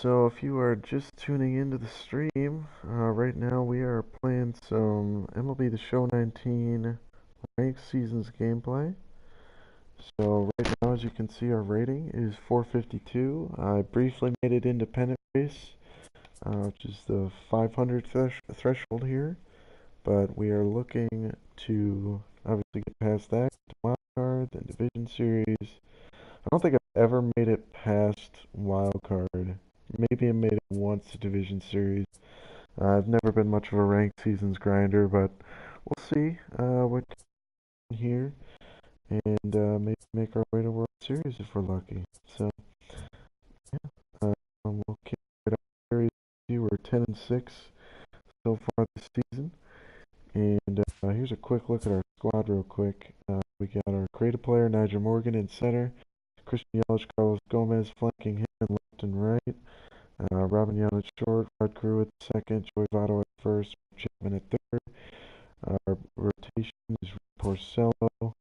So if you are just tuning into the stream, right now we are playing some MLB The Show 19 ranked seasons gameplay. So right now, as you can see, our rating is 452. I briefly made it independent race, which is the 500 threshold here, but we are looking to obviously get past that, to wild card, then division series. I don't think I've ever made it past wild card. Maybe I made it once to division series. I've never been much of a ranked seasons grinder, but we'll see what here and maybe make our way to World Series if we're lucky. So yeah, we'll kick it up. Series. We're 10-6 so far this season, and here's a quick look at our squad real quick. We got our creative player Nigel Morgan in center, Christian Yelich, Carlos Gomez flanking him left and right. Robin Yount at short, Rod Carew at second, Joey Votto at first, Chapman at third. Our rotation is Porcello,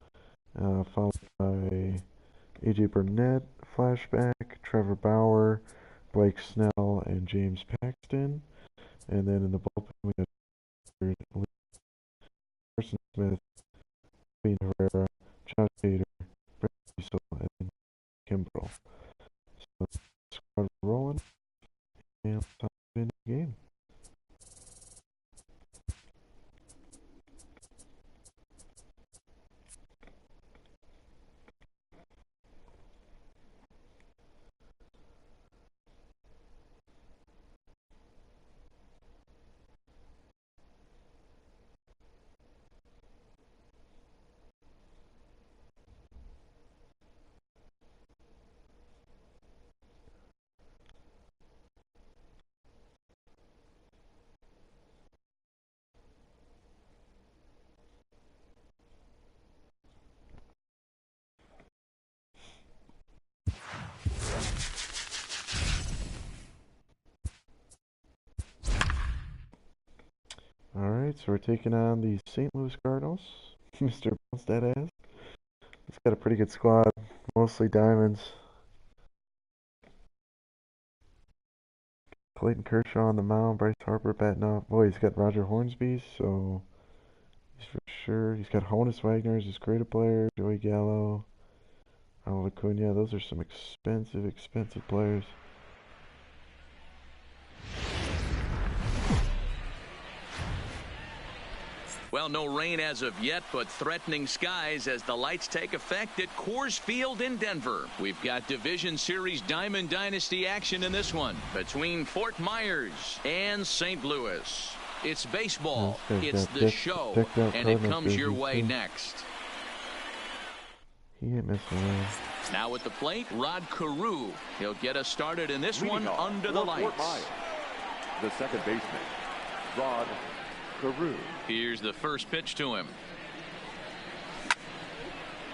followed by AJ Burnett, flashback, Trevor Bauer, Blake Snell, and James Paxton. And then in the bullpen, we have Carson Smith, Bean Herrera, Josh Hader, Brett Diesel, and Kimbrell. So, squad rolling, and time to end the game. Alright, so we're taking on the St. Louis Cardinals. Mr. Bounce that ass. He's got a pretty good squad, mostly diamonds. Clayton Kershaw on the mound, Bryce Harper batting off. Boy, he's got Roger Hornsby, so he's for sure. He's got Honus Wagner as his creative player, Joey Gallo, Ronald Acuna. Those are some expensive players. Well, no rain as of yet, but threatening skies as the lights take effect at Coors Field in Denver. We've got Division Series Diamond Dynasty action in this one between Fort Myers and St. Louis. It's baseball, it's the show, and it comes your way next. He ain't messing around. Now at the plate, Rod Carew. He'll get us started in this one under the lights. The second baseman, Rod Carew. Here's the first pitch to him.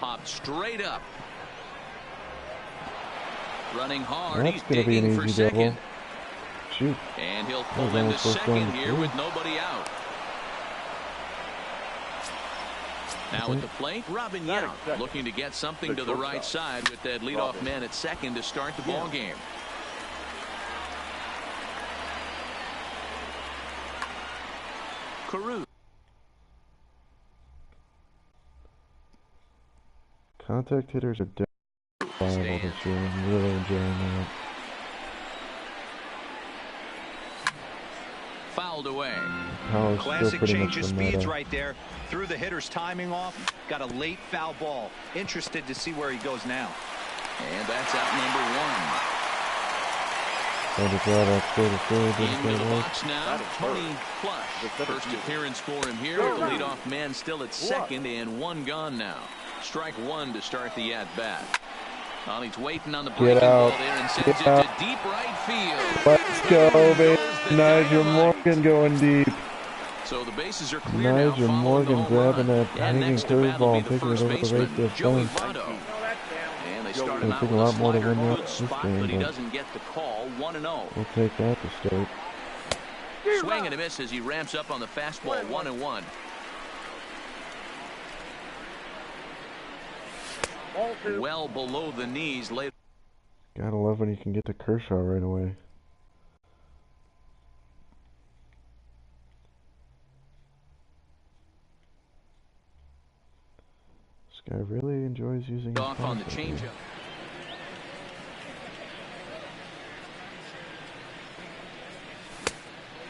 Popped straight up. Running hard. That's going to be an easy double. Shoot. And he'll pull into second here with nobody out. Now at the plate, Robin Yount looking to get something to the right side with that leadoff man at second to start the ball game. Carew. Contact hitters are definitely viable this year. I'm really enjoying that. Fouled away. Classic change of speeds right there. Threw the hitter's timing off. Got a late foul ball. Interested to see where he goes now. And that's out number one. Into the box now, Tony Plush. First appearance for him here. The leadoff man still at second and one gone now. Strike one to start the at-bat. Well, he's waiting on the breaking ball there and sends it to deep right field. Let's go, baby. Nigel Morgan going deep. So the bases are clear now. Nigel Morgan grabbing that hanging curveball and taking it over the right to Joey fence. Votto. And they start him out Take with a a lot more to slider, win good this spot, game, but he but doesn't get the call. 1-0. we'll take that to start. Swing and a miss as he ramps up on the fastball. 1-1. Ball two. Well below the knees later. Gotta love when you can get to Kershaw right away. This guy really enjoys using his Off on the concept here. changeup.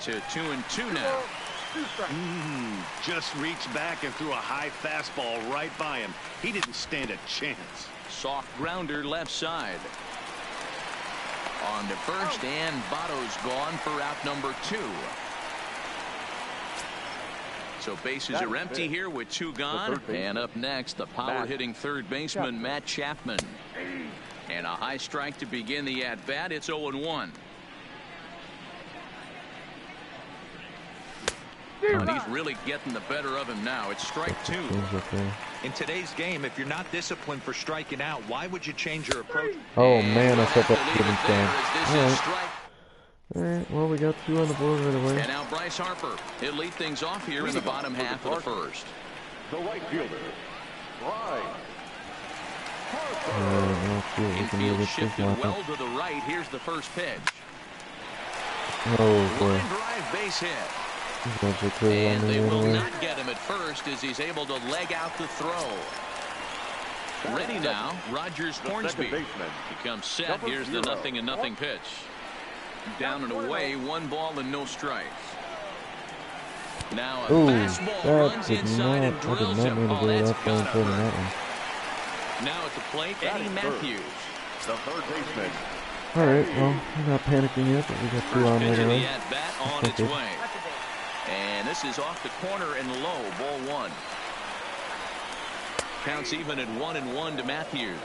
To 2-2 now. Just reached back and threw a high fastball right by him. He didn't stand a chance. Soft grounder left side. On to first, and Votto's gone for out number 2. So bases are empty here with 2 gone. And up next, the power-hitting third baseman, Matt Chapman. And a high strike to begin the at-bat. It's 0-1. And he's really getting the better of him now. It's strike 2. In today's game, if you're not disciplined for striking out, why would you change your approach? Oh man, I thought that could have been Strike. Alright, well, we got 2 on the board right away. And now Bryce Harper. He'll lead things off here in the bottom half of the first. The right fielder, Bryce Infield shifted well to the right. Here's the first pitch. Oh boy. Line drive, base hit. And they will not get him at first as he's able to leg out the throw. Ready now, Rogers Hornsby. He comes set. Here's the 0-0 pitch. Down and away, 1 ball and no strikes. Now a fastball runs inside and drills him. Oh, that's gotta hurt. Now at the plate, Eddie Matthews. the third baseman. All right, well, we're not panicking yet, but we got 2 on right away. At-bat on its way. And this is off the corner and low, ball 1. Counts even at 1-1 to Matthews.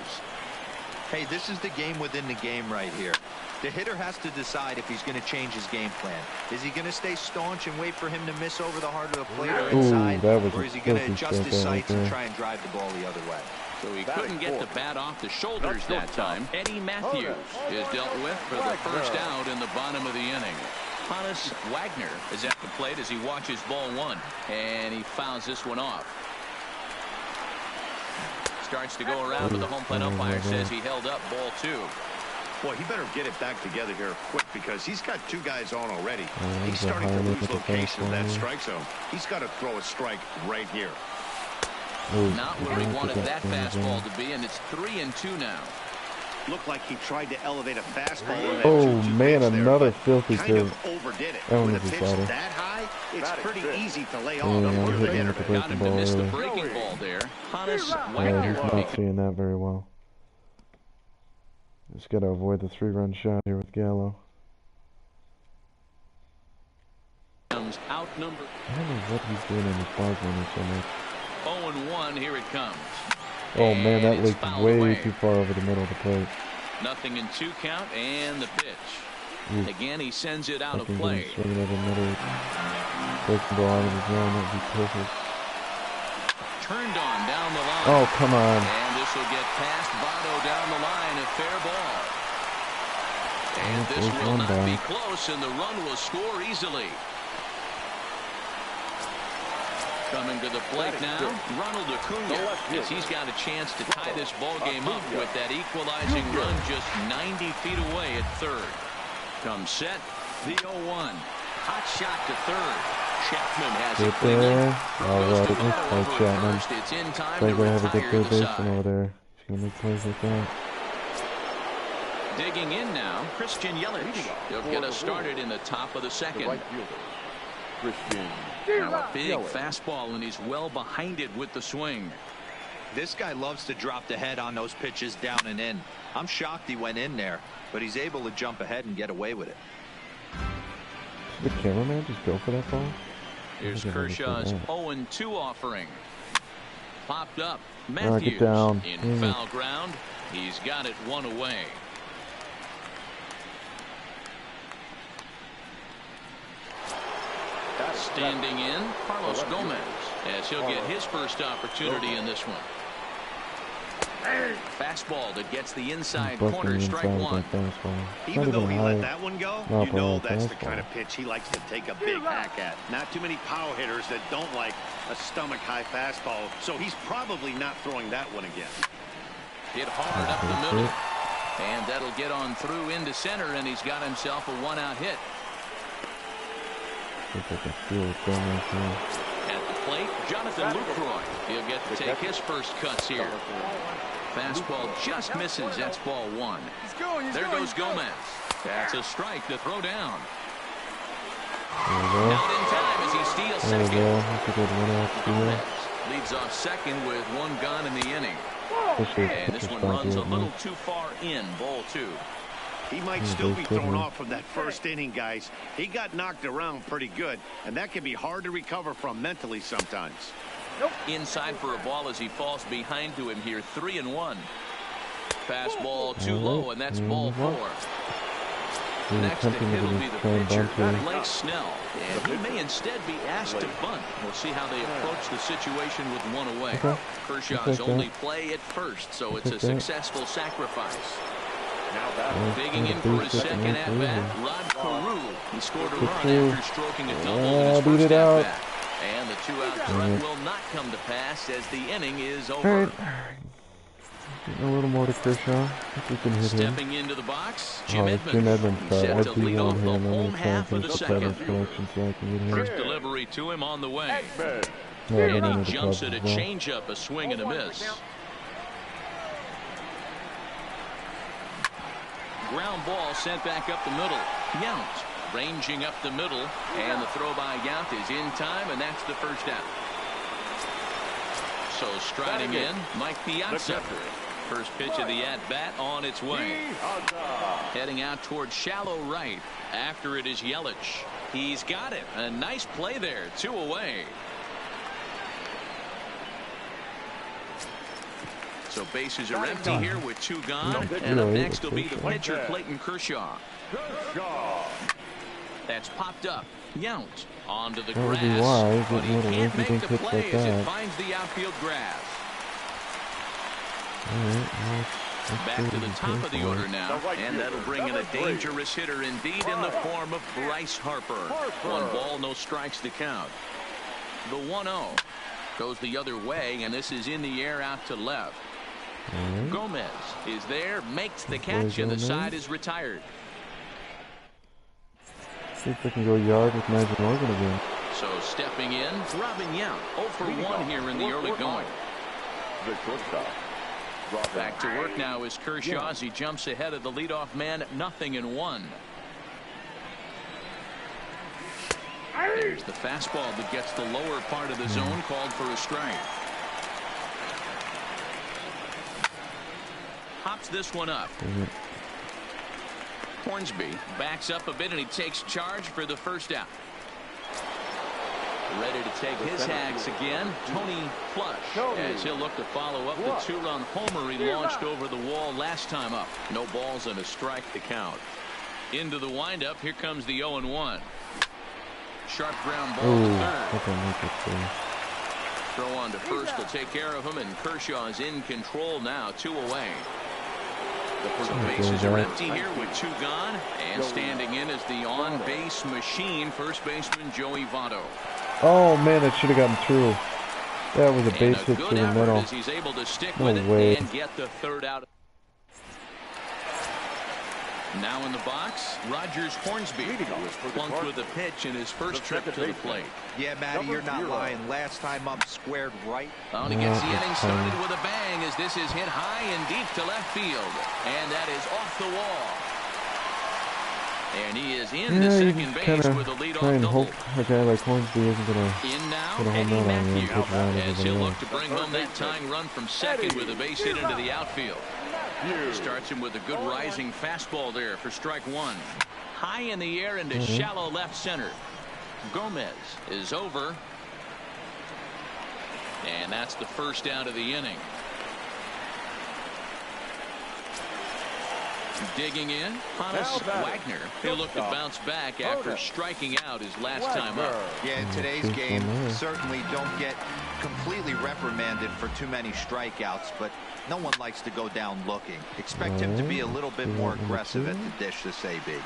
Hey, this is the game within the game right here. The hitter has to decide if he's going to change his game plan. Is he going to stay staunch and wait for him to miss over the heart of the plate or inside? Or is he going to adjust his sights and try and drive the ball the other way? So he couldn't get the bat off the shoulders that time. Eddie Matthews is dealt with for the first out in the bottom of the inning. Hannes Wagner is at the plate as he watches ball 1, and he fouls this one off. Starts to go around, but the home plate umpire says he held up ball 2. Boy, he better get it back together here quick because he's got 2 guys on already. He's starting to lose location of that strike zone. He's got to throw a strike right here. Not where he wanted that fastball to be, and it's 3-2 now. Looked like he tried to elevate a fastball. Oh man, another filthy kind curve. of overdid it. That one With a was pitch exciting. that high, it's pretty easy to lay Yeah, off. I'm Put hitting it with the in. Got breaking him to ball miss the early. breaking ball there. Hannes Yeah, Wagner. he's not seeing that very well. Just got to avoid the 3-run shot here with Gallo. Comes out number. I don't know what he's doing in his ball corner so much. 0-1. Here it comes. Oh man, that And it's leaked fouled way away. too far over the middle of the plate. 0-2 count, and the pitch. Ooh. Again, he sends it out of Fucking play. getting swinging at another breaking ball out of the zone. That would be perfect. Turned on down the line. Oh, come on. And this will get past Votto down the line. A fair ball. And this there's will one not be back. close, and the run will score easily. Coming to the plate now, Ronald Acuna, as he's got a chance to tie this ball game up with that equalizing run just 90 feet away at third. Comes set, the 0-1. Hot shot to third. Chapman has it Right there. All Goes right, to let's Votto play over at Chapman. first. It's in time They're to going to have a good retire third the baseman side. over there. He's going to make plays like that. Digging in now, Christian Yelich. He'll get us started in the top of the The second. right fielder, Christian. Now a big fastball, and he's well behind it with the swing. This guy loves to drop the head on those pitches down and in. I'm shocked he went in there, but he's able to jump ahead and get away with it. Did the cameraman just go for that ball? Here's I think I Kershaw's understand 0-2 offering. Popped up. Knock it Matthews down. in Dang it. foul ground. He's got it 1 away. Standing in, Carlos Gomez, as he'll get his first opportunity in this one. Fastball that gets the inside Busting corner, the strike inside with 1. that fastball. It's Even not though even he high. let that one go, No, you know but that's the fastball. kind of pitch he likes to take a big hack at. Not too many power hitters that don't like a stomach high fastball, so he's probably not throwing that one again. Hit hard up the middle. And that'll get on through into center, and he's got himself a 1-out hit. I think I can feel it going right there. At the plate, Jonathan Lucroy. He'll get to take his first cuts here. Fastball just misses. That's ball one. There goes Gomez. That's a strike to throw down. Not in time as he steals second. Gomez leads off second with one gone in the inning. And this one runs a little too far in, ball two. He might still be thrown off from that first inning, guys. He got knocked around pretty good, and that can be hard to recover from mentally sometimes. Inside for a ball as he falls behind to him here, 3-1. Fastball too low, and that's ball four. Next to hit will be the pitcher, Blake Snell. And he may instead be asked to bunt. We'll see how they approach the situation with one away. Kershaw's only play at first, so it's a successful sacrifice. Digging in for his second at-bat, Rod Carew. He scored a run after stroking a double in his first at-bat. And the two-out threat will not come to pass as the inning is over. Getting a little more to Kershaw. I think we can hit him. Stepping into the box, Jim Edmonds. Jim Edmonds. Set to I do lead off want the him. I'm home going to try and half of finish the the Cubs second. connection so I can get him. First delivery to him on the way. No, And he jumps at a changeup, a swing and a miss. Ground ball sent back up the middle. Yount ranging up the middle, and the throw by Yount is in time, and that's the first out. So striding in, Mike Piazza. First pitch of the at-bat on its way. Heading out towards shallow right. After it is Yelich. He's got it. A nice play there. 2 away. So bases are empty here with 2 gone. And up next will be the pitcher, Clayton Kershaw. That's popped up. Yount onto the grass. But he can't make the play as it finds the outfield grass. Back to the top of the order now. And that'll bring in a dangerous hitter indeed in the form of Bryce Harper. 1 ball, no strikes to count. The 1-0 goes the other way, and this is in the air out to left. Gomez is there, makes the catch, and the side is retired. See if they can go yard with Magic Morgan again. So stepping in, Robin Yount, 0 for 1 here in the early going. Back to work now is Kershaw as he jumps ahead of the leadoff man, 0-1. There's the fastball that gets the lower part of the zone, called for a strike. Hops this one up. Hornsby backs up a bit and he takes charge for the first out. Ready to take his hags again, Tony Flush, as he'll look to follow up the 2-run homer he launched over the wall last time up. No balls and a strike to count. Into the windup, here comes the 0-1. Sharp ground ball to third. Throw on to first will take care of him, and Kershaw is in control now, 2 away. The bases are empty here with 2 gone, and standing in is the on-base machine, first baseman Joey Votto. Oh man, that should have gotten through. That was a base hit to the middle. As he's able to stick with it and get the 3rd out. Now in the box, Rogers Hornsby plunked with a pitch in his first trip to the plate. Yeah, Matty, you're not lying. Last time up, squared right. And he gets the inning started with a bang as this is hit high and deep to left field. And that is off the wall. And he is in to second base with a leadoff double. Hope a guy like Hornsby isn't going to in now, put a home run on him. as he'll look to bring home that tying run from second with a base hit into the outfield. Starts him with a good rising fastball there for strike 1. High in the air into shallow left center. Gomez is over. And that's the first out of the inning. Digging in, Hannes Wagner. He'll look to bounce back after striking out his last time up. Yeah, in today's game, certainly don't get completely reprimanded for too many strikeouts, but no one likes to go down looking. Expect him to be a little bit more aggressive at the dish this AB.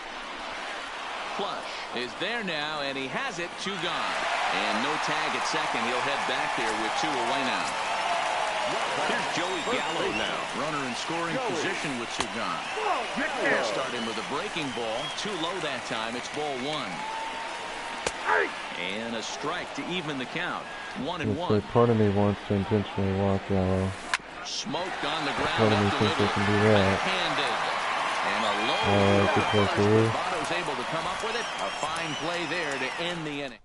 Flush is there now, and he has it, 2 gone. And no tag at second. He'll head back there with 2 away now. Here's Joey Gallo now, runner in scoring position with 2 gone. We'll start him with a breaking ball, too low that time. It's ball 1. And a strike to even the count. 1-1. So part of me wants to intentionally walk yellow. Smoked on the ground. Part of me thinks they can do that. Backhanded. And a low good play for you. Bravado's able to come up with it. A fine play there to end the inning.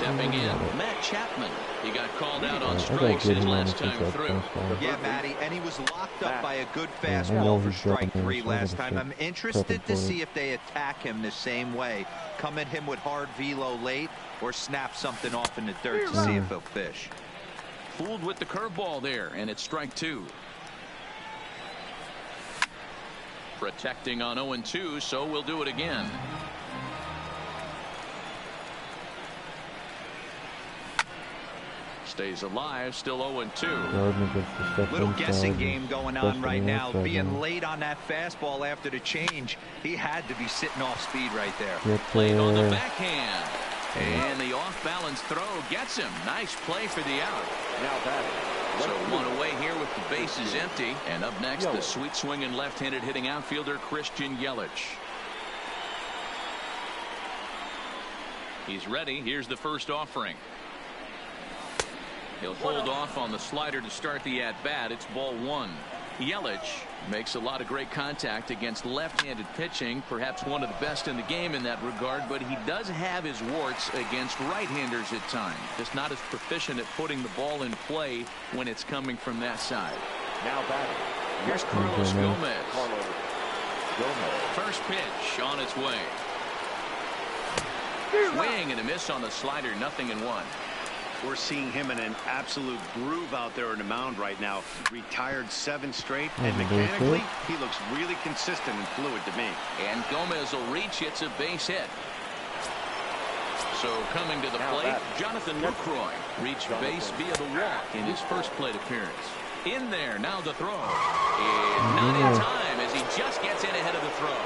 Stepping in, Matt Chapman. He got called out on strikes his last time through. Yeah, Matty, and he was locked up by a good fastball for strike 3 last time. I'm interested to see if they attack him the same way. Come at him with hard velo late or snap something off in the dirt to see if he'll fish. Fooled with the curveball there, and it's strike 2. Protecting on 0-2, so we'll do it again. Stays alive, still 0-2. Little guessing game going on right now. Being late on that fastball after the change, he had to be sitting off speed right there. Played on the backhand. And the off-balance throw gets him. Nice play for the out. Now batting. So one away here with the bases empty. And up next, the sweet swinging left-handed hitting outfielder Christian Yelich. He's ready. Here's the first offering. He'll hold off on the slider to start the at-bat. It's ball 1. Yelich makes a lot of great contact against left-handed pitching, perhaps one of the best in the game in that regard, but he does have his warts against right-handers at times. Just not as proficient at putting the ball in play when it's coming from that side. Now batting. Here's Carlos Gomez. First pitch on its way. Swing and a miss on the slider, 0-1. We're seeing him in an absolute groove out there on the mound right now. Retired 7 straight, and mechanically, he looks really consistent and fluid to me. And Gomez will reach. It's a base hit. So coming to the plate, Jonathan Lucroy reached base via the walk in his first plate appearance. In there, now the throw. And not in time as he just gets in ahead of the throw.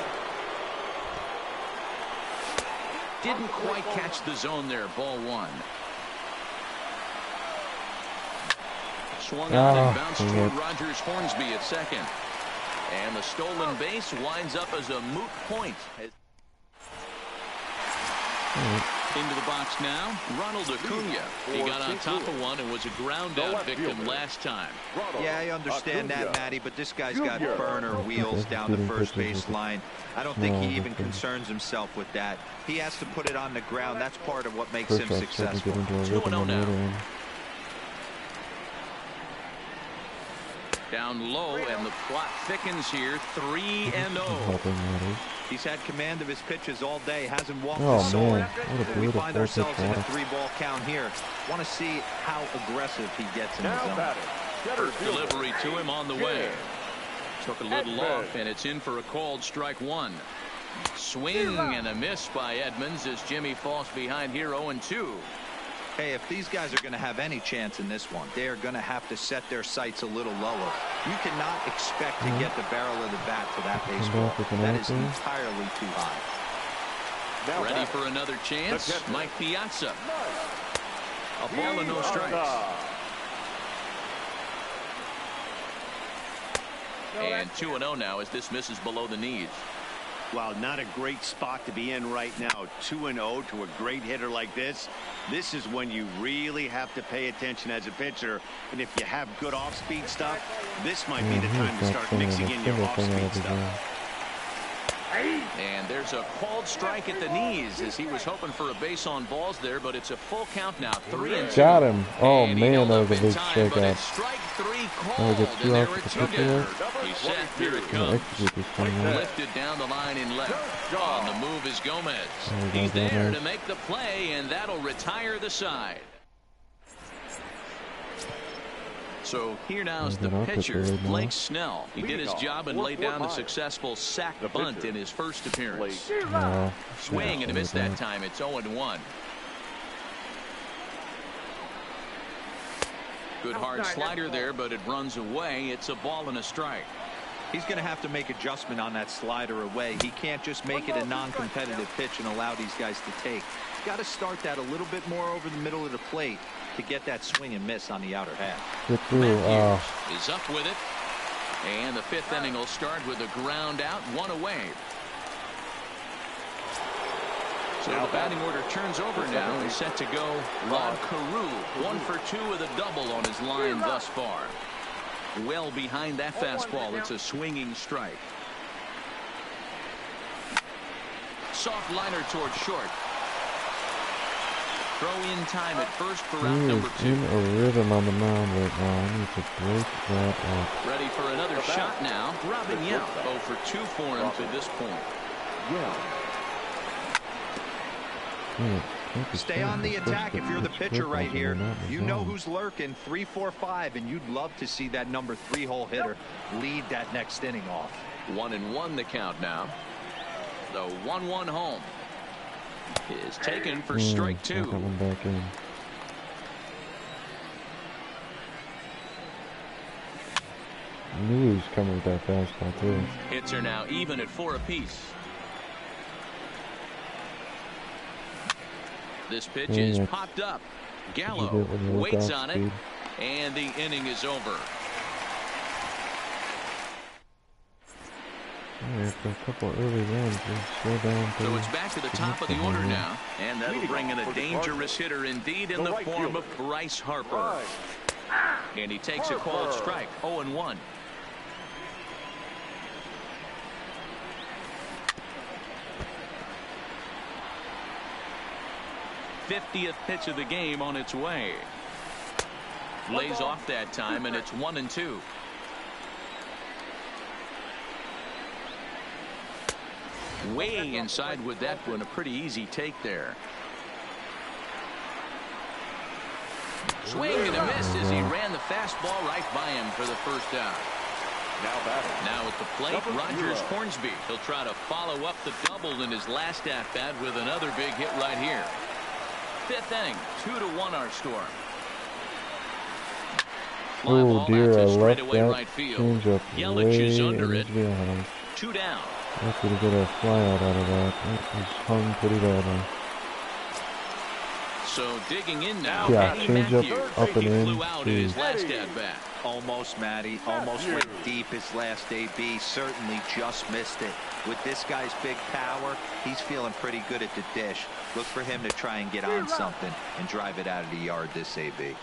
Didn't quite catch the zone there, ball 1. Swung out and bounced toward Rogers Hornsby at second. And the stolen base winds up as a moot point. Into the box now, Ronald Acuna. He got on top of one and was a ground-out victim last time. Yeah, I understand that, Matty, but this guy's got burner wheels down the first base line. I don't think he even concerns himself with that. He has to put it on the ground. That's part of what makes him successful. 2-0 now. Down low, and the plot thickens here. 3-0. He's had command of his pitches all day. Hasn't walked a soul. We find ourselves in a 3-ball count here. Want to see how aggressive he gets in the zone. First delivery to him on the way. Took a little off, and it's in for a called strike 1. Swing and a miss by Edmonds as Jimmy falls behind here 0-2. Hey, if these guys are going to have any chance in this one, they are going to have to set their sights a little lower. You cannot expect to get the barrel of the bat to that baseball. That is entirely too high. Ready for another chance? Mike Piazza. A ball and no strikes. And 2-0 now as this misses below the knees. Wow, not a great spot to be in right now. 2-0 to a great hitter like this. This is when you really have to pay attention as a pitcher. And if you have good off-speed stuff, this might be the time to start mixing in your off-speed stuff. And there's a called strike at the knees as he was hoping for a base on balls there, but it's a full count now. 3-2. Got him. Oh, and man, that was a big strikeout. strikeout. Strike 3 called, and there are 2 down. He's set. Here it comes. Lifted down the line in left. On the move is Gomez. He's there to make the play, and that'll retire the side. So here now is the pitcher, Blake Snell. He did his job and laid down the successful sac bunt in his first appearance. Swing and a miss that time. It's 0-1. Good hard slider there, but it runs away. It's a ball and a strike. He's going to have to make adjustment on that slider away. He can't just make it a non-competitive pitch and allow these guys to take. He's got to start that a little bit more over the middle of the plate to get that swing and miss on the outer half. Matthews is up with it. And the 5th inning will start with a ground out, 1 away. So the batting order turns over now and set to go. Rod Carew, 1 for 2 with a double on his line thus far. Well behind that fastball. It's a swinging strike. Soft liner towards short. Throw in time at first for round number 2. In a rhythm on the mound right now. I need to break that up. Ready for another shot now. Robin Yount, 0 for 2 for him to this point. Stay on the attack if you're the pitcher right here. You know who's lurking. 3, 4, 5, and you'd love to see that number 3-hole hitter lead that next inning off. 1-1 the count now. The 1-1 home is taken for strike 2. Coming back in. I knew he was coming with that fastball too. Hits are now even at 4 apiece. This pitch is popped up. Gallo waits on it, and the inning is over. After a couple early runs, slow down. So it's back to the top of the order now, and that'll bring in a dangerous hitter indeed in the form of Bryce Harper. And he takes a called strike, 0-1. '50th pitch of the game on its way. Lays off that time, and it's 1-2. Way inside with that one. A pretty easy take there. Swing and a miss as he ran the fastball right by him for the first out. Now at the plate, Rogers Hornsby. He'll try to follow up the double in his last at-bat with another big hit right here. 5th inning, 2-1 our score. Oh dear, I left that right field. changeup Yelich is under it. 2 down. Lucky to get a fly out of that. That was hung pretty badly. So digging in now. Yeah, changeup up and in. Flew out in his last at-bat. Almost, Matty. Almost went deep his last AB. Certainly just missed it. With this guy's big power, he's feeling pretty good at the dish. Look for him to try and get on something and drive it out of the yard this AB.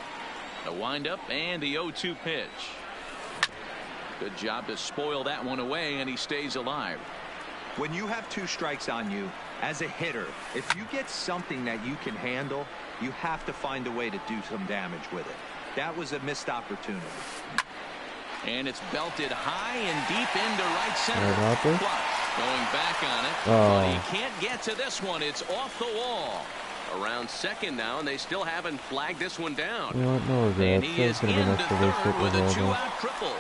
The windup and the 0-2 pitch. Good job to spoil that one away, and he stays alive. When you have 2 strikes on you, as a hitter, if you get something that you can handle, you have to find a way to do some damage with it. That was a missed opportunity. And it's belted high and deep into right center. Flush going back on it, but he can't get to this one. It's off the wall. Around second now, and they still haven't flagged this one down. You know what? No regrets. And he is into third with a 2-out triple.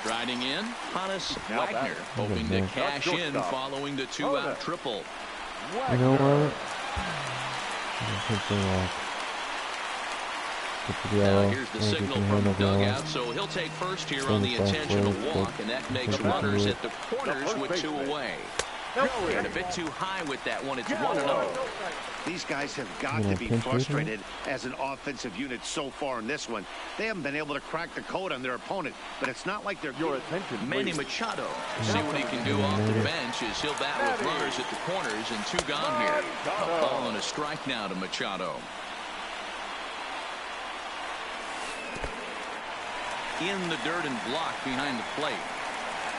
Striding in, Hannes Wagner, hoping to cash in following the 2-out triple. You know what? Now here's the signal from the dugout, so he'll take first here on the intentional walk, and that makes runners at the corners with 2 away. And a bit too high with that one. It's 1-0. These guys have got to be frustrated as an offensive unit so far in this one. They haven't been able to crack the code on their opponent, but it's not like they're... Manny Machado. See what he can do off the bench as he'll bat with runners at the corners and 2 gone here. A ball and a strike now to Machado. In the dirt and blocked behind the plate.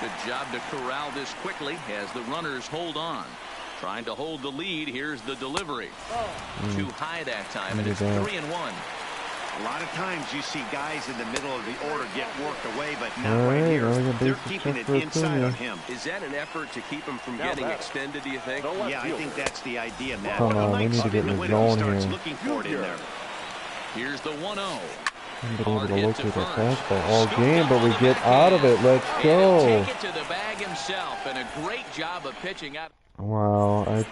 Good job to corral this quickly as the runners hold on. Trying to hold the lead. Here's the delivery. Too high that time, and it's 3-1. A lot of times you see guys in the middle of the order get worked away, but not right here. They're keeping it inside on him. Is that an effort to keep him from getting extended, do you think? Yeah, I think that's the idea, Matt. Come on, we need to get in the zone here. Looking for it in there. Here's the 1-0. I've been able to locate that fastball all game, but we get out of it. Let's go. Take it to the bag himself, and a great job of pitching out. Wow, I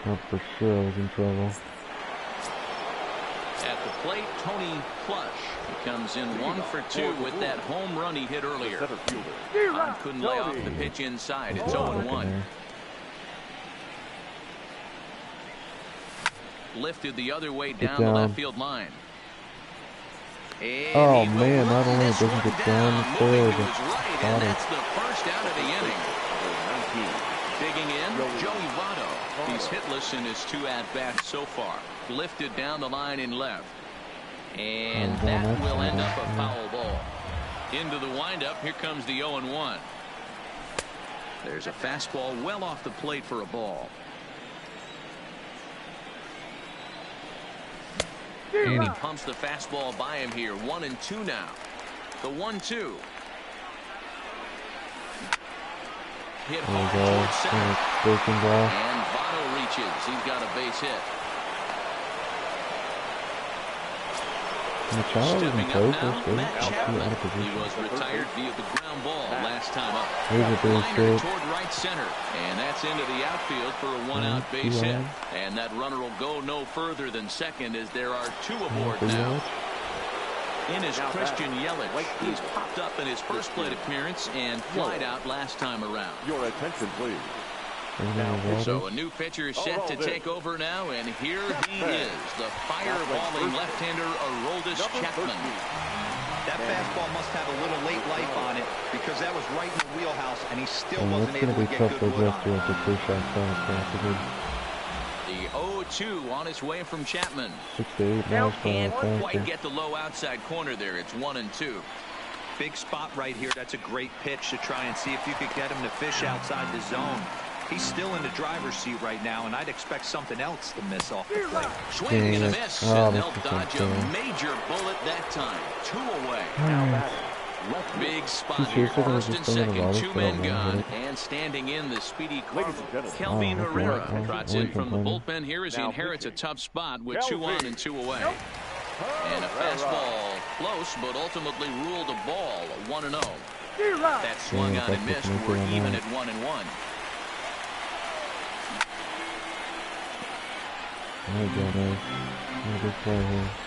thought for sure I was in trouble. At the plate, Tony Plush. He comes in 1 for 2 with that home run he hit earlier. Couldn't lay off the pitch inside. It's 0-1. Lifted the other way down the left field line. And oh man, not only it doesn't get down the field, and that's the first out of the inning. Digging in, Joey Votto. He's hitless in his 2 at-bats so far. Lifted down the line in left. And that will end up a foul ball. Into the windup, here comes the 0-1. There's a fastball well off the plate for a ball. And he pumps the fastball by him here. 1-2 now. The 1-2. Hit hard towards second. And Votto reaches. He's got a base hit. Stepping up now, Matt Chapman. He was retired via the ground ball last time up. Liner toward right center. And that's into the outfield for a 1-out base hit. And that runner will go no further than second as there are 2 aboard now. In is Christian Yelich. He's popped up in his first plate appearance and flied out last time around. Your attention, please. So a new pitcher is set to take over now, and here he is, the fireballing left-hander Aroldis Chapman. That fastball must have a little late life on it because that was right in the wheelhouse, and he still wasn't able to get good wood on it. The 0-2 on its way from Chapman. 6 to 8 miles per Can't hour. quite get the low outside corner there. It's 1-2. Big spot right here. That's a great pitch to try and see if you could get him to fish outside the zone. He's still in the driver's seat right now, and I'd expect something else to miss off the plate. Swing and a miss, and they'll dodge a major bullet that time. 2 away. Big spot here. First and second, 2 men gone, and standing in the speedy Kelvin Herrera trots in from the bullpen here as he inherits a tough spot with 2 on and 2 away. And a fastball close, but ultimately ruled a ball. 1-0. That swung on and missed. We're even at 1-1.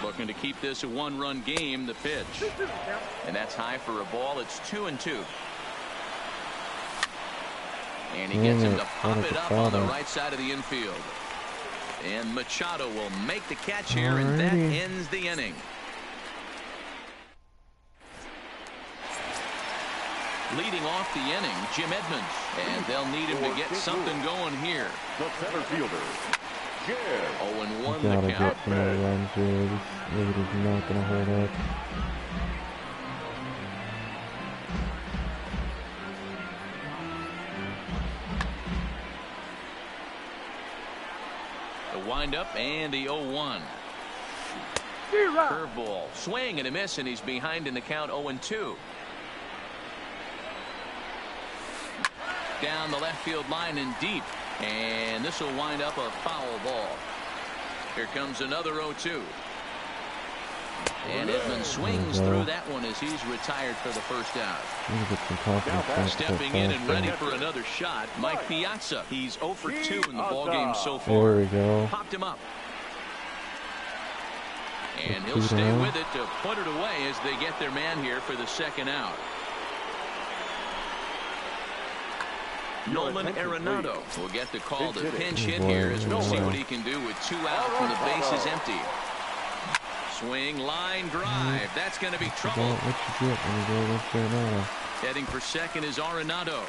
Looking to keep this a 1-run game. The pitch, and that's high for a ball. It's 2-2, and he gets him to pop it up on the right side of the infield. And Machado will make the catch here, and that ends the inning. Leading off the inning, Jim Edmonds, and they'll need him to get something going here. The center fielder, 0-1 Gotta the get count. some more runs here. This lead is not gonna hold up. The windup and the 0-1. Curveball, swing and a miss, and he's behind in the count. 0-2. Down the left field line and deep, and this will wind up a foul ball. Here comes another 0-2. And Edmonds swings through that one as he's retired for the first out. Stepping in and ready for another shot, Mike Piazza. He's 0 for 2 in the ballgame so far. There we go. Popped him up. And he'll stay with it to put it away as they get their man here for the second out. Nolan Arenado will get the call to pinch hit here as we'll see what he can do with 2 out and the base is empty. Swing, line drive. That's going to be trouble. Heading for second is Arenado.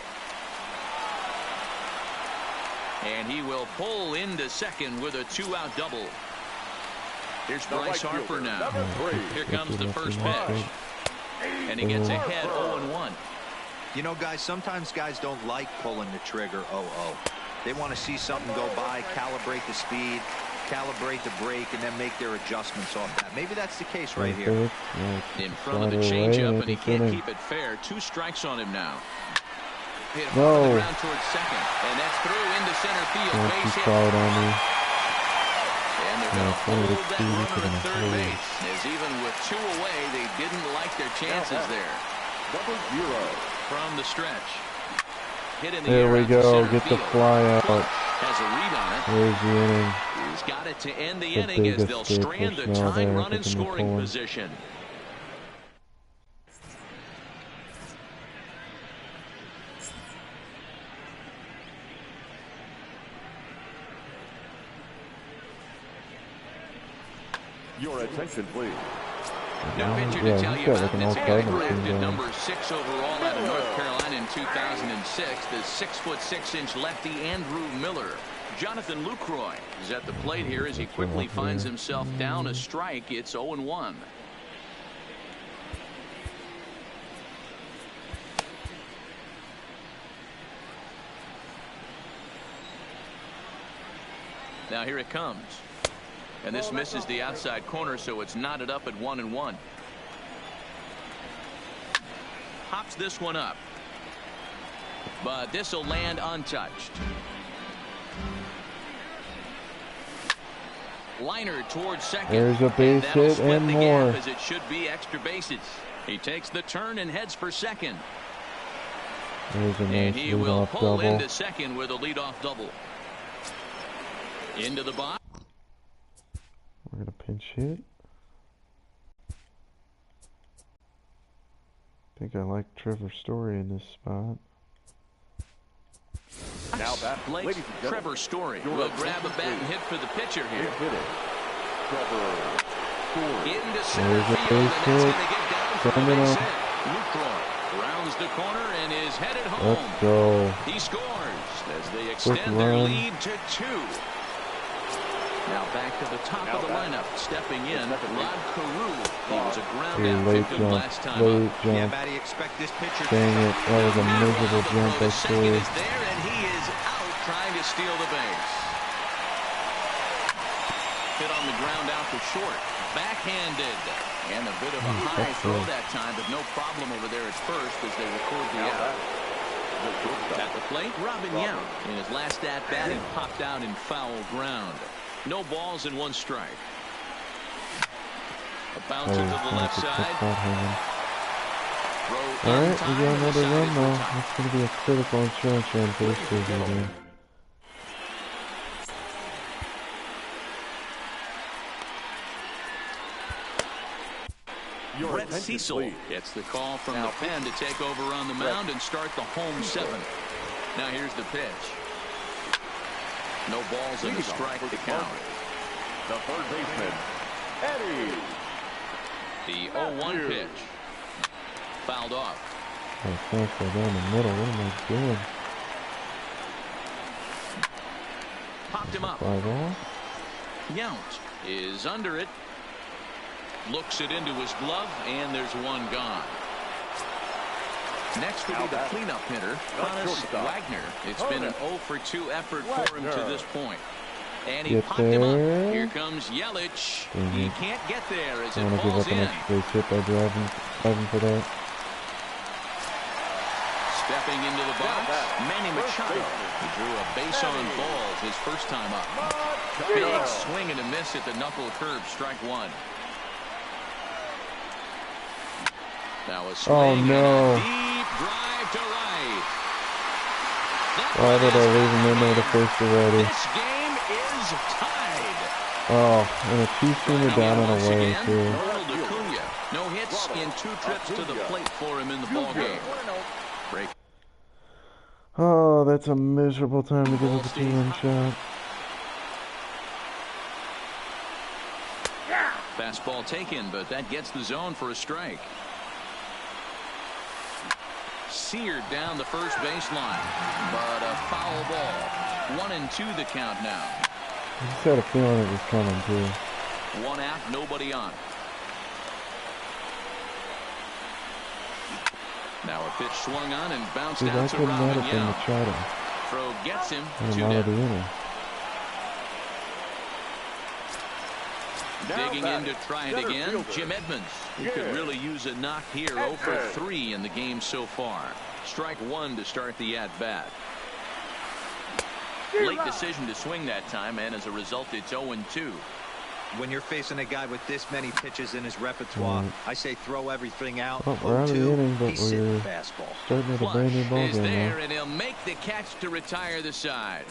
And he will pull into second with a 2-out double. Here's Bryce Harper now. Here comes the first pitch. And he gets ahead 0-1. You know, guys, sometimes guys don't like pulling the trigger 0-0. They want to see something go by, calibrate the speed, calibrate the brake, and then make their adjustments off that. Maybe that's the case right here. In front of the changeup, and he can't keep it fair. 2 strikes on him now. Hit hard on the ground towards second, and that's through into center field. Base hit. And they're going to hold that runner at third base. As even with 2 away, they didn't like their chances there. number 0. From the stretch. Hit in the there air we go. Get the fly out. Has a read on it. There's the inning. He's got it to end the inning as they'll strand the tying run in scoring position. Your attention, please. No pitcher to Yeah, tell he's you got like about. an It's old a guy Cardinals team drafted going. number 6 overall out of North Carolina in 2006. The 6'6" lefty Andrew Miller. Jonathan Lucroy is at the plate here as he quickly finds himself down a strike. It's 0-1. Now here it comes. And this misses the outside corner, so it's knotted up at 1-1. Hops this one up. But this will land untouched. Liner towards second. There's a base hit and more. As it should be extra bases. He takes the turn and heads for second. There's a nice And he will leadoff pull double. into second with a leadoff double. Into the box. We're gonna pinch hit. I think I like Trevor Story in this spot. Now that, Blake ladies and gentlemen, Trevor Story your will grab a attention, bat and please. hit for the pitcher here. Hit it. Trevor Story. Into center There's a field, and base that's hit. going to get down for a Send it base up. hit. Lucroy rounds the corner and is headed home. Let's go. He scores as they extend Quick their run. lead to 2. Now back to the top of the lineup. Stepping in, Rod Carew. He was a ground Ooh, out late victim jump. last time Late up. Yeah, jump. Matty, expect this pitcher. Dang it. That was a miserable jump by The second Story. is there, and he is out trying to steal the base. Hit on the ground out to short. Backhanded. And a bit of a high that's throw good. that time, but no problem over there at first as they record the out. At the plate, Robin Yount. In his last at-bat, he popped out in foul ground. No balls and 1 strike. A bouncer to the left side. Throw in Alright, we time, got and another decided run for though. time. That's going to be a critical insurance run for this season again. Your Brett attention, Cecil please. gets the call from the pen to take over on the mound and start the home 7. Now here's the pitch. No balls and a strike to count. The third baseman, Eddie. The 0-1 pitch. Fouled off. Oh, fastball down the middle. What am I doing? Popped him up. 5-0. Yount is under it. Looks it into his glove, and there's 1 gone. Next will be the cleanup hitter, Hannes Wagner. It's been an 0-for-2 effort for him to this point. And he Get popped him up. there. Here comes Yelich. Dang He it. can't get there as I it want to give falls up an in. extra base hit by driving for that. Stepping into the box, Manny Machado. He drew a base on balls his first time up. Big swing and a miss at the knuckle curve, strike 1. Now a swing Oh, no. and a deep drive to right. That Why did I is leave him in there the first already? This game is tied. Oh, and a two-seamer down and Once away, again, too. Ronald Acuna. No hits in 2 trips to the plate for him in the ballgame. Break. Oh, that's a miserable time to give up a 2-run shot. Fastball taken, but that gets the zone for a strike. Seared down the first baseline, but a foul ball. 1-2 the count now. I just had a feeling it was coming, too. 1 out, nobody on. Now a pitch swung on and bounced See, out that to could not Robin have been Yount. Machado. Throw gets him. And 2 I'm out of the down. inning. Digging in to try it again, Jim Edmonds. He could really use a knock here. 0 for 3 in the game so far. Strike 1 to start the at-bat. Late decision to swing that time, and as a result, it's 0-2. When you're facing a guy with this many pitches in his repertoire, I say throw everything out. Well, we're out of the 0-2, inning, but he's sitting we're fastball. starting with a Flush brand new ball is game there, now. and he'll make the catch to retire the side.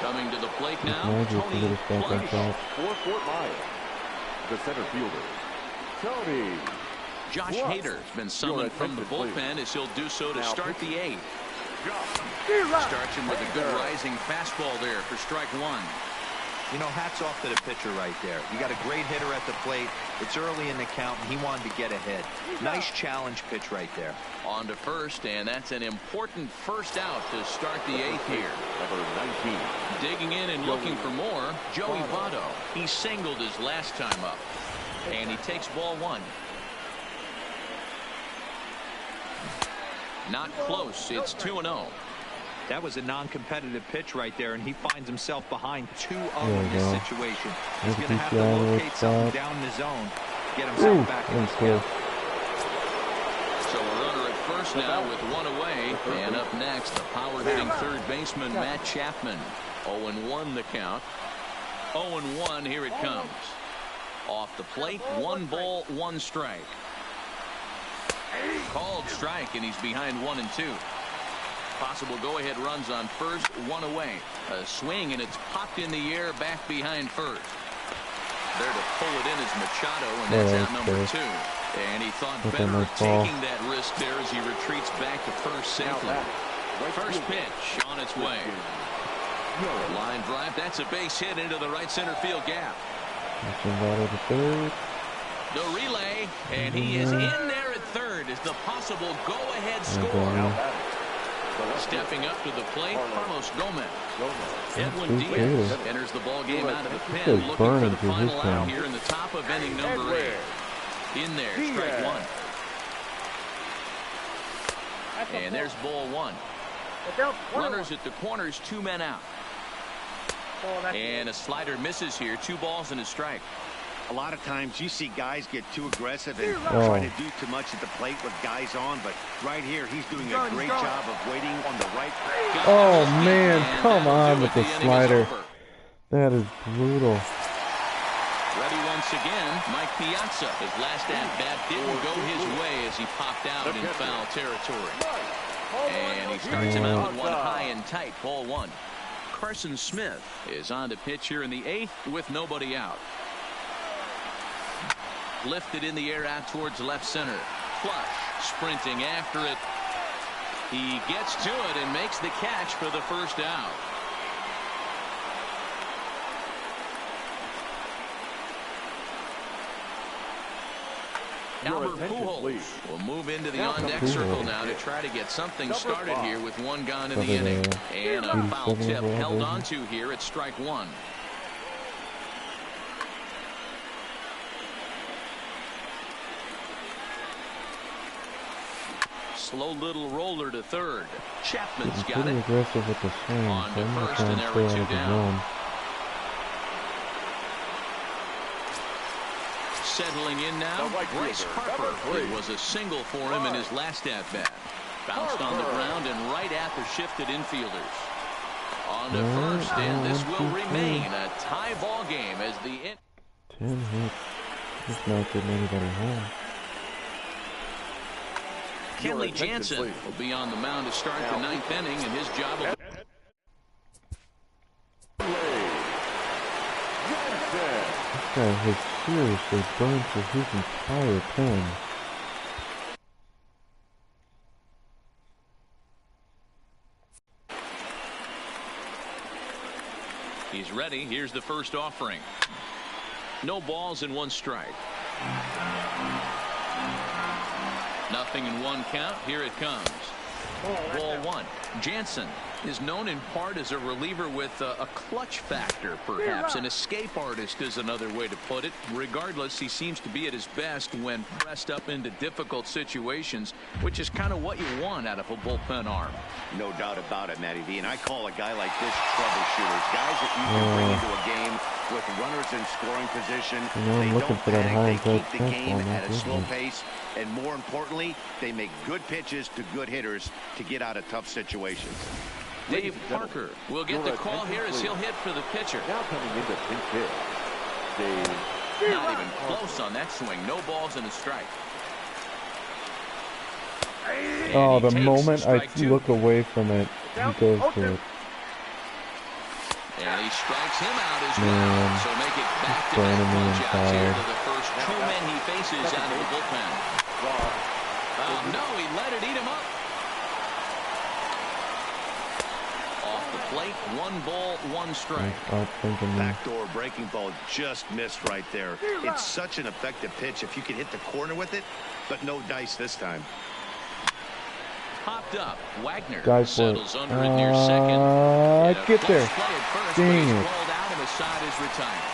Coming to the plate now, Magic to Tony get us back on Plush. top. For Fort Myers, the center fielder, Tony. Josh Plus, Hader's been your summoned from the attention, please. bullpen as he'll do so to Now start the 8th. Starts him with a good rising fastball there for strike one. You know, hats off to the pitcher right there. You got a great hitter at the plate. It's early in the count, and he wanted to get ahead. Nice challenge pitch right there. On to first, and that's an important first out to start the eighth here. Number 19. Digging in and looking for more, Joey Votto. He singled his last time up, and he takes ball one. Not close. It's 2-0. That was a non-competitive pitch right there, and he finds himself behind 2-0 in this situation. He's going to have to locate something down in the zone, get himself back in the score. So a runner at first now with one away, and up next, the power-hitting third baseman Matt Chapman. 0-1 the count. 0-1, here it comes. Off the plate, 1 ball, 1 strike. Called strike, and he's behind 1-2. Possible go-ahead runs on first, 1 away. A swing, and it's popped in the air back behind first. There to pull it in is Machado, and that's out number 2. And he thought better of taking that risk there as he retreats back to first safely. First pitch on its way. Line drive, that's a base hit into the right center field gap. The relay, and he is in there at third as the possible go-ahead score. Stepping up to the plate, Carlos Gomez. Edwin Diaz enters the ball game out of the pen, looking for the final out here in the top of inning number 8. In there, strike one. And there's ball one. Runners at the corners, 2 men out. And a slider misses here, 2 balls and a strike. A lot of times you see guys get too aggressive and try to do too much at the plate with guys on, but right here he's doing a great job of waiting on the right. Oh man, come on with the slider. That is brutal. Ready once again, Mike Piazza. His last at-bat didn't go his way as he popped out in foul territory. And he starts him out with one high and tight, ball one. Carson Smith is on to pitch here in the 8th with nobody out. Lifted in the air out towards left center. Flush, sprinting after it. He gets to it and makes the catch for the first out. Albert Pujols will move into the on-deck circle now to try to get something started here with 1 gone in the inning. And a foul tip held on to here at strike one. Slow little roller to third. Chapman's got it. Aggressive with the swing. On to first, and there were 2 down. Settling in now, Bryce Harper. It was a single for him in his last at-bat. Bounced on the ground and right at the shifted infielders. On to first, and this will remain a tie ball game as the 10 hits. Just not getting anybody home. Kenley Jansen will be on the mound to start the 9th inning, and his job will... This guy has seriously burned through his entire pen. He's ready. Here's the first offering. No balls and 1 strike. Nothing in 1 count. Here it comes. Ball 1. Jansen is known in part as a reliever with a clutch factor, perhaps. An escape artist is another way to put it. Regardless, he seems to be at his best when pressed up into difficult situations, which is kind of what you want out of a bullpen arm. No doubt about it, Matty V. And I call a guy like this troubleshooters. Guys that you can bring into a game with runners in scoring position. They don't panic. They keep the game at a slow pace. And more importantly, they make good pitches to good hitters to get out of tough situations. Dave Parker will get the call here as he'll hit for the pitcher. Now coming into pinch hit, Dave. Not even close on that swing. No balls and a strike. Oh, the moment I look away from it, he goes to it. And he strikes him out as well. So make it back-to-back punch-outs here to the first 2 men he faces out of the bullpen. Oh, no, he let it eat him up. the plate. 1 ball, 1 strike. Backdoor breaking ball just missed right there. It's such an effective pitch if you can hit the corner with it, but no dice this time. Popped up. Wagner settles under it near second. Get there. Dang it. Called out and the side is retired.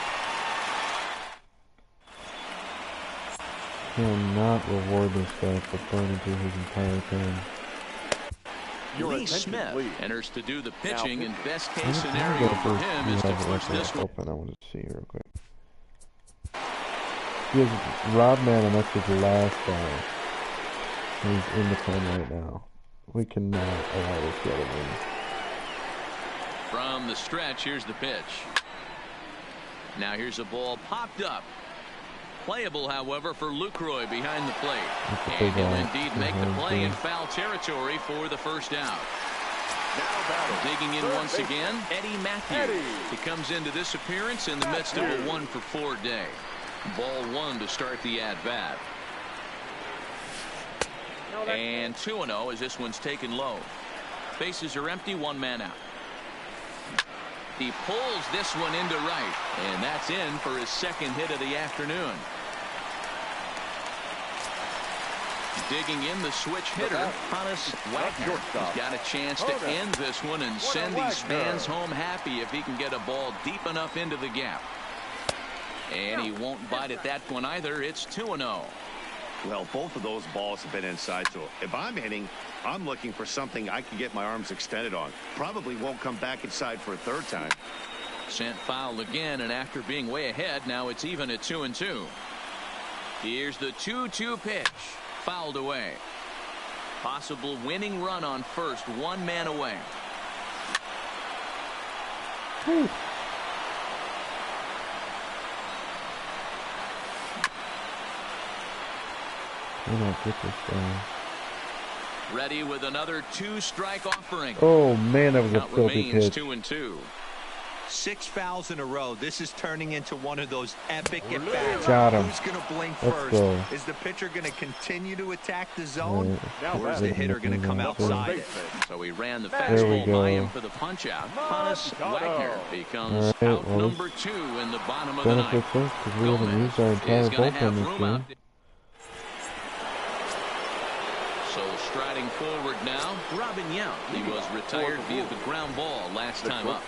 Cannot reward this guy for burning through his entire turn. Lee Smith enters to do the pitching, and best case scenario for him is to push this one. Open. I want to see real quick. He has Rob Mann, and that's his last guy. He's in the pen right now. We cannot allow this guy to win. From the stretch, here's the pitch. Now here's a ball popped up. Playable, however, for Lucroy behind the plate. And he'll indeed make the play in foul territory for the first out. Digging in once again, Eddie Matthews. He comes into this appearance in the midst of a 1-for-4 day. Ball 1 to start the at-bat. And 2-0 as this one's taken low. Bases are empty, 1 man out. He pulls this one into right, and that's in for his second hit of the afternoon. Digging in the switch hitter, Hannes Wagner. He's got a chance to end this one and send these fans home happy if he can get a ball deep enough into the gap. And he won't bite at that one either. It's 2-0. Well, both of those balls have been inside, so if I'm hitting, I'm looking for something I can get my arms extended on. Probably won't come back inside for a third time. Sent foul again, and after being way ahead, now it's even at 2-2. Here's the 2-2 pitch. Fouled away. Possible winning run on first, 1 man away. Ready with another 2-strike offering. Oh man, that was a filthy pitch. 2-2. 6 fouls in a row. This is turning into one of those epic at-bats. Got him. Who's going to blink Let's first? go. Is the pitcher going to continue to attack the zone? Or is the hitter going to come outside it? So he ran the fastball by him for the punch-out. Hannes Wagner becomes out number 2 in the bottom of the ninth. Because we haven't used our entire bullpen this game. So striding forward now, Robin Yount. He was retired via the ground ball last time up.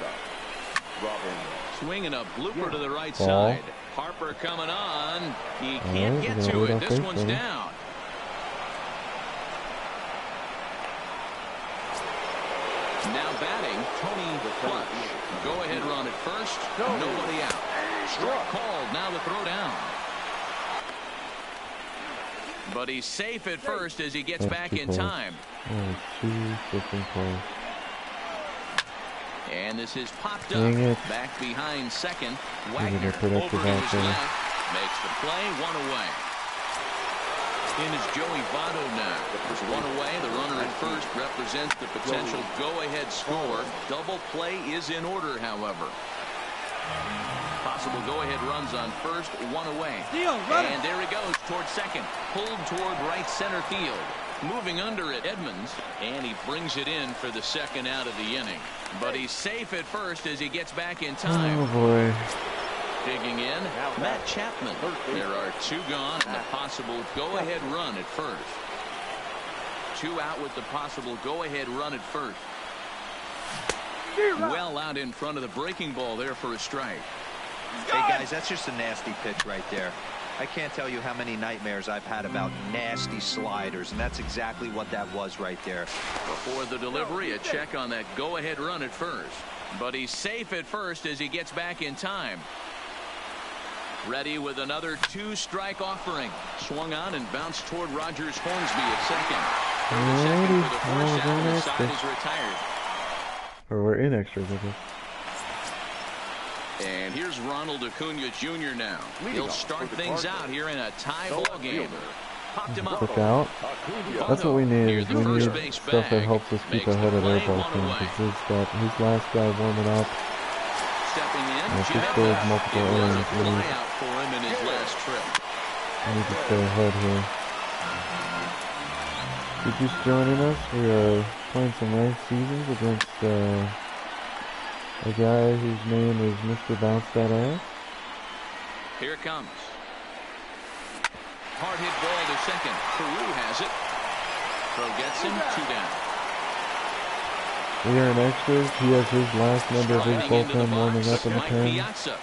Swinging a blooper to the right side. Harper coming on. He can't get to it. This one's down. Now batting, Tony Clutch. Go ahead run at first. Nobody out. Strike called. Now the throw down. But he's safe at first as he gets back in time. And this is popped up. Back behind second. Wagner over to his left. Makes the play, 1 away. In is Joey Votto now. There's 1 away. The runner at first represents the potential go-ahead score. Double play is in order, however. Possible go-ahead runs on first, 1 away. And there he goes towards second. Pulled toward right center field. Moving under at Edmonds, and he brings it in for the second out of the inning. But he's safe at first as he gets back in time. Oh boy. Digging in, Matt Chapman. There are 2 gone and the possible go-ahead run at first. 2 out with the possible go-ahead run at first. Well out in front of the breaking ball there for a strike. Hey guys, that's just a nasty pitch right there. I can't tell you how many nightmares I've had about nasty sliders, and that's exactly what that was right there. Before the delivery, a check on that go-ahead run at first. But he's safe at first as he gets back in time. Ready with another 2-strike offering. Swung on and bounced toward Rogers Hornsby at second. Second for the first out, and the side is retired. Or we're in extras, I guess. And here's Ronald Acuna Jr. now. He'll start things out here in a tie ball game. Popped him up. Look out. That's what we need. We need stuff that helps us keep ahead of their ball team. Because his last guy warming up. Stepping in, if he scores multiple innings, we need to stay ahead here. If you're just joining us, we are playing some ranked seasons against A guy whose name is Mr. Bounce That Ass. Here it comes. Hard hit ball to second. Peru has it. Throw gets him. 2 down. We are in extras. He has his last member of his bullpen warming up in the pen.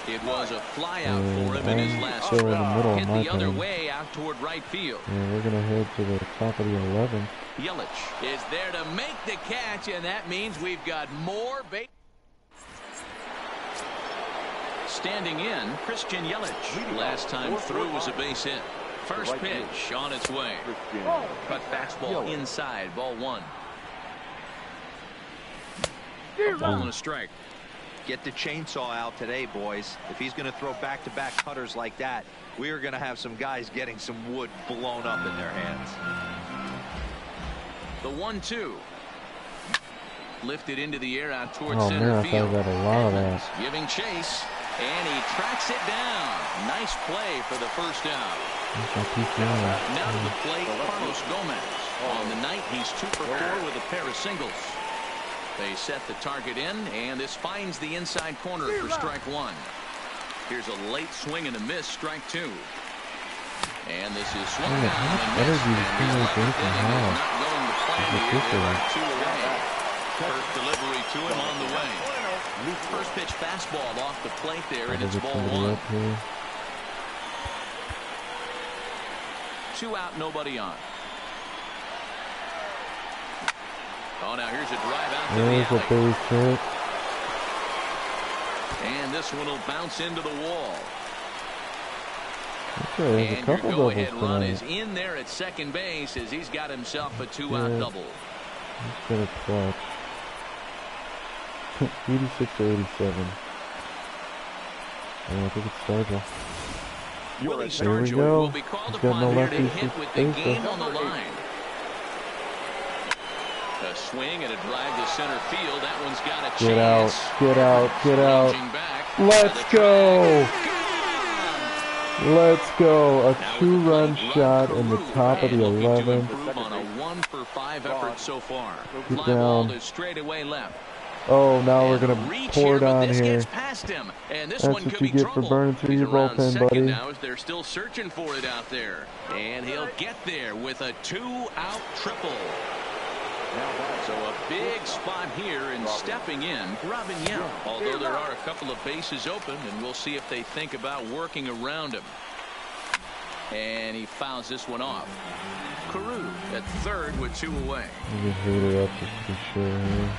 It was a fly out for him in his last still in the middle of my hit the other pen. way out toward right field. And we're gonna head to the top of the 11th. Yelich is there to make the catch, and that means we've got more base. Standing in, Christian Yelich. Last time through was a base hit. First pitch on its way. Cut fastball inside, ball 1. A ball and a strike. Get the chainsaw out today, boys. If he's going to throw back-to-back cutters like that, we are going to have some guys getting some wood blown up in their hands. The 1-2. Lifted into the air out towards Oh center man, I field. thought I got a lot of that. Giving chase, and he tracks it down. Nice play for the first out. Now to the plate, Carlos Gomez. On the night, he's 2 for 4 with a pair of singles. They set the target in, and this finds the inside corner for strike 1. Here's a late swing and a miss, strike 2. And this is swung down and missed. And he's left it in. Not going to play here. 2 away. First delivery to him on the way. First pitch fastball off the plate there, and it's ball 1. 2 out, nobody on. Oh, now here's a drive out to There's the a alley. base hit. And this one will bounce into the wall. Okay, there's a And couple your go-ahead doubles run tonight. is in there at second base as he's got himself a 2-out Yeah. double. Let's get a clutch. 86 to 87. I think it's Stargell. Willie There we Stargell go. will be called He's got upon no here to lefties hit to with the face game us. on the line. A swing and a drive to center field. That one's got a Get out, chance. get out, get out. Ranging back. Let's go. Let's go. A Now with the 2-run plate, shot Ron in the Carew, top of and the looking to 11th. improve on a 1-for-5 effort so far. Get Fly ball down. to straightaway left. Oh, now we're And gonna reach pour here, it but on this here. gets past him, and this That's one what could you be get for trouble. burning through He's your around bullpen, second buddy. now as they're still searching for it out there, and he'll get there with a 2-out triple. So a big spot here, and stepping in, Robin Yount. Although there are a couple of bases open, and we'll see if they think about working around him. And he fouls this one off. Carew at third with 2 away. You just heat it up just to be sure here.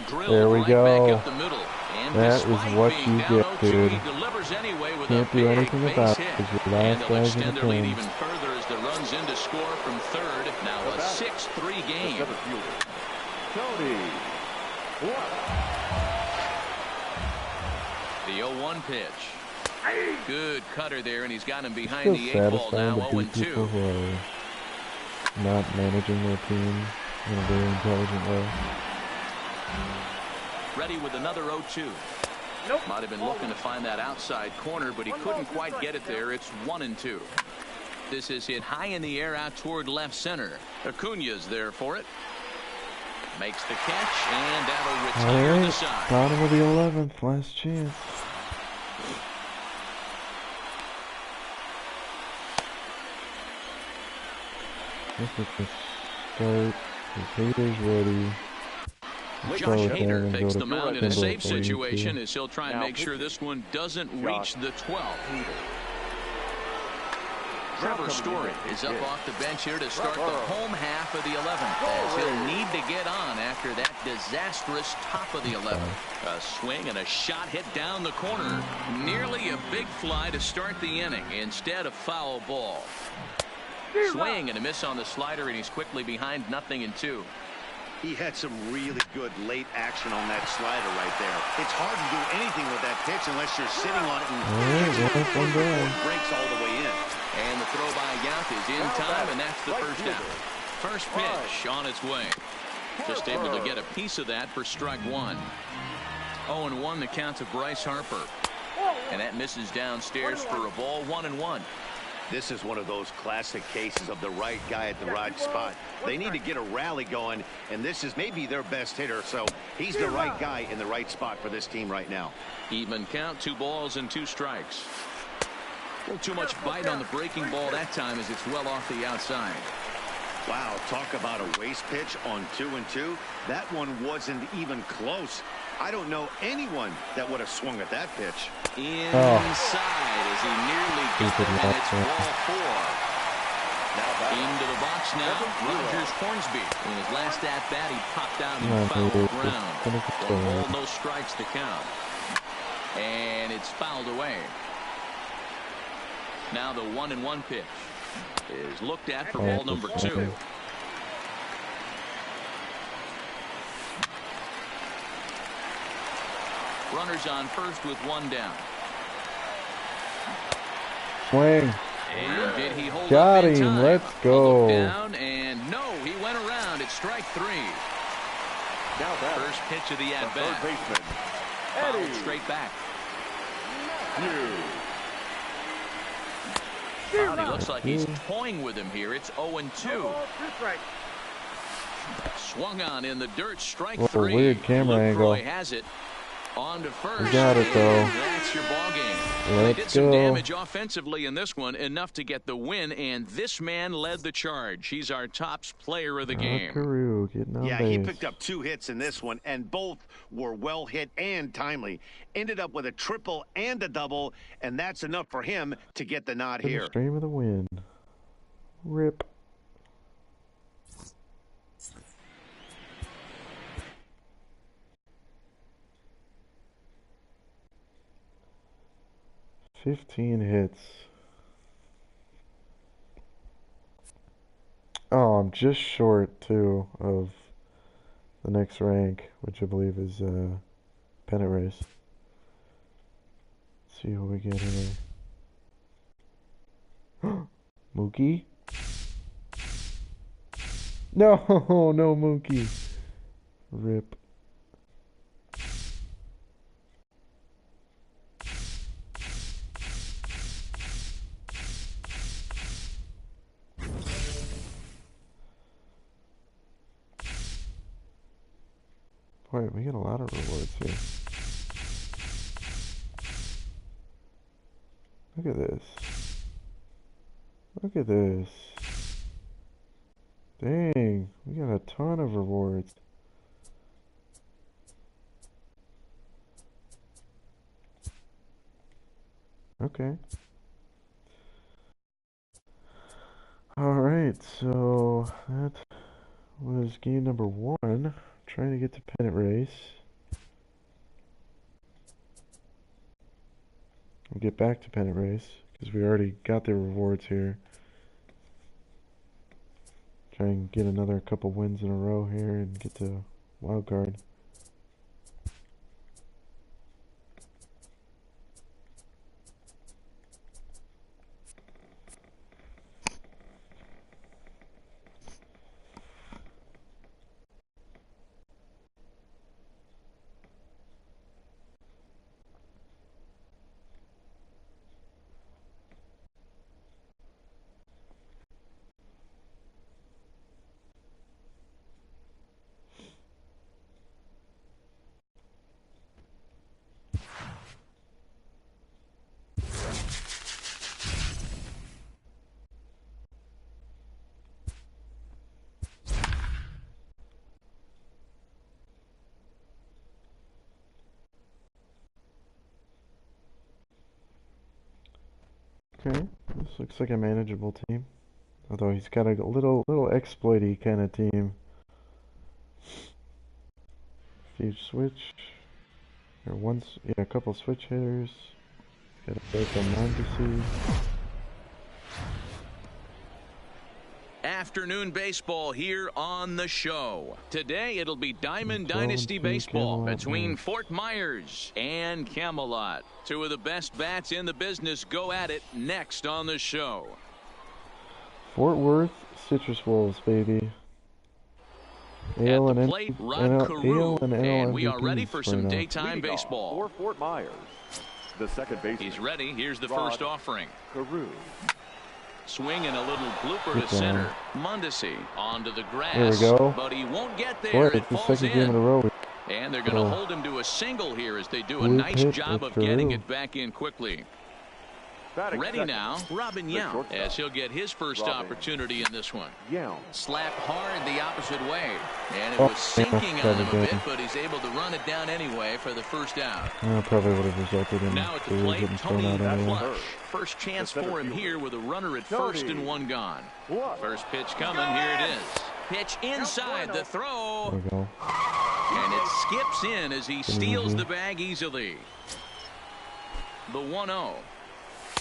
Drilled There we right go. back up the middle. And That is despite what being you down get, 0-2, dude. he delivers anyway with Can't a do big anything base about it hit. because your And last they'll guy's in extend the their lead pins. even further as the runs in to score from third. Now a 6-3 game. Tony. The 0-1 pitch. Good cutter there, and he's got him behind Still the 8-ball satisfying now. to beat people 0-2. who are not managing their team in a very intelligent way. Ready with another 0-2. Might have been looking to find that outside corner, but he couldn't quite get it there. It's 1-2. This is hit high in the air out toward left center. Acuna's there for it. Makes the catch, and that'll retire the Alright, side. bottom of the 11th, last chance. This is the start. His haters ready. Josh Throw it there Hader and takes go the to mound in a Kindle safe for you, situation too. as he'll try and make sure this one doesn't reach the 12th. Trevor Story is up off the bench here to start the home half of the 11th, as he'll need to get on after that disastrous top of the 11th. A swing and a shot hit down the corner. Nearly a big fly to start the inning. Instead, a foul ball. Swing and a miss on the slider, and he's quickly behind 0-2. He had some really good late action on that slider right there. It's hard to do anything with that pitch unless you're sitting on it and One down. breaks all the way in. And the throw by Yount is in time, and that's the first out. First pitch on its way. Just able to get a piece of that for strike 1. 0-1 the count to Bryce Harper. And that misses downstairs for a ball. 1-1. This is one of those classic cases of the right guy at the right spot. They need to get a rally going, and this is maybe their best hitter, so he's the right guy in the right spot for this team right now. Even count, 2 balls and 2 strikes. A little too much bite on the breaking ball that time as it's well off the outside. Wow, talk about a waste pitch on 2-2. That one wasn't even close. I don't know anyone that would have swung at that pitch. Inside as he nearly got it, and it's ball 4. Into the box now, Rogers Hornsby. In his last at-bat, he popped out and fouled the ground. 1 ball, no strikes to count. And it's fouled away. Now the 1-1 pitch is looked at for ball number 2. Runners on first with 1 down. Swing. And did he hold Got up in him. time? Let's go. Down, and no, he went around. It's strike 3. Now that First pitch of the at-bat. third baseman, Fouled Eddie. straight back. Wow, he looks like he's toying with him here. It's 0-2. Swung on in the dirt, strike What a 3. weird camera angle. LaCroix has it. On to first. We got it, though. That's your ball game. They Let's did some go. damage offensively in this one, enough to get the win, and this man led the charge. He's our top player of the game. Carew getting on Yeah, base. he picked up 2 hits in this one, and both were well hit and timely. Ended up with a triple and a double, and that's enough for him to get the nod To the here. stream of the wind. Rip. "15 hits. Oh, I'm just short, too, of the next rank, which I believe is pennant race. Let's see who we get here. Mookie? No, no Mookie. Rip. Boy, we get a lot of rewards here. Look at this. Look at this. Dang, we got a ton of rewards. Okay. Alright, so that was game number 1. Trying to get to pennant race. We'll get back to pennant race because we already got the rewards here. Try and get another couple wins in a row here and get to wild card. Okay, this looks like a manageable team. Although he's got a little exploity kind of team. Huge switch. Or a couple switch hitters. Got a break on Mondesi. Afternoon baseball here on the show. Today it'll be Diamond 12 and Dynasty 2 baseball Camelot between North. Fort Myers and Camelot. 2 of the best bats in the business go at it next on the show. Fort Worth Citrus Wolves, baby. At AL the and plate, NL Rod Carew, and NL and we are ready MVPs for some right now. daytime Leadoff baseball. for Fort Myers, the second baseman. He's ready. Here's the Rod first offering. Carew. Swing and a little blooper to center. Mondesi onto the grass. There we go. But he won't get there. Boy, It it's the falls second game in a in. row. And they're going to hold him to a single here as they do a Blue nice pitch, job it's of getting true. it back in quickly. Batting Ready second, now, Robin the Yount, shortstop. as he'll get his first Robin opportunity in this one. Yount. Slapped hard the opposite way. And it Oh, was sinking yeah, on him a bit, good. but he's able to run it down anyway for the first out. Probably would have resulted in Now at the the plate, getting thrown Tony out anyway. Flush. First chance The center for him fielder. here with a runner at Tony. first and one gone. What? First pitch coming, here it is. Pitch inside the throw. There we go. And it skips in as he steals easy. the bag easily. The 1-0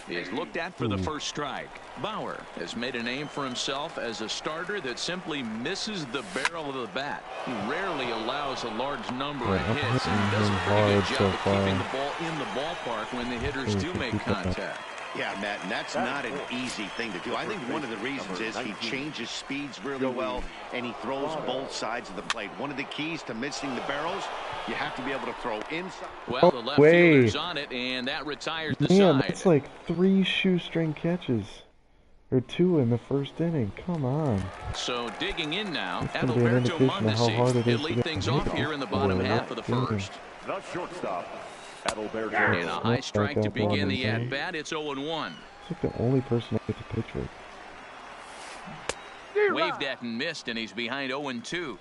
is looked at for the first strike. Bauer has made a name for himself as a starter that simply misses the barrel of the bat. He rarely allows a large number of I'm hits hitting and does a him pretty good hard job so of far. keeping the ball in the ballpark when the hitters do make contact. Yeah, Matt, and that's not an easy thing to do. I think one of the reasons is he changes speeds really well, and he throws both sides of the plate. One of the keys to missing the barrels, you have to be able to throw inside. Well, the left fielder's on it, and that retires the Man, side. that's like 3 shoestring catches. Or 2 in the first inning. Come on. So digging in now, That's gonna be an Adalberto indication of how hard Mondesi. it He'll is to lead get things the off hit here off in the the bottom ball. half of the first. The shortstop, Adalberto. And a high strike to Strike out begin the Mondesi. at-bat. It's 0-1. It's like the only person I get to pitch with. Waved at and missed, and he's behind 0-2.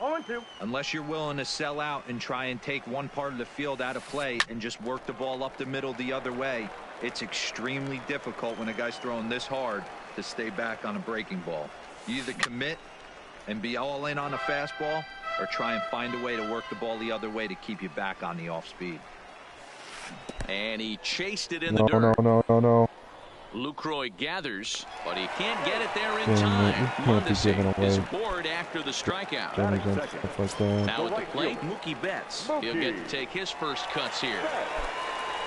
Unless you're willing to sell out and try and take one part of the field out of play and just work the ball up the middle the other way, it's extremely difficult when a guy's throwing this hard to stay back on a breaking ball. You either commit and be all in on a fastball or try and find a way to work the ball the other way to keep you back on the off speed. And he chased it in No, the dirt. no. Lucroy gathers, but he can't get it there in Damn it, time. you can't be giving Mondesi is away aboard after the strikeout. Jimmy's and stuff like that. Now at the plate, Mookie Betts. He'll get to take his first cuts here.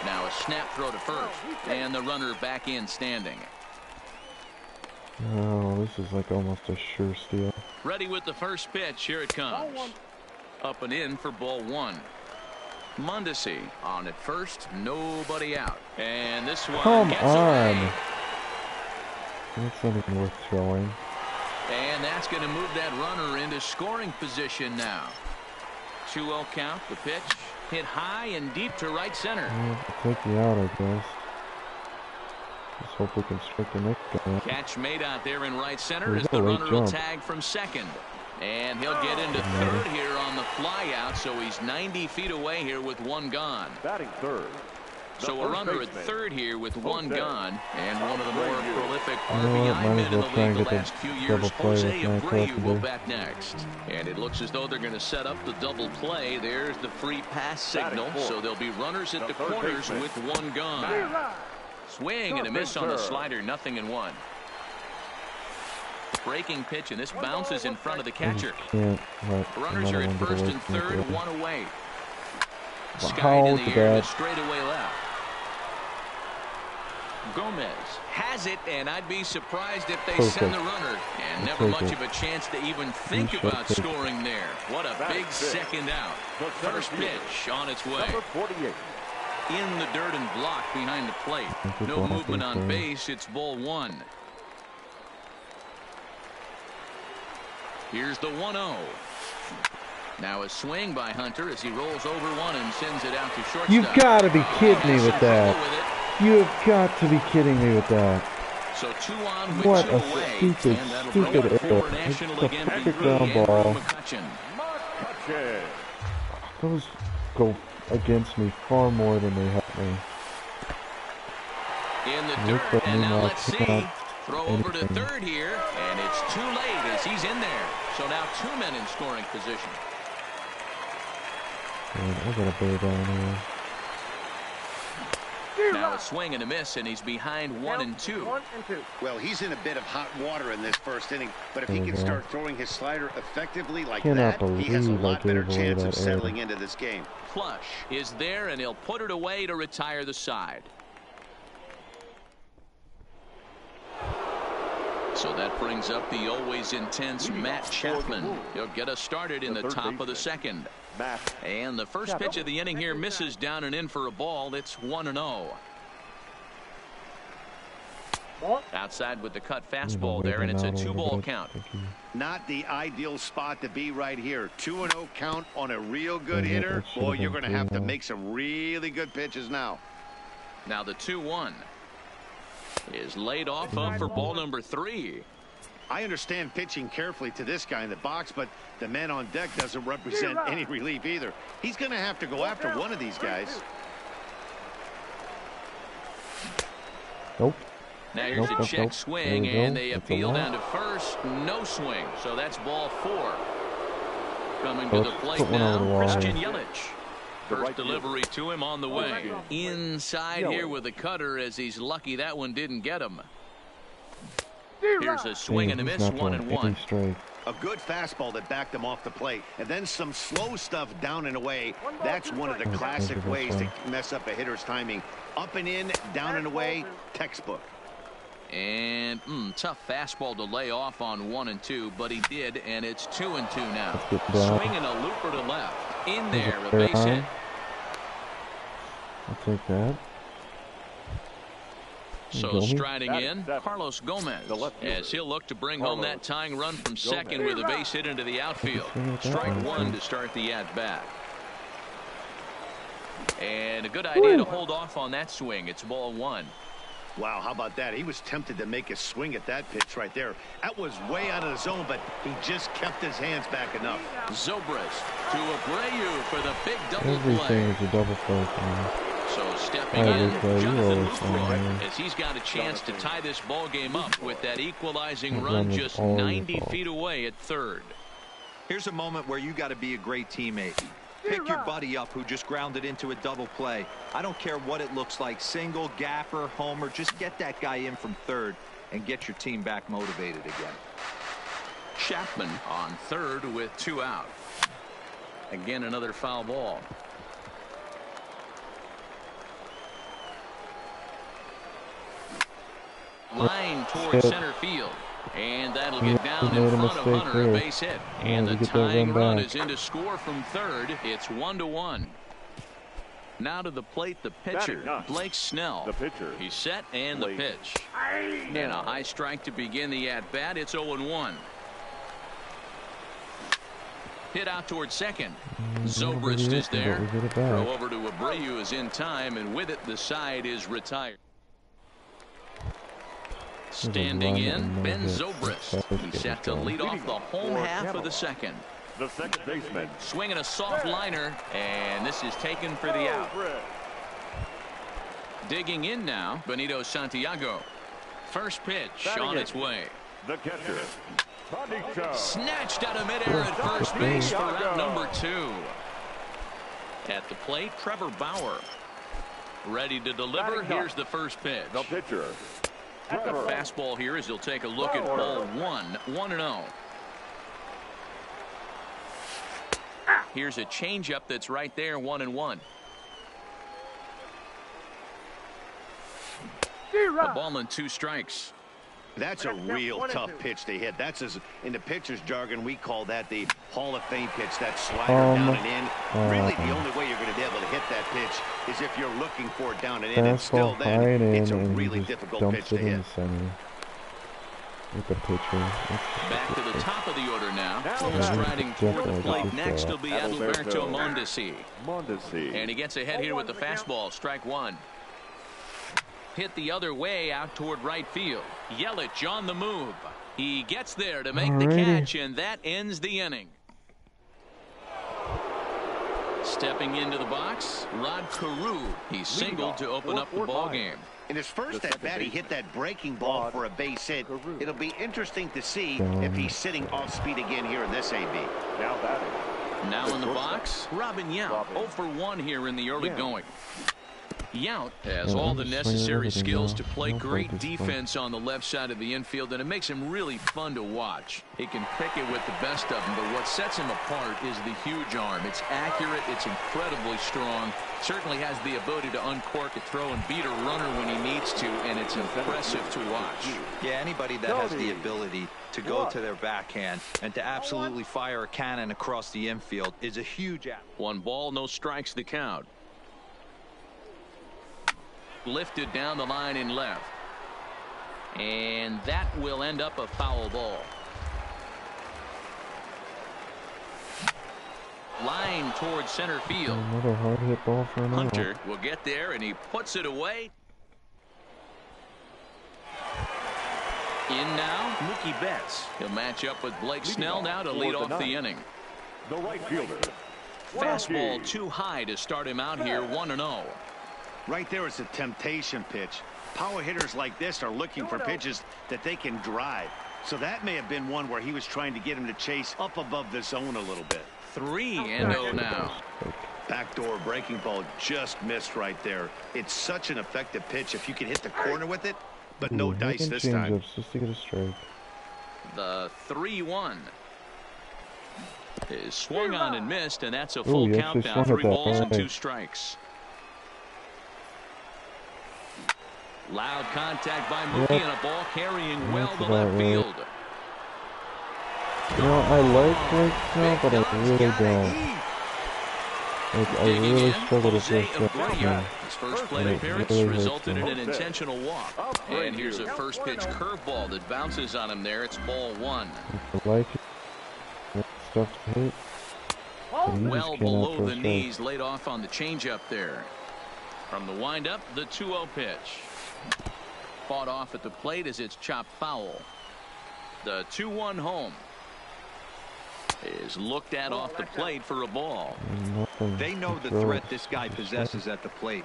Now a snap throw to first, and the runner back in standing. Oh, this is like almost a sure steal. Ready with the first pitch. Here it comes. Up and in for ball 1. Mondesi on at first, nobody out. And this one Come gets on. away. That's not even worth throwing. And that's going to move that runner into scoring position now. 2-0 count. The pitch hit high and deep to right center. Well, I'll take you out, I guess. Just hope we can strike the next guy. Catch made out there in right center There's as no the late runner will jump. tag from second. And he'll get into third here on the fly out, so he's 90 feet away here with one gone. Batting third. So a runner at third here with one gone, and one of the more prolific You know what, RBI might men as in well the try league and the get the last few years. double play Jose with Matt Abreu will Carpenter. bat next. And it looks as though they're going to set up the double play. There's the free pass signal, so there'll be runners at the corners with one gone. Swing and a miss on the slider, 0-1. Breaking pitch, and this bounces in front of the catcher. Can't let Runners another are one at get first away and from me, third, really. one away. Wow, Skied in look the at air that. to straightaway left. Gomez has it, and I'd be surprised if they send the runner. And never Take much it. of a chance to even think should about take it. scoring there. What a big second out. First pitch on its way. Number 48. In the dirt and blocked behind the plate. No movement on base. It's ball 1. Here's the 1-0. Now a swing by Hunter as he rolls over one and sends it out to shortstop. You've got to be kidding me with Some that. trouble with it. You have got to be kidding me with that. So 2 on with What 2 a away. stupid, And that'll stupid bring up error. for National It's a again, perfect Andrew ground ball. McCutcheon. McCutcheon. Those go against me far more than they help me. In the Looks dirt, like and now Newmark let's see. cannot Throw over to anything. third here, and it's too late as he's in there. So now 2 men in scoring position. Man, I got a bear down here. Now a swing and a miss, and he's behind 1 and 2. Well, he's in a bit of hot water in this first inning, but if he There we can go. start throwing his slider effectively like Cannot that, he has a believe I lot better gave away chance of that error. settling into this game. Flush is there, and he'll put it away to retire the side. So that brings up the always intense Matt Chapman. He'll get us started in the top of the second. Matt. And the first pitch of the inning here misses down and in for a ball. It's 1-0. Outside with the cut fastball there, and it's a 2-ball count. Not the ideal spot to be right here. 2-0 count on a real good hitter. Boy, you're going to have to make some really good pitches now. Now the 2-1 is laid off up for ball number 3. I understand pitching carefully to this guy in the box, but the man on deck doesn't represent any relief either. He's going to have to go after one of these guys. Nope. Now here's a check swing, and they appeal down to first. No swing, so that's ball 4. Coming to the plate now, Christian Yelich. First delivery to him on the way. Inside here with a cutter, as he's lucky that one didn't get him. Here's a swing and a miss, 1-1. A good fastball that backed him off the plate, and then some slow stuff down and away. That's one of the classic ways to mess up a hitter's timing. Up and in, down and away, textbook. And tough fastball to lay off on 1 and 2, but he did, and it's 2 and 2 now. Swinging a looper to left. In there, a base hit. I'll take that. So striding in, Carlos Gomez, as he'll look to bring home that tying run from second with a base hit into the outfield. Strike 1 to start the at-bat. And a good idea to hold off on that swing. It's ball 1. Wow, how about that? He was tempted to make a swing at that pitch right there. That was way out of the zone, but he just kept his hands back enough. Zobrist to Abreu for the big double Everything play. is a double play for me. So stepping in, Jonathan Lucroy, as he's got a chance to tie this ball game up with that equalizing run just 90 feet away at third. Here's a moment where you got to be a great teammate. Pick your buddy up who just grounded into a double play. I don't care what it looks like, single, gapper, homer, just get that guy in from third and get your team back motivated again. Chapman on third with 2 out. Again, another foul ball. Line towards center field. And that'll get down in front of Hunter, a base hit. And the tying run is in to score from third. It's 1-1. Now to the plate, the pitcher, Blake Snell. The pitcher. He's set, and the pitch. And a high strike to begin the at-bat. It's 0-1. Hit out towards second. Zobrist is there. Throw over to Abreu is in time, and with it, the side is retired. Standing in, Ben Zobrist. He's set to lead off the home half of the second. The second baseman. Swinging a soft liner, and this is taken for the out. Digging in now, Benito Santiago. First pitch on its way. The catcher. Snatched out of midair at first base for out number 2. At the plate, Trevor Bauer. Ready to deliver. Here's the first pitch. The pitcher. A fastball here as he'll take a look at ball 1. 1-0. Here's a changeup that's right there. 1-1. A ball and 2 strikes. That's a real tough pitch to hit. That's, as in the pitcher's jargon, we call that the Hall of Fame pitch. That slider down and in. Really, the only way you're going to be able to hit that pitch is if you're looking for it down and in. And still, then it's a really difficult pitch to hit. With the pitcher. Back to the top of the order now. Striding toward the plate next will be Adalberto Mondesi. And he gets ahead here with the fastball. Strike 1. Hit the other way out toward right field. Yelich on the move. He gets there to make the catch, and that ends the inning. Stepping into the box, Rod Carew. He singled to open up the ball game. In his first at-bat, he hit that breaking ball for a base hit. It'll be interesting to see if he's sitting off speed again here in this AB. Now in the box, Robin Yount. 0 for 1 here in the early going. Yount has all the necessary skills to play great defense on the left side of the infield, and it makes him really fun to watch. He can pick it with the best of them, but what sets him apart is the huge arm. It's accurate, it's incredibly strong, certainly has the ability to uncork a throw and beat a runner when he needs to, and it's impressive to watch. Yeah, anybody that has the ability to go to their backhand and to absolutely fire a cannon across the infield is a huge asset. 1 ball, no strikes, the count. Lifted down the line in left. And that will end up a foul ball. Line towards center field. Another hard hit ball for an out. Hunter will get there, and he puts it away. In now, Mookie Betts. He'll match up with Blake Snell now to lead off the inning. The right fielder. Fastball too high to start him out here, 1-0. Right there is a temptation pitch. Power hitters like this are looking for pitches that they can drive. So that may have been one where he was trying to get him to chase up above the zone a little bit. 3-0 now. Backdoor breaking ball just missed right there. It's such an effective pitch if you can hit the corner with it, but no dice this time. Just to get a strike. The 3-1 is swung on and missed, and that's a full count now. 3 balls and 2 strikes. Loud contact by Mookie, and a ball carrying well to left field. You know, I like Blake Snell, but I really don't. Like, I really struggle to feel strike. His first plate appearance resulted in an intentional walk. And here's a first pitch curveball that bounces on him there. It's ball 1. I like it. It's tough to hit. Well below the knees, laid off on the changeup there. From the windup, the 2-0 pitch. Fought off at the plate as it's chopped foul. The 2-1 home is looked at off the plate for a ball. They know the threat this guy possesses at the plate.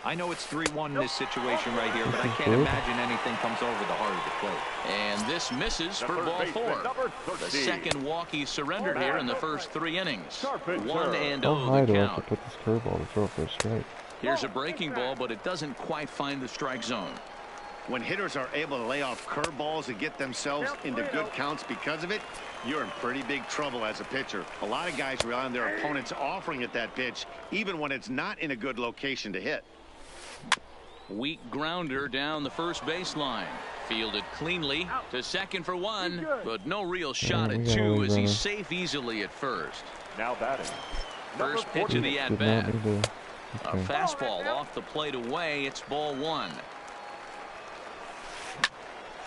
I know it's 3-1 in this situation right here, but I can't imagine anything comes over the heart of the plate. And this misses for ball 4. The second walk he surrendered here in the first 3 innings. 1-0 the count. Put this curveball to throw for a strike. Here's a breaking ball, but it doesn't quite find the strike zone. When hitters are able to lay off curveballs and get themselves into good counts because of it, you're in pretty big trouble as a pitcher. A lot of guys rely on their opponents offering at that pitch, even when it's not in a good location to hit. Weak grounder down the first baseline. Fielded cleanly to second for 1, but no real shot at 2 as he's safe easily at first. Now batting. First pitch of the at-bat. A fastball off the plate away. It's ball 1.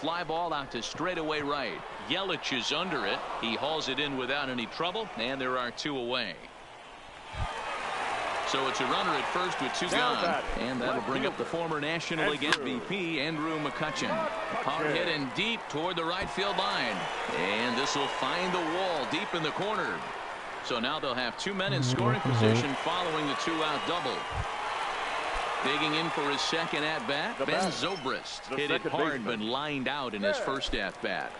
Fly ball out to straightaway right. Yelich is under it. He hauls it in without any trouble, and there are 2 away. So it's a runner at first with 2 gone, and that'll bring up the former National League MVP, Andrew McCutchen. Hard hit and deep toward the right field line, and this will find the wall deep in the corner. So now they'll have 2 men in scoring position following the 2-out double. Digging in for his second at-bat, Ben Zobrist. Hit it hard but lined out in his first at-bat.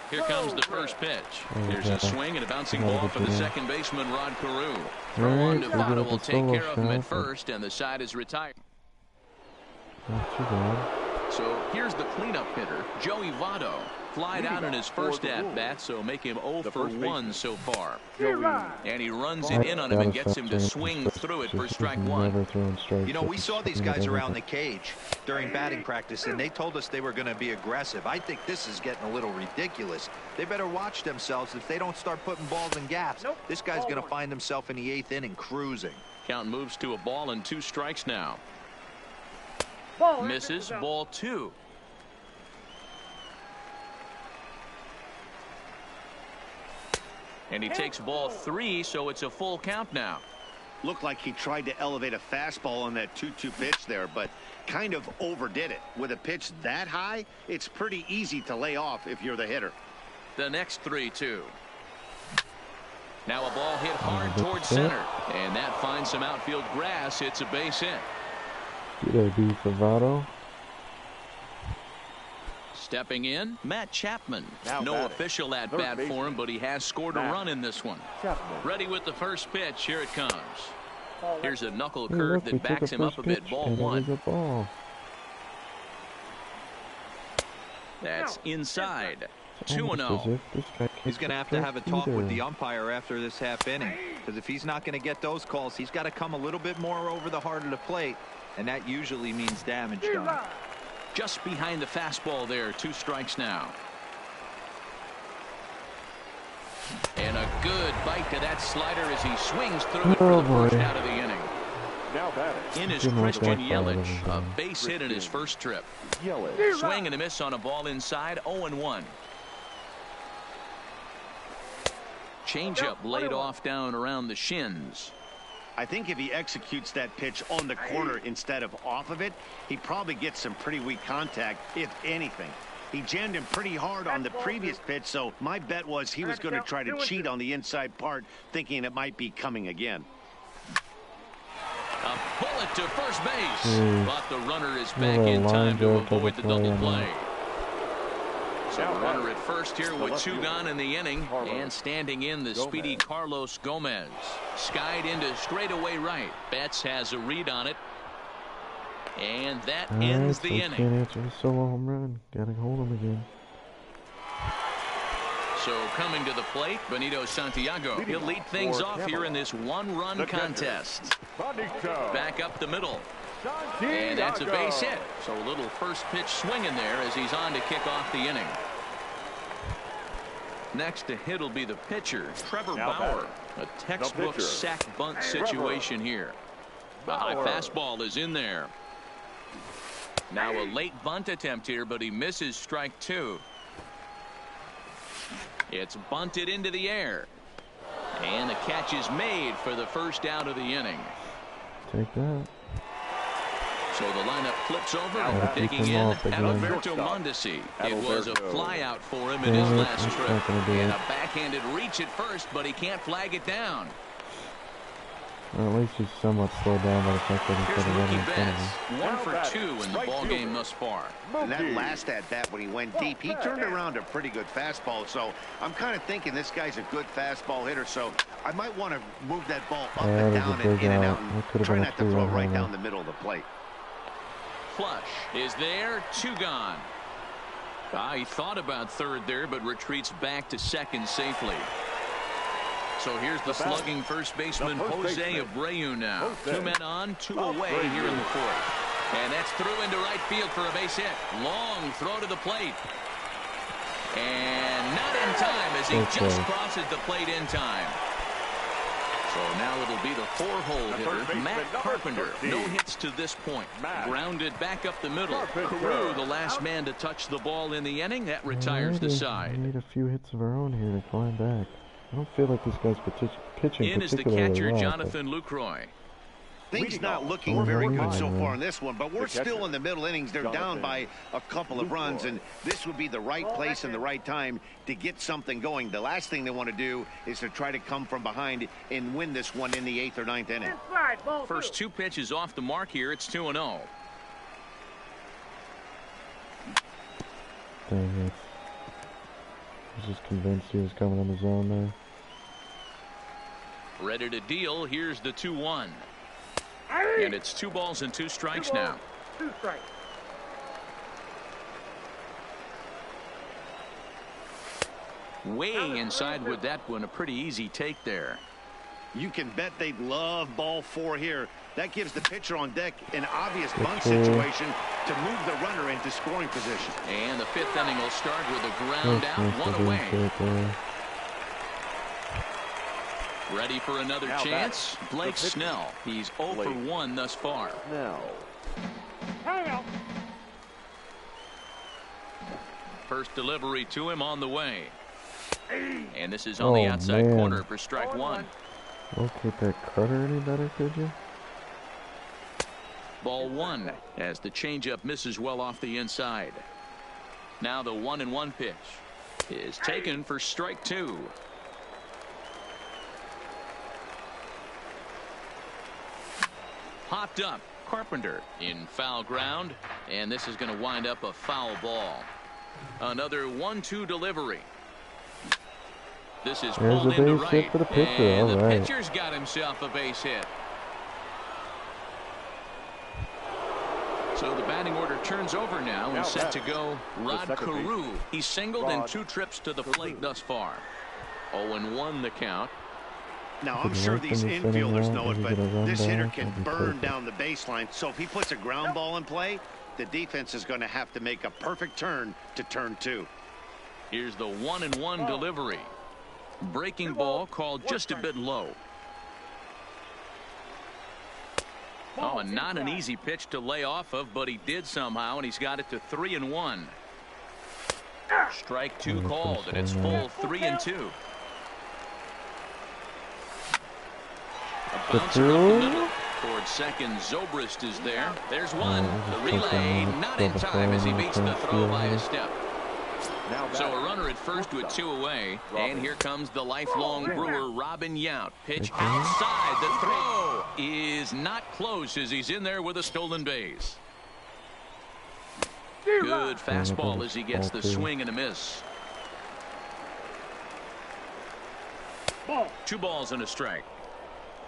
Here comes the first pitch. There's a swing and a bouncing ball for the second baseman, Rod Carew. Throw on to Votto will take care of him at first, and the side is retired. Not too bad. So here's the cleanup hitter, Joey Votto. Flied out in his first at-bat, so make him 0 for 1 so far. And he runs it in on him and gets him to swing through it for strike 1. You know, we saw these guys around the cage during batting practice, and they told us they were going to be aggressive. I think this is getting a little ridiculous. They better watch themselves if they don't start putting balls in gaps. This guy's going to find himself in the 8th inning cruising. Count moves to a ball and 2 strikes now. Misses, ball 2. And he takes ball 3, so it's a full count now. Looked like he tried to elevate a fastball on that 2-2 pitch there, but kind of overdid it. With a pitch that high, it's pretty easy to lay off if you're the hitter. The next 3-2. Now a ball hit hard towards center, and that finds some outfield grass. It's a base hit. Good idea for Votto. Stepping in, Matt Chapman. No official at-bat for him, but he has scored a run in this one. Ready with the first pitch. Here it comes. Here's a knuckle curve that backs him up a bit. Ball 1. That's inside. 2-0. He's going to have a talk with the umpire after this half inning, because if he's not going to get those calls, he's got to come a little bit more over the heart of the plate, and that usually means damage done. Just behind the fastball there. 2 strikes now. And a good bite to that slider as he swings through it for the first out of the inning. Now batting. In is Didn't like Christian that part of Yelich, the a game. base hit in his first trip. Yelich. Swing and a miss on a ball inside, 0-1. Changeup laid off down around the shins. I think if he executes that pitch on the corner instead of off of it, he probably gets some pretty weak contact, if anything. He jammed him pretty hard on the previous pitch, so my bet was he was going to try to cheat on the inside part, thinking it might be coming again. A bullet to first base, but the runner is back Well, in time to line drive avoid the double double play, play. So the runner at first here with 2 gone in the inning, and standing in the speedy Carlos Gomez. Skied into straightaway right. Betts has a read on it. And that ends the inning. Can't answer the solo home run. Gotta hold him again. So coming to the plate, Benito Santiago. He'll lead things off here in this one-run contest. Back up the middle. And that's a base hit. So a little first pitch swing in there as he's on to kick off the inning. Next to hit will be the pitcher, Trevor Bauer. A textbook sack bunt situation here. The high fastball is in there. Now a late bunt attempt here, but he misses strike 2. It's bunted into the air. And the catch is made for the first out of the inning. Take that. So the lineup flips over and digging in Alberto Mondesi. It was a fly out for him in his last trip. And a backhanded reach at first, but he can't flag it down. Well, at least he's somewhat slowed down by the fact that he's got a runner in front of him. 1 for 2 in the ball game thus far. And that last at bat when he went deep, he turned around a pretty good fastball. So I'm kind of thinking this guy's a good fastball hitter. So I might want to move that ball up and down and in and out and try not to throw it right down the middle of the plate. Flush is there, 2 gone. He thought about third there, but retreats back to second safely. So here's the slugging first baseman Jose Abreu now. 2 men on, 2 away here in the 4th. And that's through into right field for a base hit. Long throw to the plate. And not in time as he just crosses the plate in time. So now it'll be the 4-hole hitter, Matt Carpenter. No hits to this point. Grounded back up the middle. Carew, the last man to touch the ball in the inning. That retires the side. We need a few hits of our own here to climb back. I don't feel like this guy's pitching in is the catcher, Jonathan Lucroy. Things not looking very good so far in this one, but we're still in the middle innings. They're down by a couple of runs, and this would be the right place and the right time to get something going. The last thing they want to do is to try to come from behind and win this one in the 8th or 9th inning. First 2 pitches off the mark here. It's 2-0. Dang it. I was just convinced he was coming on the zone there. Ready to deal. Here's the 2-1. And it's 2 balls and 2 strikes now. 2 strikes. Way inside with that one. A pretty easy take there. You can bet they'd love ball 4 here. That gives the pitcher on deck an obvious bunt situation to move the runner into scoring position. And the 5th inning will start with a ground out, 1 away. Ready for another chance? Blake Snell. He's 0 for 1 thus far. First delivery to him on the way. And this is on the outside corner for strike 1. Locate that cutter any better, could you? Ball 1 as the changeup misses well off the inside. Now the 1-1 pitch is taken for strike 2. Popped up. Carpenter in foul ground, and this is going to wind up a foul ball. Another 1-2 delivery. This is pulled into right, for the pitcher. And the right. pitcher's got himself a base hit. So the batting order turns over now and set to go Rod Carew. He's singled in 2 trips to the plate thus far. 0-1 the count. Now, I'm sure these infielders know it, but this hitter can burn down the baseline. So if he puts a ground ball in play, the defense is going to have to make a perfect turn to turn 2. Here's the 1-1 delivery. Breaking ball called just a bit low. Oh, and not an easy pitch to lay off of, but he did somehow, and he's got it to 3-1. Strike two called, and it's full 3-2. A bouncer up the middle. Towards second, Zobrist is there. There's one. The relay not in time as he beats the throw by a step. So a runner at first with 2 away. And here comes the lifelong Brewer, Robin Yount. Pitch outside. The throw is not close as he's in there with a stolen base. Good fastball as he gets the swing and a miss. 2 balls and a strike.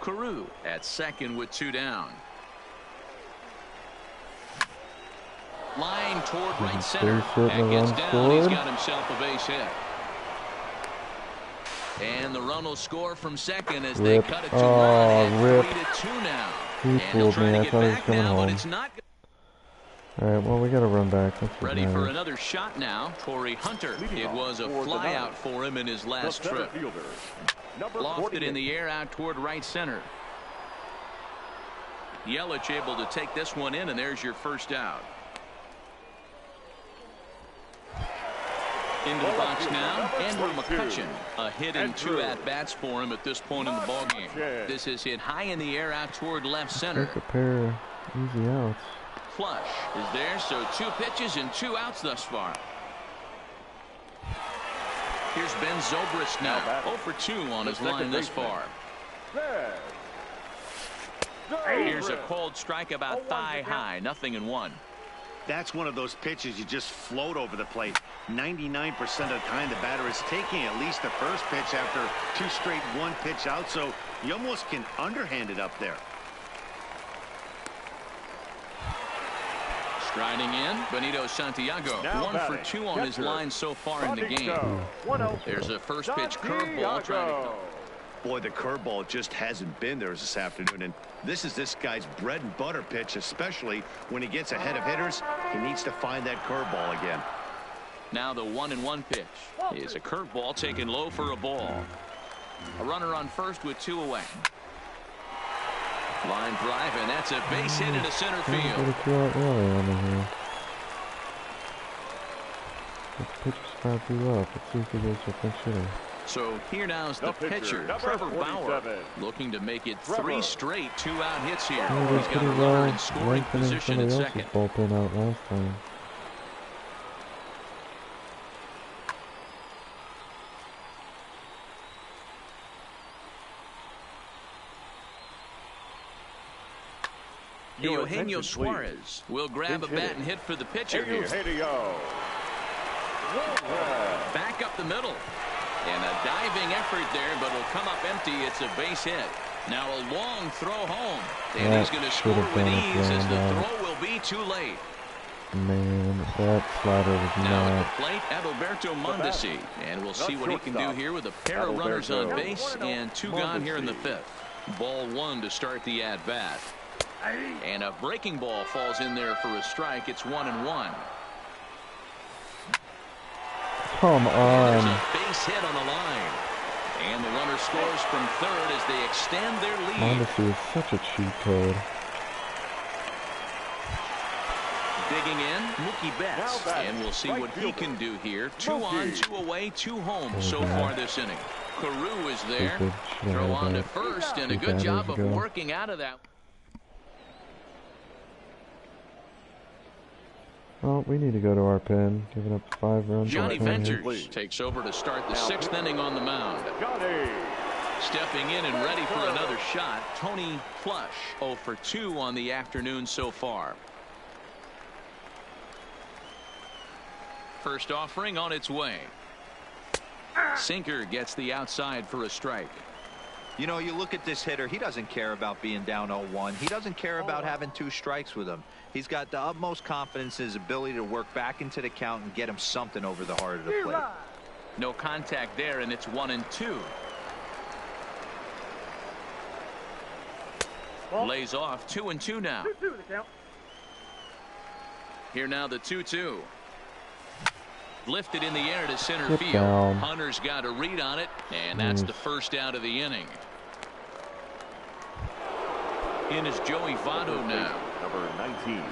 Carew at second with 2 down. Line toward right center. That gets down. He's got himself a base hit. And the run will score from second as they cut it to run at 3-2 now. He fooled me. I thought he was coming home. Alright, well, we got to run back. That's ready for another shot now. Torrey Hunter. It was a fly out for him in his last trip. Lofted in the air out toward right center. Yelich able to take this one in, and there's your first out. Into the box now, Andrew McCutchen. A hit and 2 at-bats for him at this point in the ballgame. This is hit high in the air out toward left center. Take a pair easy outs. Flush is there, so 2 pitches and 2 outs thus far. Here's Ben Zobrist now. 0 for 2 on his line this far. Here's a cold strike about thigh high. 0-1. That's one of those pitches you just float over the plate. 99% of the time the batter is taking at least the first pitch after 2 straight 1-pitch out, so you almost can underhand it up there. Striding in, Benito Santiago. 1 for 2 on his line so far in the game. There's a first pitch curveball trying to come. Boy, the curveball just hasn't been there this afternoon, and this is this guy's bread and butter pitch, especially when he gets ahead of hitters. He needs to find that curveball again. Now the 1-1 pitch is a curveball taken low for a ball. A runner on first with 2 away. Line drive, and that's a base hit into center field. Let's pitch spot you up. Let's see if he goes to pinch hitter. So here now's the pitcher, Trevor Bauer, looking to make it 3 straight 2-out hits here. He's got a runner in scoring position at second. Bullpen out last time. Eugenio Suarez will grab a bat and hit for the pitcher here. Back up the middle. And a diving effort there, but it'll come up empty. It's a base hit. Now a long throw home. And he's going to score with ease as the throw will be too late. Man, that slider was now not. at the plate, Adalberto Mondesi. And we'll see what he can do here with a pair of runners on base and 2 gone here in the 5th. Ball 1 to start the at-bat. And a breaking ball falls in there for a strike. It's 1-1. Come on. There's a base hit on the line. And the runner scores from third as they extend their lead. Mondesi is such a cheat code. Digging in, Mookie Betts. And we'll see what he can do here. 2 on, 2 away, 2 home so far this inning. Carew is there. Throw on to first, and a good job of working out of that. Well, we need to go to our pen. Giving up 5 runs. Johnny Venters takes over to start the 6th inning on the mound. Stepping in and ready for another shot, Tony Flush. 0 for 2 on the afternoon so far. First offering on its way. Sinker gets the outside for a strike. You know, you look at this hitter, he doesn't care about being down 0-1. He doesn't care about having 2 strikes with him. He's got the utmost confidence in his ability to work back into the count and get him something over the heart of the plate. No contact there, and it's 1-2. Lays off 2-2 now. Here now the 2-2. Lifted in the air to center field. Down. Hunter's got a read on it, and that's the first out of the inning. In is Joey Votto now. Number 19.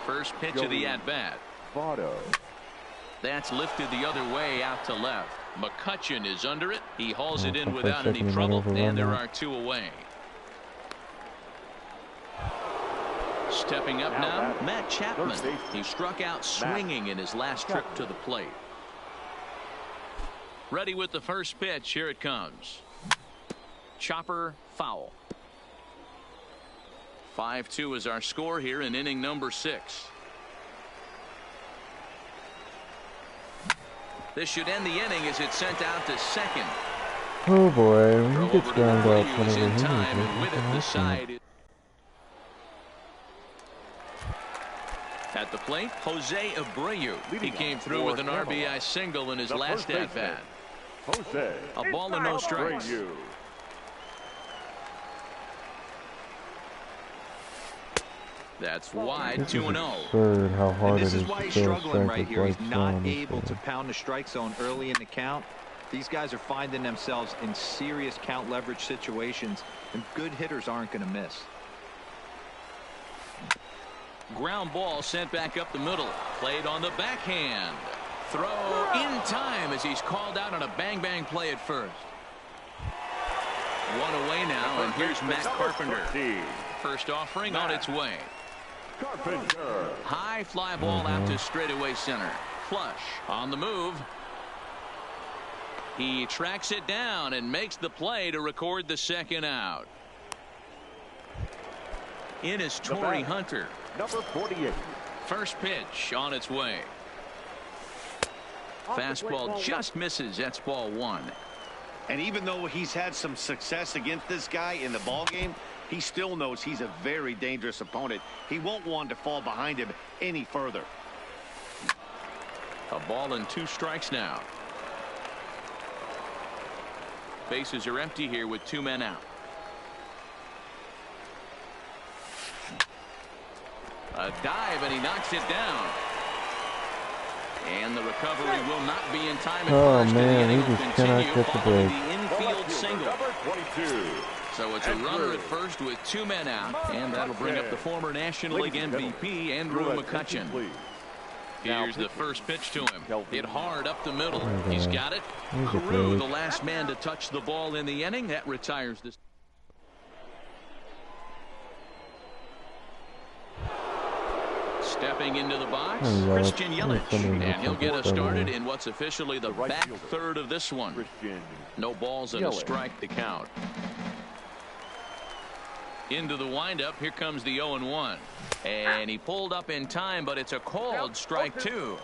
First pitch of the at-bat. Votto. That's lifted the other way out to left. McCutchen is under it. He hauls it in for without a any second, trouble, overrun and there that. are 2 away. Stepping up now, Matt Chapman. He struck out swinging in his last trip to the plate. Ready with the first pitch. Here it comes. Chopper foul. 5-2 is our score here in inning number 6. This should end the inning as it's sent out to second. Oh boy, when Throw he gets over to ground out Abreu is whenever in he time, needs and with it, the it. side. At the plate, Jose Abreu. He came through with an RBI single in his last at-bat. Jose. A ball and no strikes. Abreu. That's wide, This is 2-0. absurd how hard And this it is is why to he's throw a struggling strike right with here. He's lights not on. able to pound the strike zone early in the count. These guys are finding themselves in serious count leverage situations, and good hitters aren't going to miss. Ground ball sent back up the middle. Played on the backhand. Throw in time as he's called out on a bang-bang play at first. 1 away now, and here's Matt Carpenter. First offering on its way. Carpenter. High fly ball out to straightaway center. Flush on the move. He tracks it down and makes the play to record the second out. In is Torrey Hunter. Number 48. First pitch on its way. Fastball just misses. That's ball 1. And even though he's had some success against this guy in the ball game, he still knows he's a very dangerous opponent. He won't want to fall behind him any further. A ball and 2 strikes now. Bases are empty here with 2 men out. A dive, and he knocks it down. And the recovery will not be in time. Oh First, man, and the he inning will just cannot continue get the following break. the infield single. Number 22. So it's a runner at first with 2 men out, and that'll bring up the former National League MVP, Andrew McCutchen. Here's the first pitch to him. Hit hard up the middle. He's got it. Carew, the last man to touch the ball in the inning. That retires this. Stepping into the box, Christian Yelich, and he'll get us started in what's officially the back third of this one. No balls and a strike to count. Into the windup, here comes the 0-1. And he pulled up in time, but it's a called strike 2.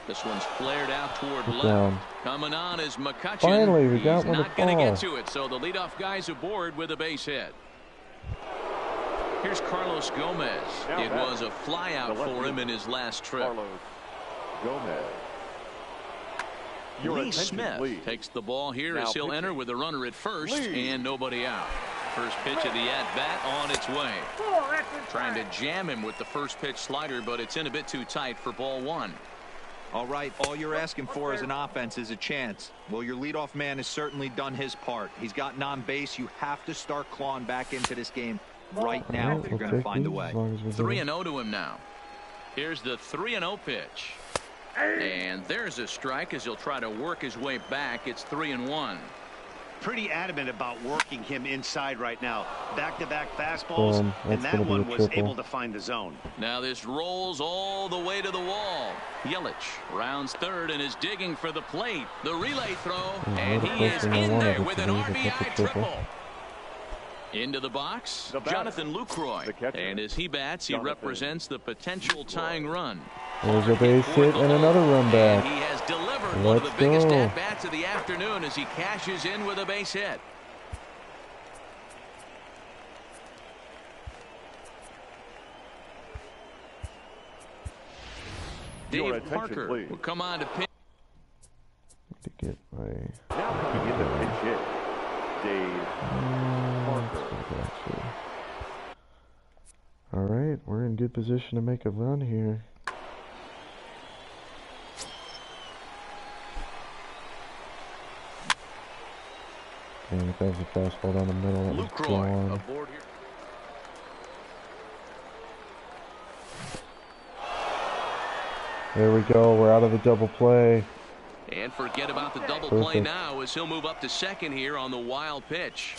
This one's flared out toward left. Coming on is McCutchen. Finally, we got one to He's not going to fall. get to it, so the leadoff guy's aboard with a base hit. Here's Carlos Gomez. It was a flyout for him in his last trip. Carlos Gomez. Your Lee attention, Smith please. takes the ball here Now as he'll pitching. enter with a runner at first Lee. and nobody out. First pitch of the at-bat on its way. Trying to jam him with the first pitch slider, but it's in a bit too tight for ball 1. All right, all you're asking for as an offense is a chance. Well, your leadoff man has certainly done his part. He's gotten on base. You have to start clawing back into this game right now if you're going to find a way. 3-0 to him now. Here's the 3-0 pitch. And there's a strike as he'll try to work his way back. It's 3-1. Pretty adamant about working him inside right now. Back-to-back fastballs, and that one was able to find the zone. Now this rolls all the way to the wall. Yelich rounds third and is digging for the plate. The relay throw, and he is in there with an RBI triple. Into the box, Jonathan Lucroy. And as he bats, he represents the potential tying run. There's a base hit and another run back. And he has delivered one of the Let's biggest go. at-bats of the afternoon as he cashes in with a base hit. Your Dave attention, Parker please. will come on to pitch. To get my Now coming in the pitch hit. Dave Parker. All right, we're in good position to make a run here. Dang it, that was a fastball down the middle. That was Luke Roy gone. aboard here. There we go. We're out of the double play. And forget about the double play now as he'll move up to second here on the wild pitch.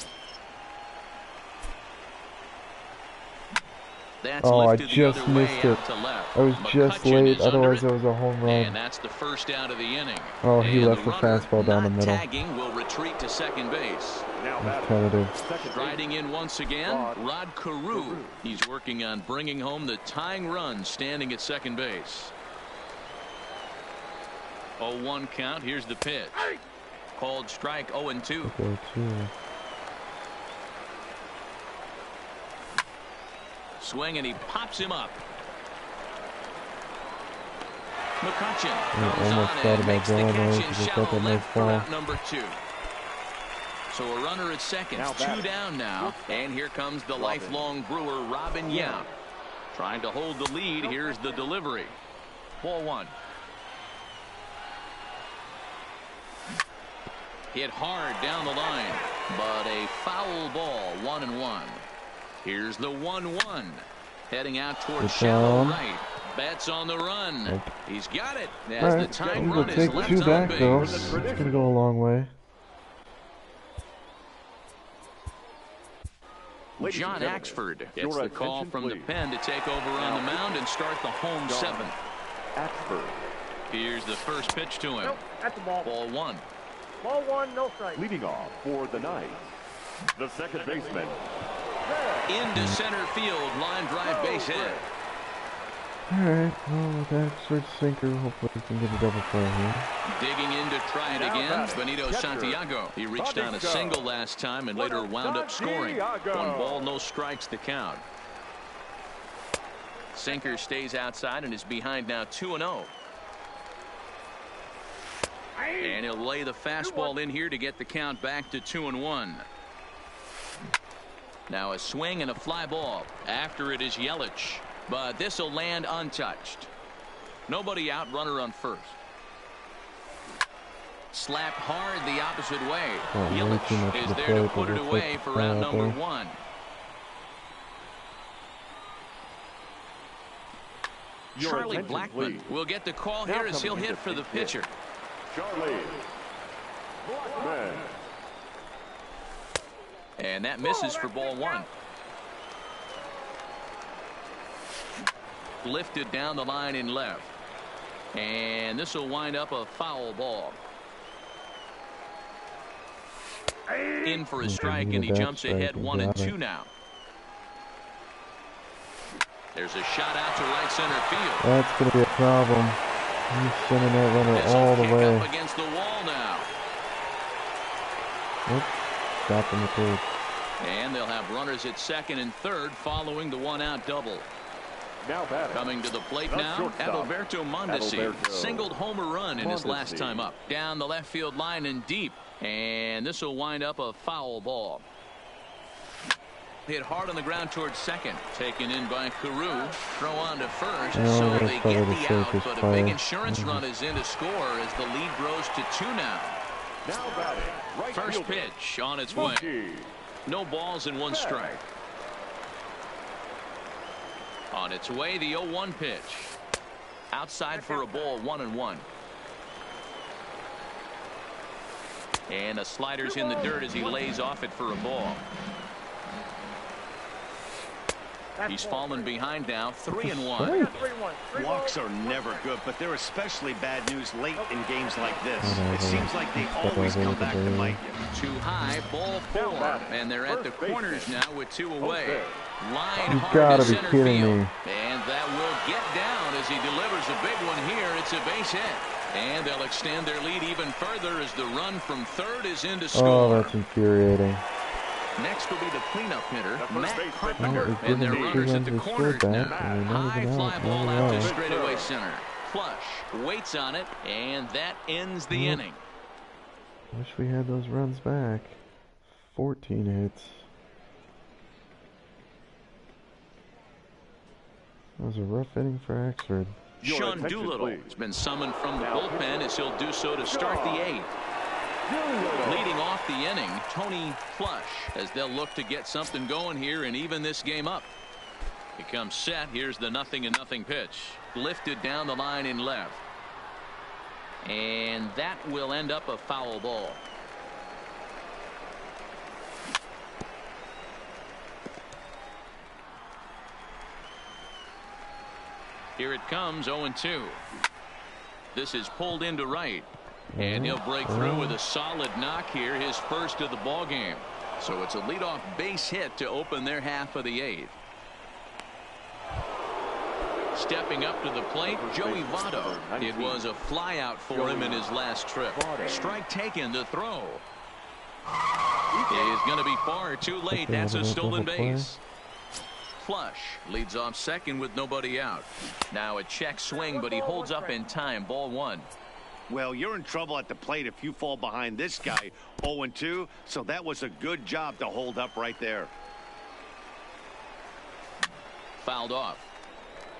That's Oh, I lifted just the other missed way it. out to left. I was just McCutcheon late, is under otherwise it. that was a home run. And that's the first out of the inning. Oh, he And left the fastball down the middle. Tagging will retreat to second base. Competitive. Striding in once again, Rod Carew. He's working on bringing home the tying run, standing at second base. 0-1 count. Here's the pitch. Called strike 0-2. Swing, and he pops him up. McCutcheon comes on and makes the catch in shallow left for out number 2. So a runner at second, 2 down now, and here comes the lifelong Brewer, Robin Yount. Trying to hold the lead. Here's the delivery. Ball 1. Hit hard down the line, but a foul ball. 1-1. Here's the 1-1. Heading out towards shallow right. Bats on the run. Nope. He's got it. As the tying run is take left 2 on back, base. though. It's going to go a long way. John Axford gets the call from the pen to take over on the mound and start the home 7th. Axford. Here's the first pitch to him. Nope, that's the ball. Ball 1. Ball 1, no strike. Leading off for the night, the second baseman. Into center field, line drive base hit. Alright, well, with Axford's sinker, hopefully we can get a double play here. Digging in to try it again, Benito Catcher. Santiago. He reached on a single last time and later wound up scoring. 1 ball, no strikes to count. Sinker stays outside and is behind now 2-0. And he'll lay the fastball in here to get the count back to 2-1. Now a swing and a fly ball. After it is Yelich. But this will land untouched. Nobody out, runner on first. Slap hard the opposite way. Yelich is there to put it away for round number 1. Charlie Blackmon will get the call here as he'll hit for the pitcher. Charlie Blackmon. And that misses for ball 1. Lifted down the line in left. And this will wind up a foul ball. In for a strike, and he jumps ahead 1-2 now. There's a shot out to right center field. That's going to be a problem. He's sending that runner all the way. Up against the wall now. Nope. Stop in the third. And they'll have runners at second and third following the 1-out double. Now coming to the plate now, Adalberto Mondesi singled homer run in his last time up. Down the left field line and deep. And this will wind up a foul ball. Hit hard on the ground towards second. Taken in by Carew. Throw on to first. So they get the out, but a big insurance run is in to score as the lead grows to 2 now. First pitch on its way. No balls and 1 strike. On its way, the 0-1 pitch. Outside for a ball, 1-1. And a slider's in the dirt as he lays off it for a ball. He's fallen behind now, 3-1. Walks are never good, but they're especially bad news late in games like this. It seems like they always come back to bite you. Too high, ball 4, and they're at the corners now with 2 away. Line You hard gotta to be center kidding field. me. And that will get down as he delivers a big one here. It's a base hit. And they'll extend their lead even further as the run from third is in to score. Oh, that's infuriating. Next will be the cleanup hitter, Matt Well, Carpenter. it's And their given runners at 2 the runs corners scored now. back, and they're not High even fly out. ball Not out to even out. straightaway center. Flush. Waits on it, and that ends the inning. Wish we had those runs back. 14 hits. That was a rough inning for Axford. Sean Doolittle has been summoned from the bullpen as he'll do so to start the 8th. Leading off the inning, Tony Plush, as they'll look to get something going here and even this game up. He comes set. Here's the 0-0 pitch. Lifted down the line in left. And that will end up a foul ball. Here it comes, 0-2. This is pulled into right. And he'll break through with a solid knock here, his first of the ball game. So it's a leadoff base hit to open their half of the 8th. Stepping up to the plate, Joey Votto. It was a fly out for him in his last trip. Strike taken to throw. Is going to be far too late. That's a stolen base. Plush leads off second with nobody out. Now a check swing, but he holds up in time. Ball 1. Well, you're in trouble at the plate if you fall behind this guy. 0-2, so that was a good job to hold up right there. Fouled off.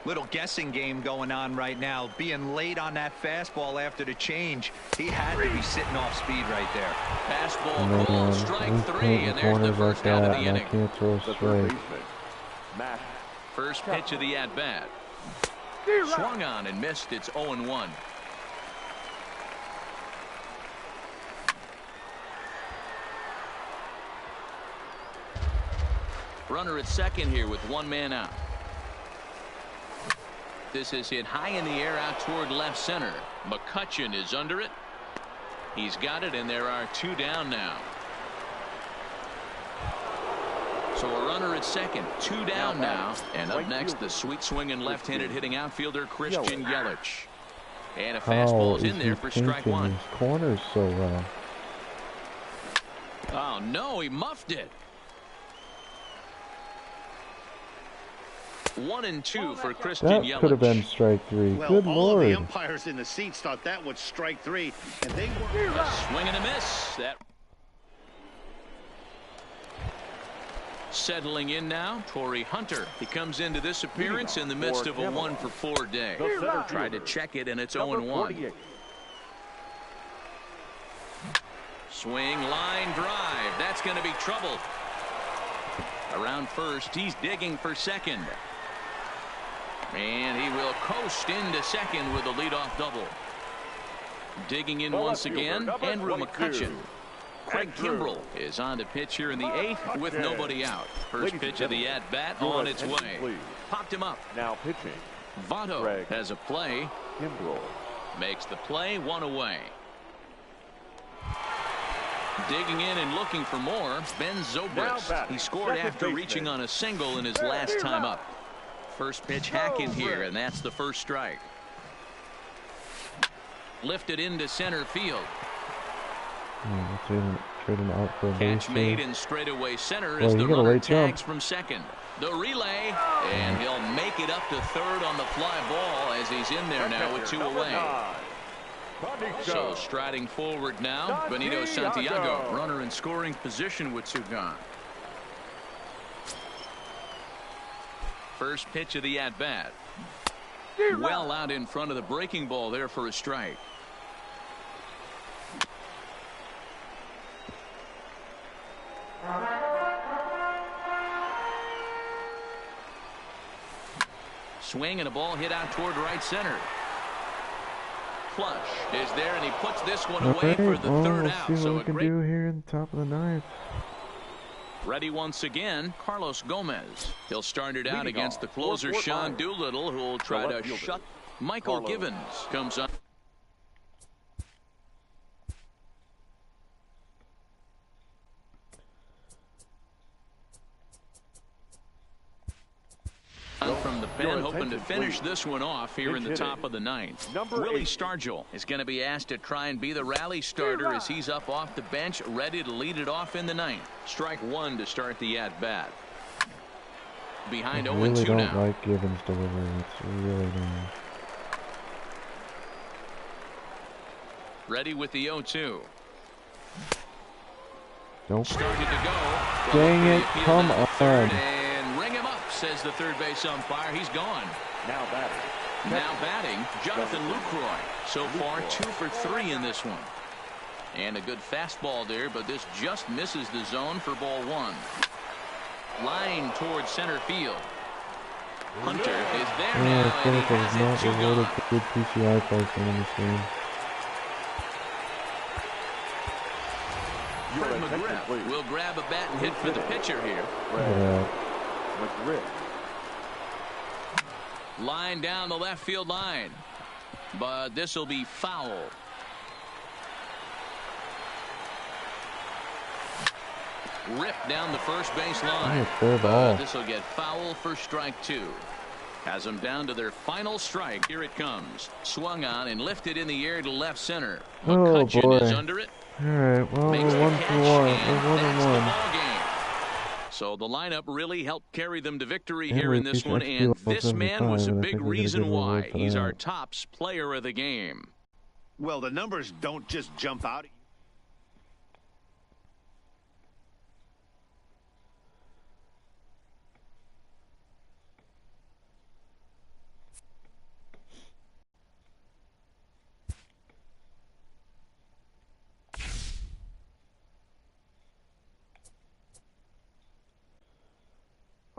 Little guessing game going on right now. Being late on that fastball after the change. He had to be sitting off speed right there. Fastball called, strike 3, and there's the first out of the inning. I can't throw straight. First pitch of the at-bat. Swung on and missed. It's 0-1. Runner at second here with one man out. This is hit high in the air out toward left center. McCutchen is under it. He's got it, and there are 2 down now. So a runner at second, 2 down now. And up next, the sweet swinging left-handed hitting outfielder Christian Yelich. And a fastball is in there for strike 1. His corners so well. Oh no, he muffed it. 1-2 for Christian Yelich. That could have been strike 3. Well, Good all Lord. of the umpires in the seats thought that was strike 3, and they were a swing and a miss. That settling in now, Torrey Hunter. He comes into this appearance in the midst of a 1-for-4 day. Tried to check it, and it's 0-1. Swing, line drive. That's going to be trouble. Around first, he's digging for second. And he will coast into second with a leadoff double. Digging in once again, Andrew McCutchen. Craig Kimbrell is on the pitch here in the 8th with nobody out. First pitch of the at-bat on its way. Popped him up. Now pitching. Votto has a play. Kimbrell Makes the play, 1 away. Digging in and looking for more, Ben Zobrist. He scored after reaching on a single in his last time up. First pitch hack in here, and that's the first strike. Lifted into center field. Trading out for a Catch made in straightaway center as the runner tags from second. The relay, and he'll make it up to third on the fly ball as he's in there now with 2 away. So striding forward now, Benito Santiago, runner in scoring position with 2 gone. First pitch of the at-bat. Well out in front of the breaking ball there for a strike. Swing and a ball hit out toward right center. Plush is there, and he puts this one away for the third out. See what So we can do here in the top of the 9th. Ready once again, Carlos Gomez. He'll start it out against the closer, Sean Doolittle, who will try to shut Michael Givens. Comes up. From the pen, hoping to finish this one off here in the top of the 9th. Willie Stargell is going to be asked to try and be the rally starter as he's up off the bench, ready to lead it off in the 9th. Strike 1 to start the at-bat. Behind 0-2 now. I really don't like Givens' delivery. It's really nice. Ready with the 0-2. Nope. Started to go. Dang it, come on. And ring him up, says the third base umpire. He's gone. Now batting. Now batting, Jonathan Lucroy. So far, 2 for 3 in this one. And a good fastball there, but this just misses the zone for ball one. Line towards center field. Hunter is there now, I feel and he like I was has not it 2 rewarded gone. for good PCI pricing in this game. Fred McGriff will grab a bat and hit for the pitcher here. Look at that. McGriff. Line down the left field line, but this will be foul. Ripped down the first base line. Fair ball. This will get foul for strike 2. Has them down to their final strike. Here it comes. Swung on and lifted in the air to left center. Oh, McCutcheon boy. is under it. Alright, well, Makes we're the 1 for catch, 1. and We're 1 that's the and 1. ball game. So the lineup really helped carry them to victory And here we in this reached one, XP and level this man was a 75, and I big think we get a reason good reward why for he's that. our tops player of the game. Well, the numbers don't just jump out.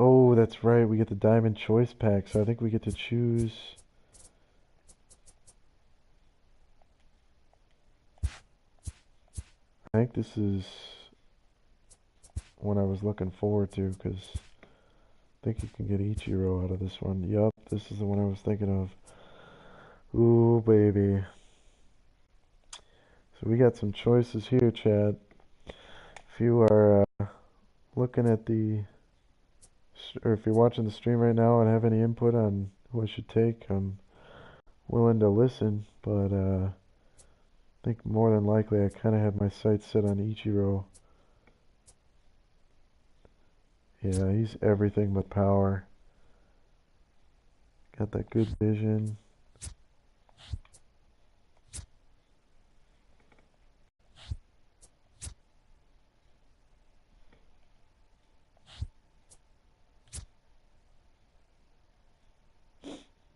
Oh, that's right. We get the Diamond Choice Pack, so I think we get to choose. I think this is what I was looking forward to, because I think you can get Ichiro out of this one. Yup, this is the one I was thinking of. Ooh, baby. So we got some choices here, Chad. If you are looking at the, or if you're watching the stream right now and have any input on who I should take, I'm willing to listen, but I think more than likely I kind of have my sights set on Ichiro. Yeah, he's everything but power. Got that good vision.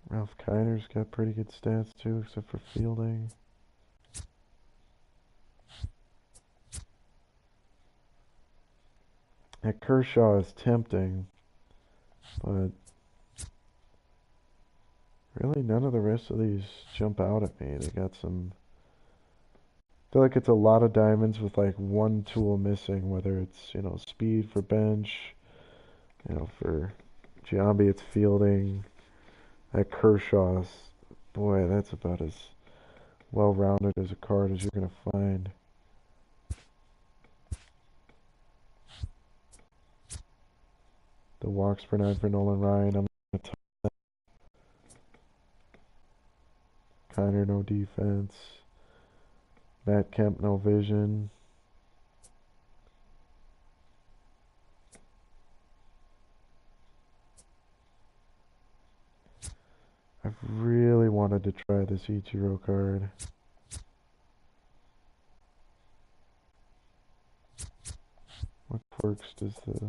Ralph Kiner's got pretty good stats too, except for fielding. That Kershaw is tempting, but really none of the rest of these jump out at me. They got some... I feel like it's a lot of diamonds with like one tool missing, whether it's, speed for bench, for Giambi it's fielding. That Kershaw's, boy, that's about as well-rounded as a card as you're going to find. The walks per 9 for Nolan Ryan, I'm going to top that. Kiner, no defense. Matt Kemp, no vision. I've really wanted to try this Ichiro card. What quirks does the...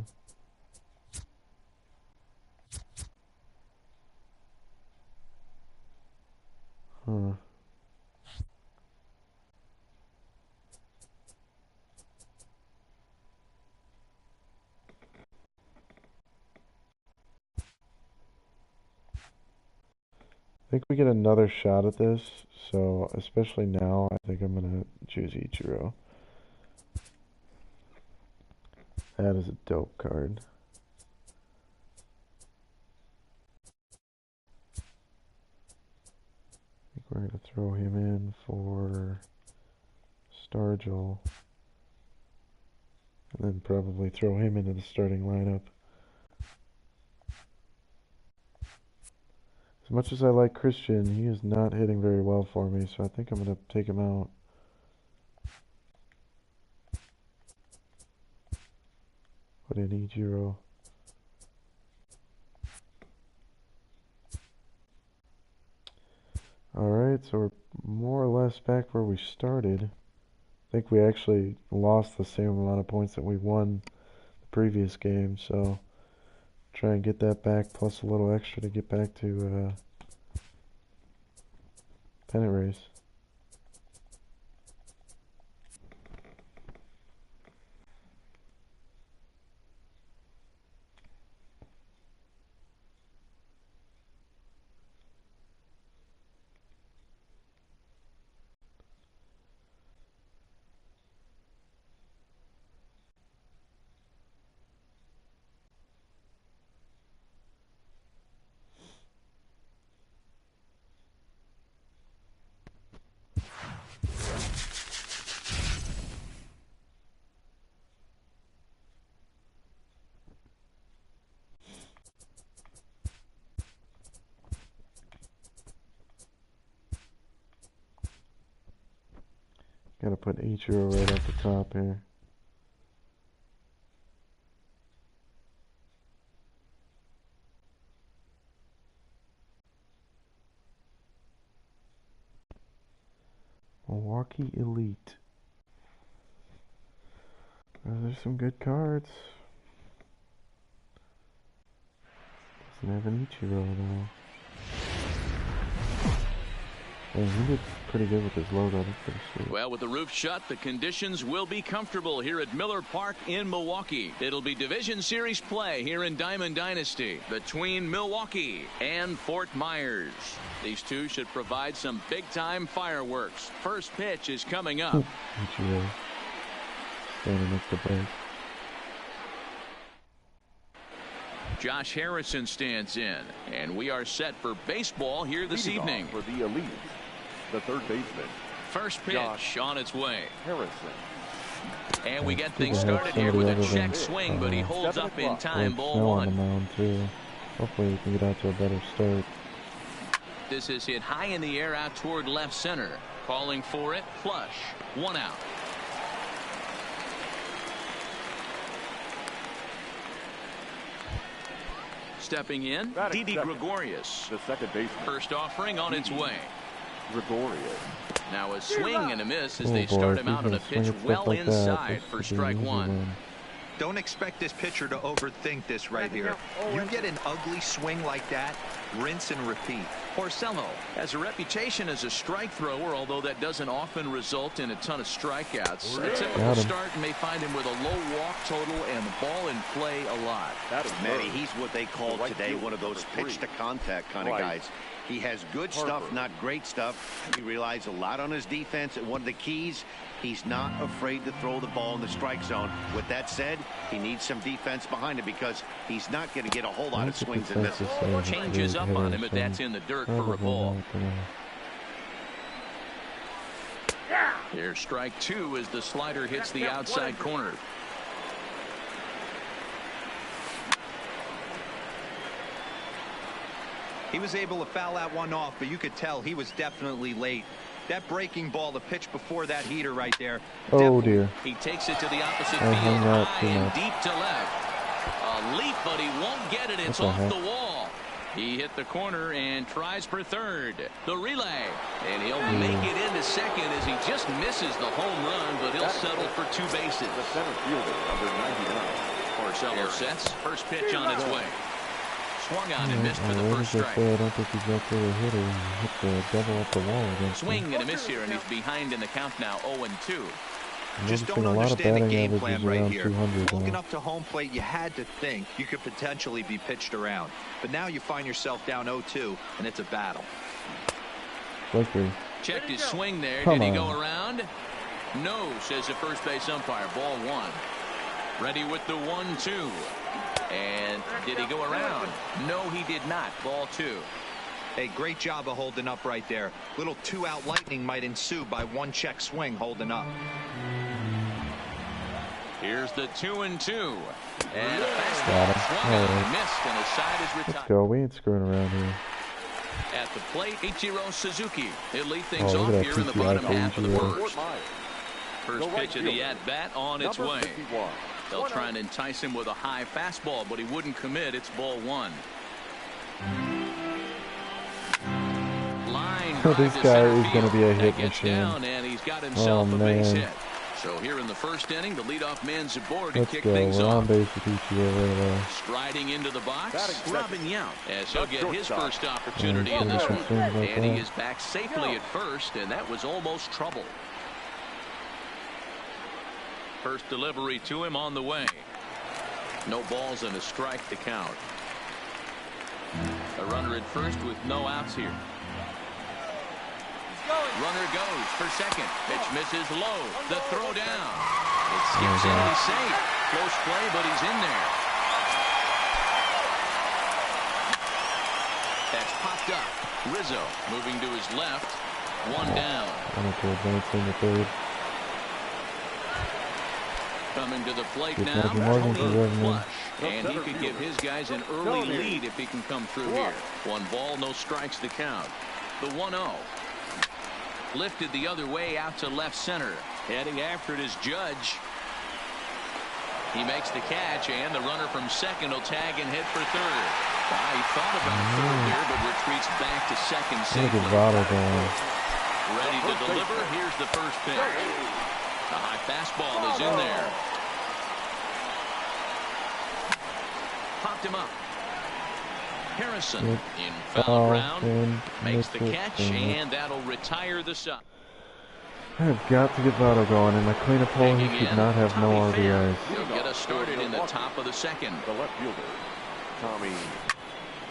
Huh. I think we get another shot at this, so especially now, I think I'm going to choose Ichiro. That is a dope card. I think we're going to throw him in for Stargell, and then probably throw him into the starting lineup. As much as I like Christian, he is not hitting very well for me, so I think I'm going to take him out. Put in Ichiro. Alright, so we're more or less back where we started. I think we actually lost the same amount of points that we won the previous game, so try and get that back plus a little extra to get back to pennant race. Gotta put Ichiro right at the top here. Milwaukee Elite. There's some good cards. Doesn't have an Ichiro though. Yeah, he did pretty good with his logo. That's pretty sweet. Well, with the roof shut, the conditions will be comfortable here at Miller Park in Milwaukee. It'll be Division Series play here in Diamond Dynasty between Milwaukee and Fort Myers. These two should provide some big-time fireworks. First pitch is coming up. Ichiro. Standing at the break. Josh Harrison stands in, and we are set for baseball here this evening. For the Elite, the third baseman. First pitch on its way. Harrison. And we get things started here with a check swing, but he holds up in time. Ball one. On the mound too. Hopefully we can get out to a better start. This is hit high in the air out toward left center. Calling for it, flush. One out. Stepping in, Didi Gregorius. The second baseman. First offering on its way. Gregorius. Now a swing and a miss as they start him out on a pitch well inside for strike one. Don't expect this pitcher to overthink this right here. You get an ugly swing like that, rinse and repeat. Porcello has a reputation as a strike thrower, although that doesn't often result in a ton of strikeouts. A typical start may find him with a low walk total and the ball in play a lot. That is Matty. He's what they call today one of those pitch to contact kind of guys. He has good stuff, not great stuff. He relies a lot on his defense, and one of the keys, he's not afraid to throw the ball in the strike zone. With that said, he needs some defense behind him because he's not going to get a whole lot of swings and misses. Changes up on him, but that's in the dirt for a ball. Here's strike two as the slider hits the outside corner. He was able to foul that one off, but you could tell he was definitely late. That breaking ball, the pitch before that heater right there. Oh dear. He takes it to the opposite field, high and deep to left. A leap, but he won't get it. It's off the wall. He hit the corner and tries for third. The relay, and he'll make it into second as he just misses the home run, but he'll settle for two bases. The center fielder, number 99. Porcello sets. First pitch on its way. Swung on and missed for the first strike. I don't think he's got the hitter. He hit the double up the wall against swing and a miss here, and he's behind in the count now, 0-2. Just don't understand the game plan right here. Looking up to home plate, you had to think you could potentially be pitched around. But now you find yourself down 0-2, and it's a battle. Checked his swing there. Did he go around? No, says the first base umpire. Ball one. Ready with the 1-2. And did he go around? No, he did not. Ball two. Hey, great job of holding up right there. Little two-out lightning might ensue by one check swing holding up. Here's the 2-2. And a fastball swung on, missed, and his side is retired. Let's go. We ain't screwing around here. At the plate, Ichiro Suzuki. He'll lead things off here in the bottom half of the first. First pitch of the at-bat on its way. They'll try and entice him with a high fastball, but he wouldn't commit. It's ball one. Line drive this guy is going to be a hit machine. Down, and he's got himself a base hit. So here in the first inning, the leadoff man's aboard to kick things off. On base with Ichiro right away. Striding into the box, Robin Yount, as he'll get his first opportunity in this one. And he is back safely at first, and that was almost trouble. First delivery to him on the way. No balls and a strike to count. A runner at first with no outs here. Runner goes for second. Pitch misses low. The throw down. It skips in and he's safe. Close play, but he's in there. That's popped up. Rizzo moving to his left. One down. Advancing the third. Coming to the plate now, Tony Flush, and he could give his guys an early lead if he can come through here. One ball, no strikes to count. The 1-0. Lifted the other way out to left center. Heading after it is Judge. He makes the catch, and the runner from second will tag and hit for third. He thought about third there, but retreats back to second safely. Ready to deliver. Here's the first pitch. A high fastball is in there. Popped him up. Harrison in foul ground. Makes the catch, and that'll retire the side. I have got to get Votto going, and my cleanup hole, he should not have no RBIs. He'll get us started in the top of the second. The left fielder, Tommy.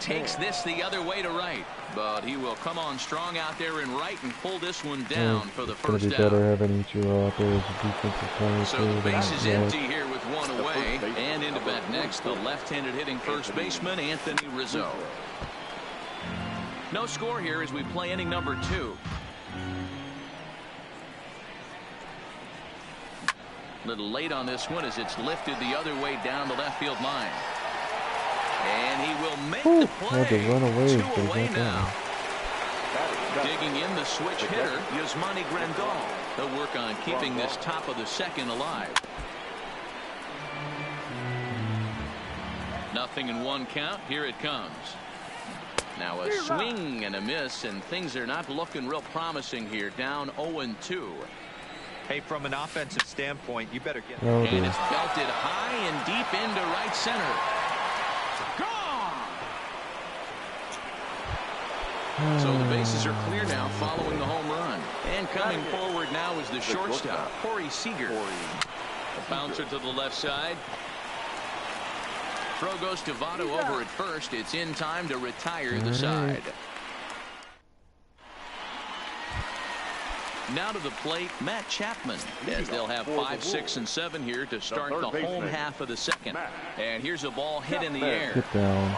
Takes this the other way to right, but he will come on strong out there in right and pull this one down for the first down. It's going to be better down. having Ichiro out there as a defensive player. So the base is empty here with one away, and into bat next, the left-handed hitting first baseman, Anthony Rizzo. No score here as we play inning number 2. Little late on this one as it's lifted the other way down the left field line. And he will make the play. Had to run away. 2 away now. Digging in the switch hitter, Yasmani Grandal. They'll work on keeping this top of the second alive. Nothing in 1 count. Here it comes. Now a swing and a miss, and things are not looking real promising here. Down 0-2. Hey, from an offensive standpoint, you better get. And it's belted high and deep into right center. Gone! So the bases are clear now following the home run. And coming forward now is the shortstop, Corey Seager. A bouncer to the left side. Throw goes to Votto over at first. It's in time to retire the side. Now to the plate, Matt Chapman, as they'll have 5, 6, and 7 here to start the home half of the second. And here's a ball hit in the air.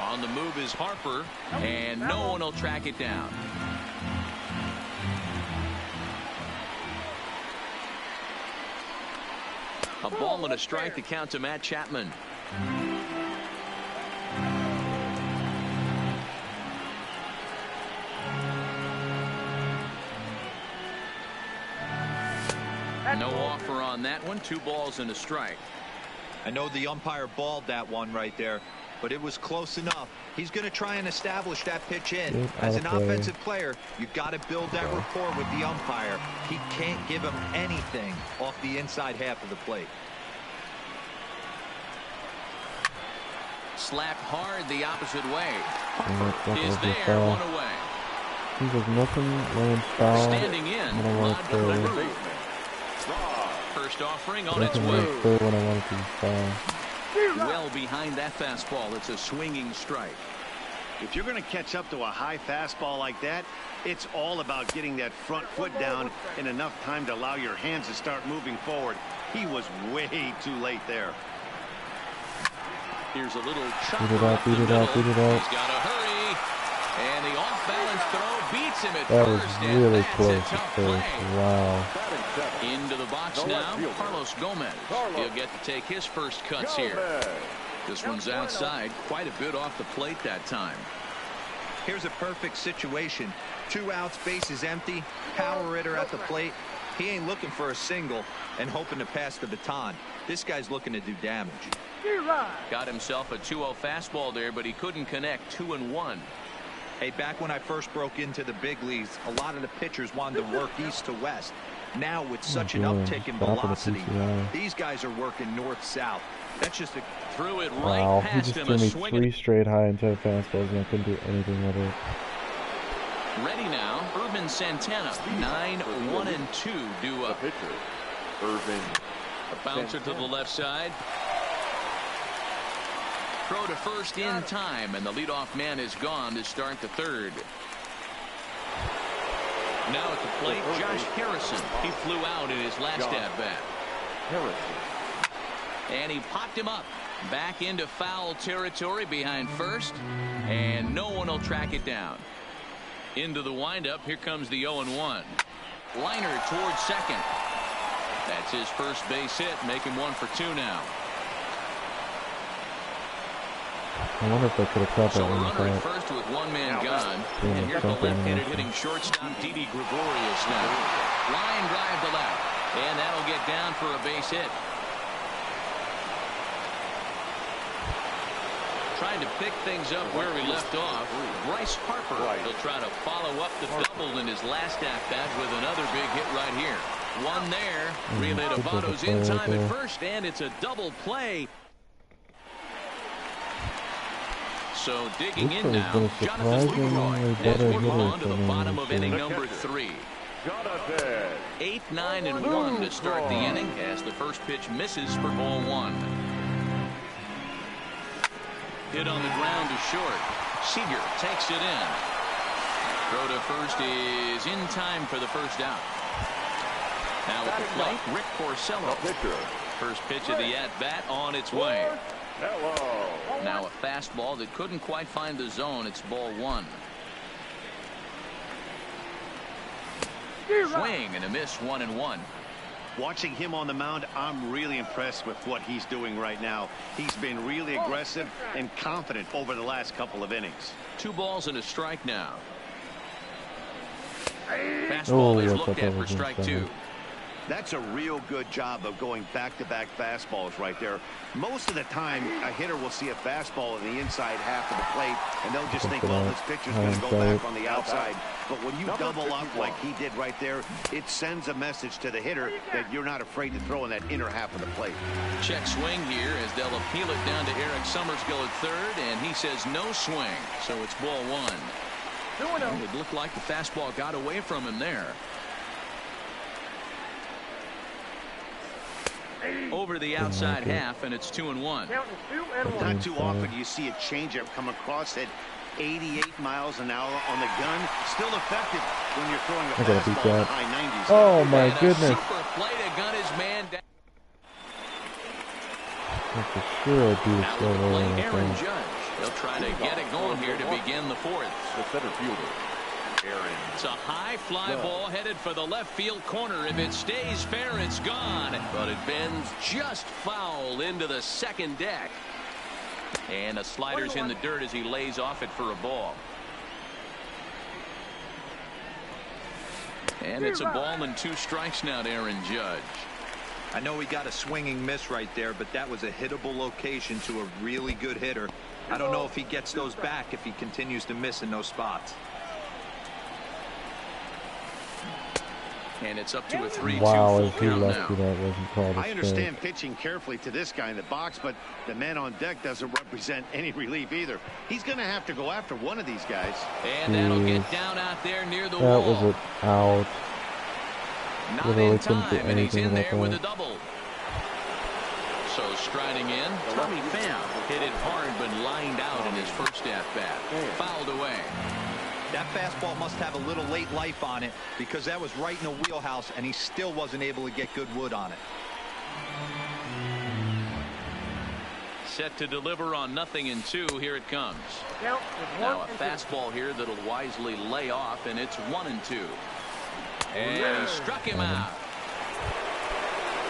On the move is Harper, and no one will track it down. A ball and a strike to count to Matt Chapman. No offer on that one. 2 balls and a strike. I know the umpire balled that one right there, but it was close enough. He's going to try and establish that pitch in. As an offensive player, you've got to build that rapport with the umpire. He can't give him anything off the inside half of the plate. Slapped hard the opposite way. Harper is there, 1 away. He was nothing when foul. Standing in. First offering on its way. Well behind that fastball. It's a swinging strike. If you're going to catch up to a high fastball like that, it's all about getting that front foot down in enough time to allow your hands to start moving forward. He was way too late there. Here's a little chop. Beat it out. He's got to hurry. And the off-balance throw beats him at that first. Was really close at first. Wow. Into the box now, Carlos Gomez. He'll get to take his first cuts here. This one's outside, quite a bit off the plate that time. Here's a perfect situation. 2 outs, bases empty, power hitter at the plate. He ain't looking for a single and hoping to pass the baton. This guy's looking to do damage. Got himself a 2-0 fastball there, but he couldn't connect. 2-1. Hey, back when I first broke into the big leagues, a lot of the pitchers wanted to work east to west. Now, with such an uptick in velocity, these guys are working north-south. That's just a... Threw it right past him. He just threw me 3 straight high inside fastballs, and I couldn't do anything with it. Ready now, Urban Santana. 9-1-2 due up. Urban. A bouncer to the left side. Throw to first in time, and the leadoff man is gone to start the third. Now at the plate, Josh Harrison. He flew out in his last at-bat. And he popped him up. Back into foul territory behind first, and no one will track it down. Into the windup, here comes the 0-1. Liner towards second. That's his first base hit, making 1 for 2 now. I wonder if they could have caught that one. So runner at first with 1 man gone. And here's the left-handed hitting shortstop, Didi Gregorius now. Line drive to left. And that'll get down for a base hit. Trying to pick things up where we left off. Bryce Harper will try to follow up the double in his last at-bat with another big hit right here. One there. Relay to Votto's in time at first, and it's a double play. So digging in now, Jonathan Lucroy as we're on to the bottom of inning number 3. 8, 9, and 1 to start the inning as the first pitch misses for ball 1. Hit on the ground to short. Seager takes it in. Throw to first is in time for the first out. Now at the plate, Rick Porcello. First pitch of the at-bat on its way. Now a fastball that couldn't quite find the zone. It's ball 1. Swing and a miss, 1-1. Watching him on the mound, I'm really impressed with what he's doing right now. He's been really aggressive and confident over the last couple of innings. 2 balls and a strike now. Fastball is looked at for strike 2. That's a real good job of going back-to-back fastballs right there. Most of the time, a hitter will see a fastball in the inside half of the plate, and they'll just think, well, this pitcher's going to go back on the outside. But when you double up like he did right there, it sends a message to the hitter that you're not afraid to throw in that inner half of the plate. Check swing here as they'll appeal it down to Eric Summerskill at third, and he says no swing, so it's ball 1. And it looked like the fastball got away from him there. Over the outside half, and it's 2-1. Not too often you see a changeup come across at 88 miles an hour on the gun. Still effective when you're throwing a fastball in the high 90s. Oh my goodness. Super play to gun his man down. For sure I'd do a slow roll on Aaron that. Judge. They'll try to get it going here to begin the 4th. The center fielder, Aaron. It's a high fly ball headed for the left field corner. If it stays fair, it's gone. But it bends just foul into the second deck. And the slider's in the dirt as he lays off it for a ball. And it's a ball and 2 strikes now to Aaron Judge. I know he got a swinging miss right there, but that was a hittable location to a really good hitter. I don't know if he gets those back if he continues to miss in those spots. And it's up to a 3-2 wow, full if he count left now. you, that wasn't called a I understand strike. pitching carefully to this guy in the box, but the man on deck doesn't represent any relief either. He's going to have to go after one of these guys. And that'll get down out there near the That wall. was it out. Not Literally in couldn't do time, and he's anything in there about with a that. double. So striding in, Tommy Pham hit it hard but lined out in his first at-bat. Fouled away. That fastball must have a little late life on it because that was right in the wheelhouse and he still wasn't able to get good wood on it. Set to deliver on 0-2. Here it comes. Now a fastball here that'll wisely lay off, and it's 1-2. And he struck him out.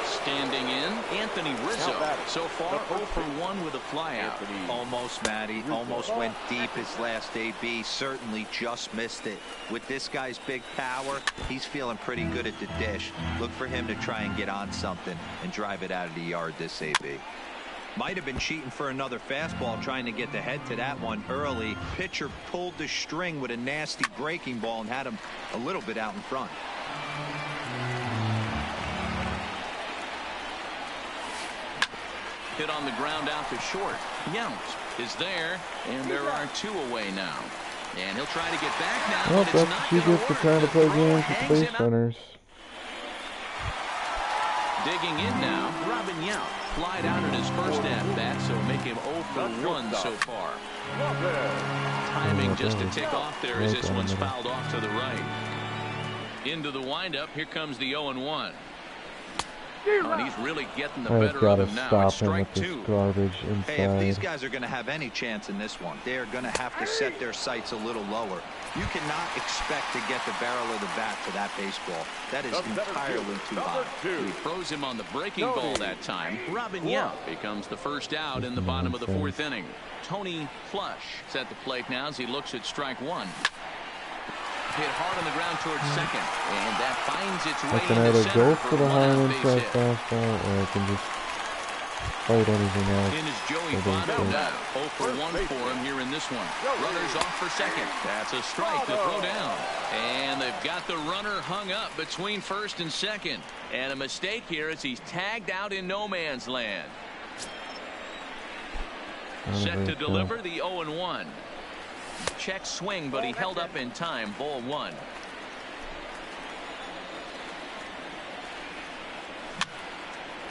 Standing in, Anthony Rizzo. So far 0 for 1 with a flyout. Almost, Matty. Almost went deep his last AB. Certainly just missed it. With this guy's big power, he's feeling pretty good at the dish. Look for him to try and get on something and drive it out of the yard this AB. Might have been cheating for another fastball, trying to get the head to that one early. Pitcher pulled the string with a nasty breaking ball and had him a little bit out in front. Hit on the ground out to short. Yount is there, and there are 2 away now. And he'll try to get back now, Well, but it's not that's what you going get to for work. trying to play The thrower games with hangs base him out. runners. Digging in now, Robin Yount flied out in his first at-bat, so make him 0 for 1 so far. Timing just a tick off there as this one's fouled off to the right. Into the windup, here comes the 0-1. Oh, and he's really getting the I've better got of to him now. stop It's him strike with this 2. garbage Hey, if these inside. guys are going to have any chance in this one, they are going to have to set their sights a little lower. You cannot expect to get the barrel of the bat to that baseball. That is entirely too high. He froze him on the breaking ball that time. Robin Yount becomes the first out in the bottom of the 4th inning. Tony Flush is at the plate now as he looks at strike 1. hit hard on the ground towards second, and that finds its I way can into either center go for for the high one base inside hit. fastball, or I can just fight anything else. In is Joey for base Votto hit. now. 0 for 1 for him here in this one. Runners off for second. That's a strike to throw down. And they've got the runner hung up between first and second. And a mistake here as he's tagged out in no man's land. Set to deliver the 0-1. Check swing, but he held up in time. Ball 1.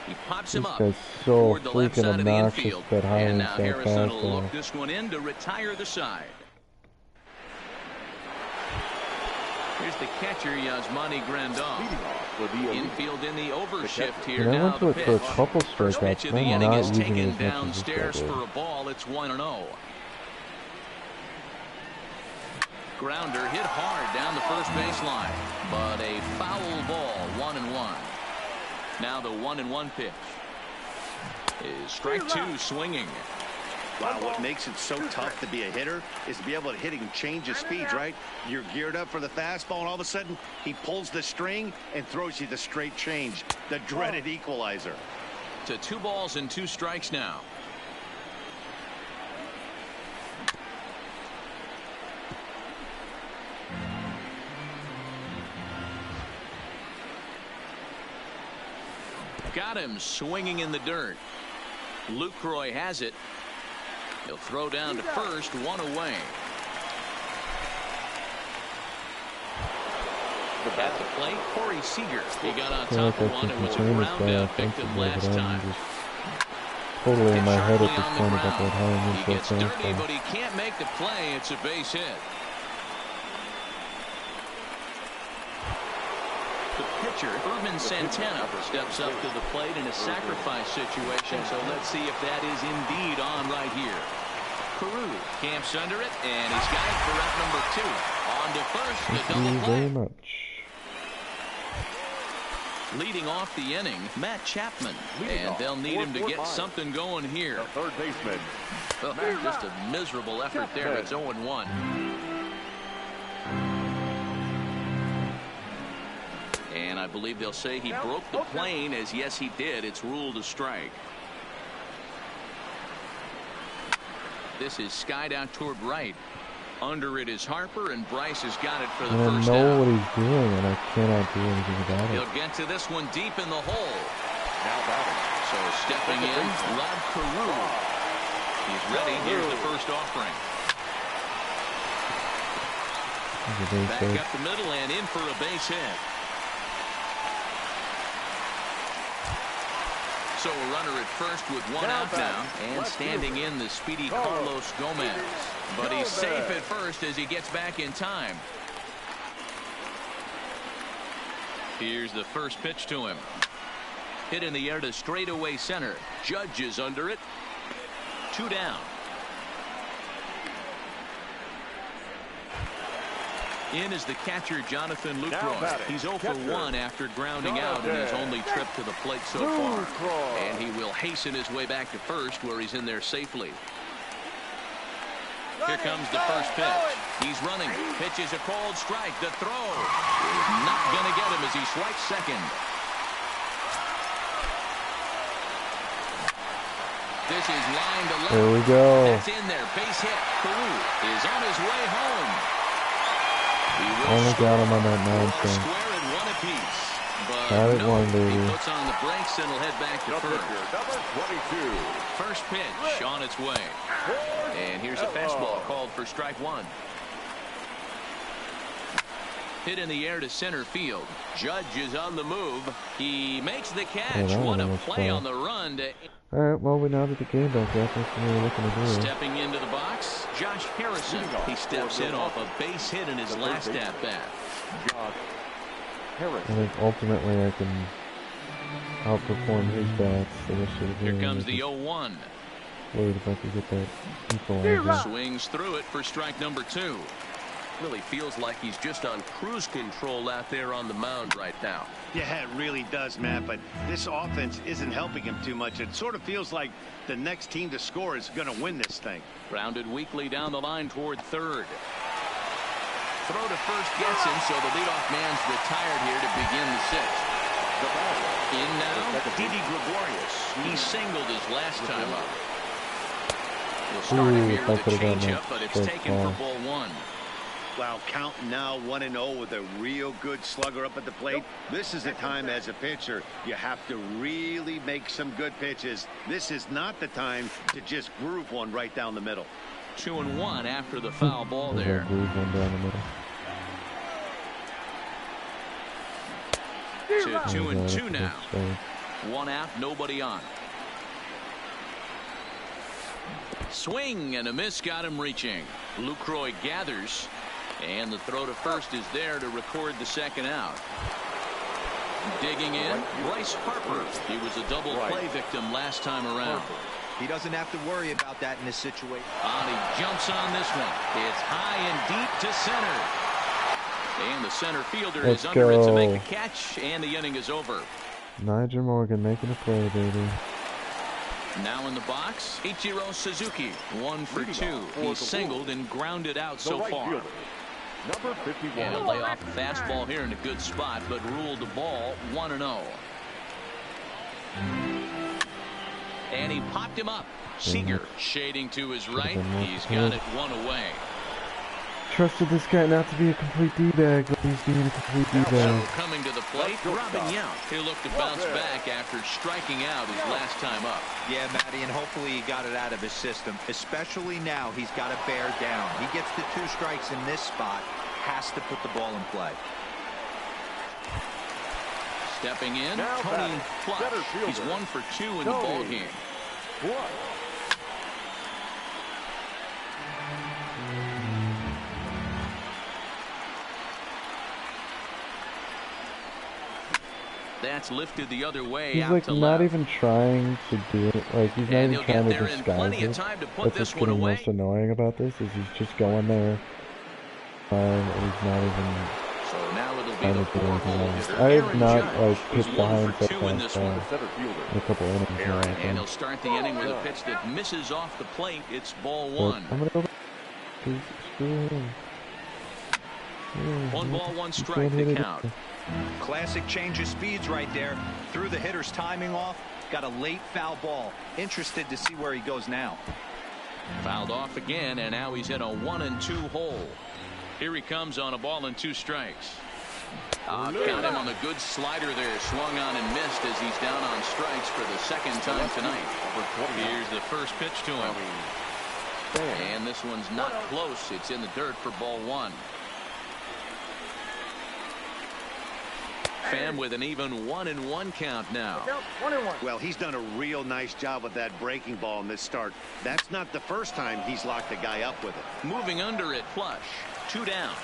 He pops him up This guy's so toward the left freaking side of the obnoxious, infield. that high And now inside Harrison will fastball. look this one in to retire the side. Here's the catcher, Yasmani Grandal. Infield in the overshift here. And I Now went to the it for a pitch. couple First pitch strikeouts, of the and I'm inning not is using it taken as much as this guy downstairs did. for a ball. It's 1-0. Grounder hit hard down the first baseline, but a foul ball. 1-1. Now the 1-1 pitch is strike 2 swinging. Wow, what makes it so tough to be a hitter is to be able to hit and change his speeds, right? You're geared up for the fastball, and all of a sudden, he pulls the string and throws you the straight change, the dreaded equalizer. To 2 balls and 2 strikes now. Got him swinging in the dirt. Lucroy has it. He'll throw down to first, 1 away. At the plate, Corey Seager. He got on top of one. It was a ground out victim last time. Totally in my head at Sharply this on the point about ground. that high He inside gets dirty, fastball. but he can't make the play. It's a base hit. The pitcher, Herman Santana, steps up to the plate in a sacrifice situation, so let's see if that is indeed on right here. Carew camps under it, and he's got it for out number 2. On to first, the Thank double you play. very much. Leading off the inning, Matt Chapman, and they'll need him to get something going here. The third baseman. Oh, just a miserable effort there. It's 0-1. And I believe they'll say he broke the plane, as yes he did. It's ruled a strike. This is skied out toward right. Under it is Harper, and Bryce has got it for the And I first know out. what he's doing, and I cannot do anything about it. He'll get to this one deep in the hole. Now batting. So stepping in, Rod Carew. He's ready. Here's the first offering. There's a base Back hit. up the middle and in for a base hit. So a runner at first with 1 out now, and standing in the speedy Carlos Gomez. But he's safe at first as he gets back in time. Here's the first pitch to him. Hit in the air to straightaway center. Judge is under it. 2 down. In is the catcher, Jonathan Lucroy. He's 0 for 1 after grounding out in his only trip to the plate so far. And he will hasten his way back to first, where he's in there safely. Here comes the first pitch. He's running. Pitch is a called strike. The throw is not going to get him as he swipes second. This is line to left. There we go. That's in there. Base hit. Carew is on his way home. Only got him on that 9th thing. Square and 1 apiece. But Got it no, one, baby. he puts on the brakes and will head back to first. Number 22. First pitch on its way. And here's a fastball called for strike 1. Hit in the air to center field. Judge is on the move. He makes the catch. that What a was play fun. on the run to Alright, well, we now get the game back up. That's what we were looking to do. stepping into the box. Josh Harrison. He steps in off a base hit in his last at bat. I think ultimately I can outperform his bats the rest of the game. Here comes the I'm 0-1. just worried if I could get that equalizer. Swings through it for strike number 2. Really feels like he's just on cruise control out there on the mound right now. Yeah, it really does, Matt, but this offense isn't helping him too much. It sort of feels like the next team to score is going to win this thing. Grounded weakly down the line toward third. Throw to first gets him, so the leadoff man's retired here to begin the sixth. In now, Didi Gregorius. He singled his last time up. We'll start him here with a changeup, but it's taken for ball one. Wow, counting now 1-0 with a real good slugger up at the plate. This is the time as a pitcher you have to really make some good pitches. This is not the time to just groove one right down the middle. 2-1 after the foul ball there. To 2-2 now. One out, nobody on. Swing and a miss got him reaching. Lucroy gathers, and the throw to first is there to record the second out. Digging in, Bryce Harper. He was a double play victim last time around. He doesn't have to worry about that in this situation. He jumps on this one. It's high and deep to center. And the center fielder is under it to make the catch, and the inning is over. Nigel Morgan making a play, baby. Now in the box, Ichiro Suzuki, 1 for 2. He's singled and grounded out so far. Number 51. And a layoff fastball here in a good spot, but ruled the ball 1-0. And he popped him up. Seager shading to his right. He's got it one away. Trusted this guy not to be a complete D-bag, but he's being a complete D-bag. Coming to the plate, Robin Yount. He'll look to bounce back after striking out his last time up. Yeah, Matty, and hopefully he got it out of his system. Especially now, he's got to bear down. He gets the 2 strikes in this spot, has to put the ball in play. Stepping in, Tony Flush. He's 1 for 2 in the ball game. That's lifted the other way. He's out like to not left. even trying to do it. Like he's not even trying to disguise it. That's what's getting most annoying about this is he's just going there, and he's not even. So now it'll be the 4-hole hitter. I have not like hit behind for 2 in this one. in a couple innings now. And he'll start the inning with a pitch that misses off the plate. It's ball 1. I'm gonna go back. Screw him. 1 ball, 1 strike to count. Classic change of speeds right there. Threw the hitter's timing off. Got a late foul ball. Interested to see where he goes now. Fouled off again, and now he's in a 1-2 hole. Here he comes on a ball and 2 strikes. Got him on the good slider there. Swung on and missed as he's down on strikes for the second time tonight. Here's the first pitch to him. And this one's not close. It's in the dirt for ball 1. Pham with an even 1-1 count now. Well, he's done a real nice job with that breaking ball in this start. That's not the first time he's locked a guy up with it. Moving under it, Flush. 2 down.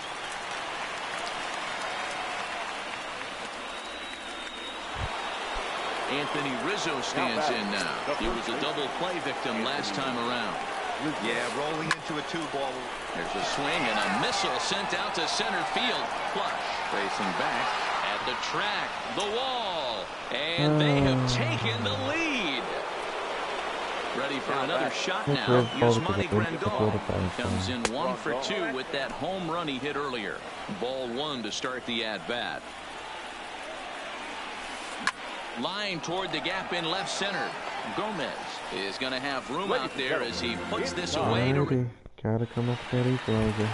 Anthony Rizzo stands in now. He was a double play victim last time around. Yeah, rolling into a 2-ball. There's a swing and a missile sent out to center field. Flush racing back at the track, the wall, and they have taken the lead. Ready for another shot now. Yasmani Grandal comes in 1 for 2 with that home run he hit earlier. Ball 1 to start the at-bat. Line toward the gap in left center. Gomez is going to have room out there as he puts this away. Gotta come up with that equalizer.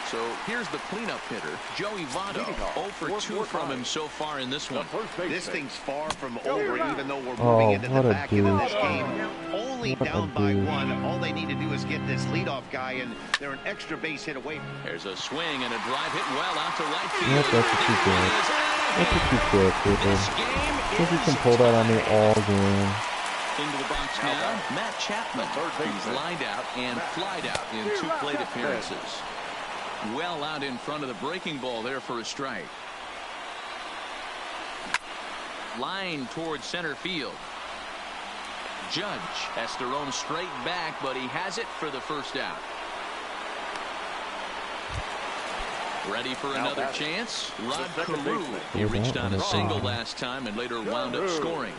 So here's the cleanup hitter, Joey Votto. 0 for 2 from him so far in this one. This thing's far from over, even though we're moving into the back end of this game. Only down by 1. All they need to do is get this leadoff guy, and they're an extra base hit away. There's a swing and a drive hit well out to right field. Yep, that's what you get. That's what you get, people. If you can pull that on me all game. Into the box now, Matt Chapman. He's lined out and flied out in 2 plate appearances. Well out in front of the breaking ball there for a strike. Line towards center field. Judge has to roam straight back, but he has it for the first out. Ready for another chance? Rod Carew. He reached on a single last time and later wound up scoring.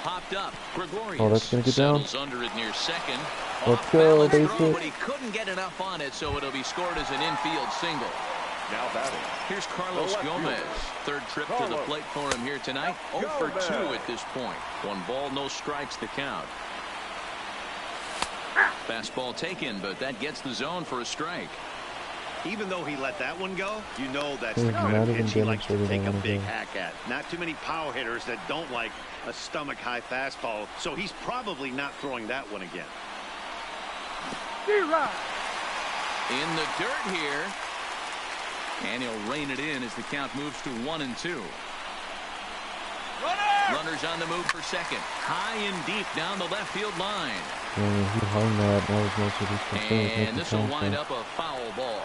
Popped up. Gregorius that's gonna get down. settles under it near second. Let's go, bases. But he couldn't get enough on it, so it'll be scored as an infield single. Now batting. Here's Carlos Gomez. Third trip to the plate for him here tonight. 0 for 2 at this point. 1 ball, no strikes to count. Fastball taken, but that gets the zone for a strike. Even though he let that one go, you know that's the kind of pitch he likes to take a big hack at. Not too many power hitters that don't like a stomach-high fastball, so he's probably not throwing that one again. In the dirt here. And he'll rein it in as the count moves to 1-2. Runners on the move for second. High and deep down the left field line. Yeah, he hung that. That was most of his concern. And this will wind up a foul ball.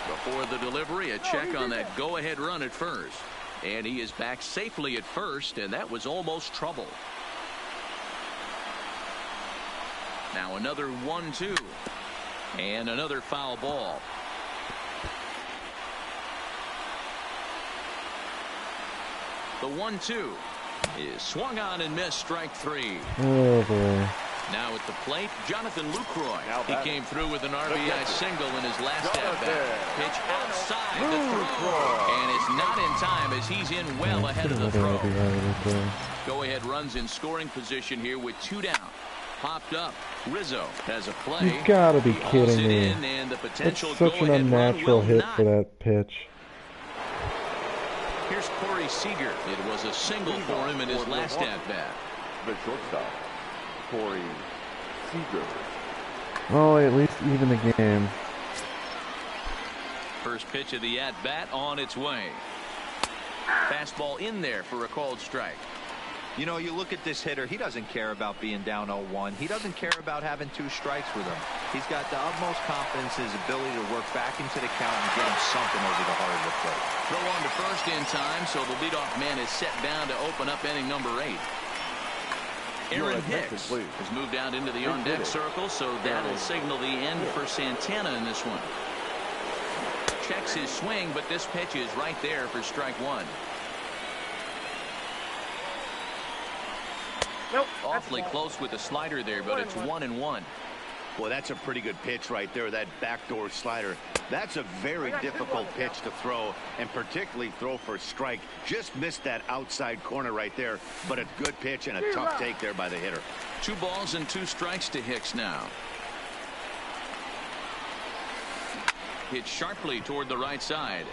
Before the delivery, a check on that go-ahead run at first. And he is back safely at first, and that was almost trouble. Now another 1-2. And another foul ball. The 1-2 is swung on and missed, strike 3. Oh, boy. Now at the plate, Jonathan Lucroy. He came through with an RBI single in his last at-bat. Pitch outside the throw. And it's not in time as he's in well ahead of the throw. Go-ahead runs in scoring position here with 2 down. Popped up. Rizzo has a play. You gotta be kidding me. And the potential That's such an unnatural hit for that pitch. Here's Corey Seager. It was a single for him in his last at-bat. The shortstop, Corey Seager. Oh, at least even the game. First pitch of the at-bat on its way. Fastball in there for a called strike. You know, you look at this hitter, he doesn't care about being down 0-1. He doesn't care about having 2 strikes with him. He's got the utmost confidence in his ability to work back into the count and get him something over the heart of the plate. Throw on to first in time, so the leadoff man is set down to open up inning number 8. Aaron Hicks has moved out into the on-deck circle, so that'll signal the end for Santana in this one. Checks his swing, but this pitch is right there for strike 1. Nope. Awfully close with the slider there, but it's 1-1. Well, that's a pretty good pitch right there, that backdoor slider. That's a very difficult pitch to throw, and particularly throw for a strike. Just missed that outside corner right there, but a good pitch and a tough take there by the hitter. 2 balls and 2 strikes to Hicks now. Hit sharply toward the right side.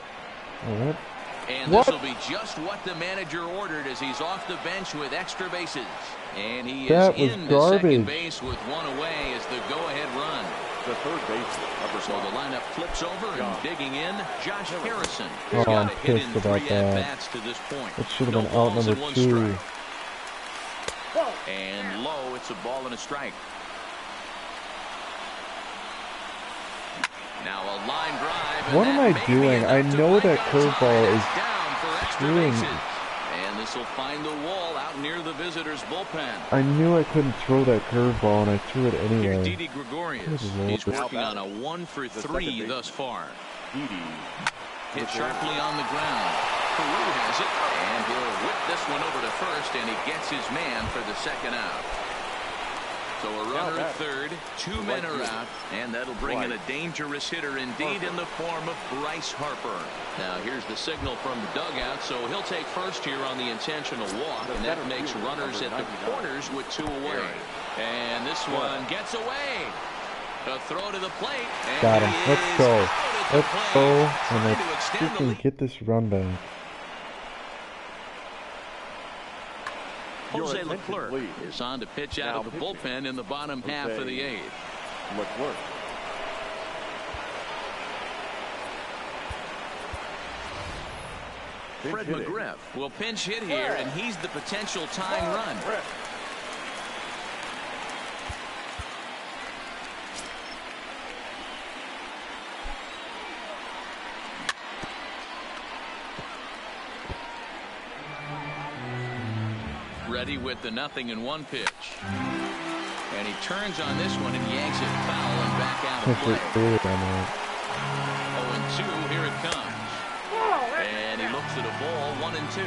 And this will be just what the manager ordered as he's off the bench with extra bases. And he is in the second base with 1 away as the go-ahead run. The third baseman. So the lineup flips over and digging in, Josh Harrison. Oh, He's got I'm a hit in pissed 3 about that. at-bats to this point. It should have been out balls number and 1 2. strike. And low, it's a ball and a strike. Now a line drive. What am I doing? I know that curveball is screwing. And this will find the wall out near the visitors' bullpen. I knew I couldn't throw that curveball, and I threw it Here's anyway. Didi Gregorius. He's working on a 1 for 3 thus far. Hit sharply on the ground. Peru has it, and he'll whip this one over to first, and he gets his man for the second out. So a runner at third, 2 men are out, and that'll bring in a dangerous hitter indeed in the form of Bryce Harper. Now here's the signal from the dugout, so he'll take first here on the intentional walk, and that makes runners at the corners with 2 away. And this one gets away. A throw to the plate. Got him. Let's go. Let's go. And let's freaking get this run back. Jose Leclerc is on to pitch out of the bullpen in the bottom half of the 8th. Leclerc. Fred McGriff will pinch hit here, and he's the potential tying run. Ready with the 0-1 pitch. And he turns on this one and yanks it foul and back out of play. 0-2, here it comes. And he looks at a ball, 1-2.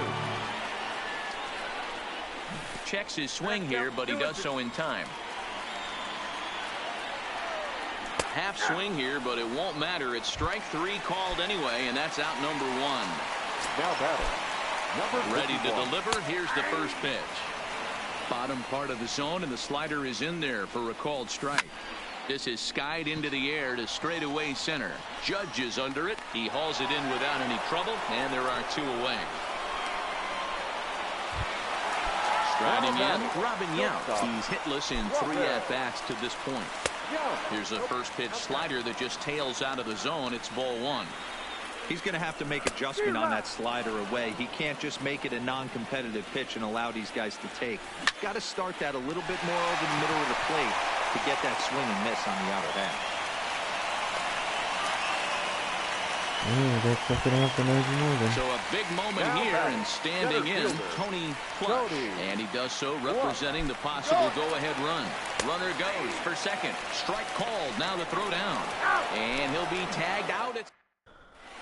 Checks his swing here, but he does so in time. Half swing here, but it won't matter. It's strike 3 called anyway, and that's out number 1. Now batter, number Ready to 51. deliver. Here's the first pitch. Bottom part of the zone, and the slider is in there for a called strike. This is skied into the air to straightaway center. Judge is under it. He hauls it in without any trouble, and there are 2 away. Striding in, Robin Yount. He's hitless in 3 at-bats to this point. Here's a first pitch slider that just tails out of the zone. It's ball 1. He's going to have to make adjustment on that slider away. He can't just make it a non-competitive pitch and allow these guys to take. Got to start that a little bit more over the middle of the plate to get that swing and miss on the outer half. That's something else for Morgan. So a big moment here, and standing in, Tony Plush. And he does so representing the possible go-ahead run. Runner goes for second. Strike called. Now the throw down. And he'll be tagged out.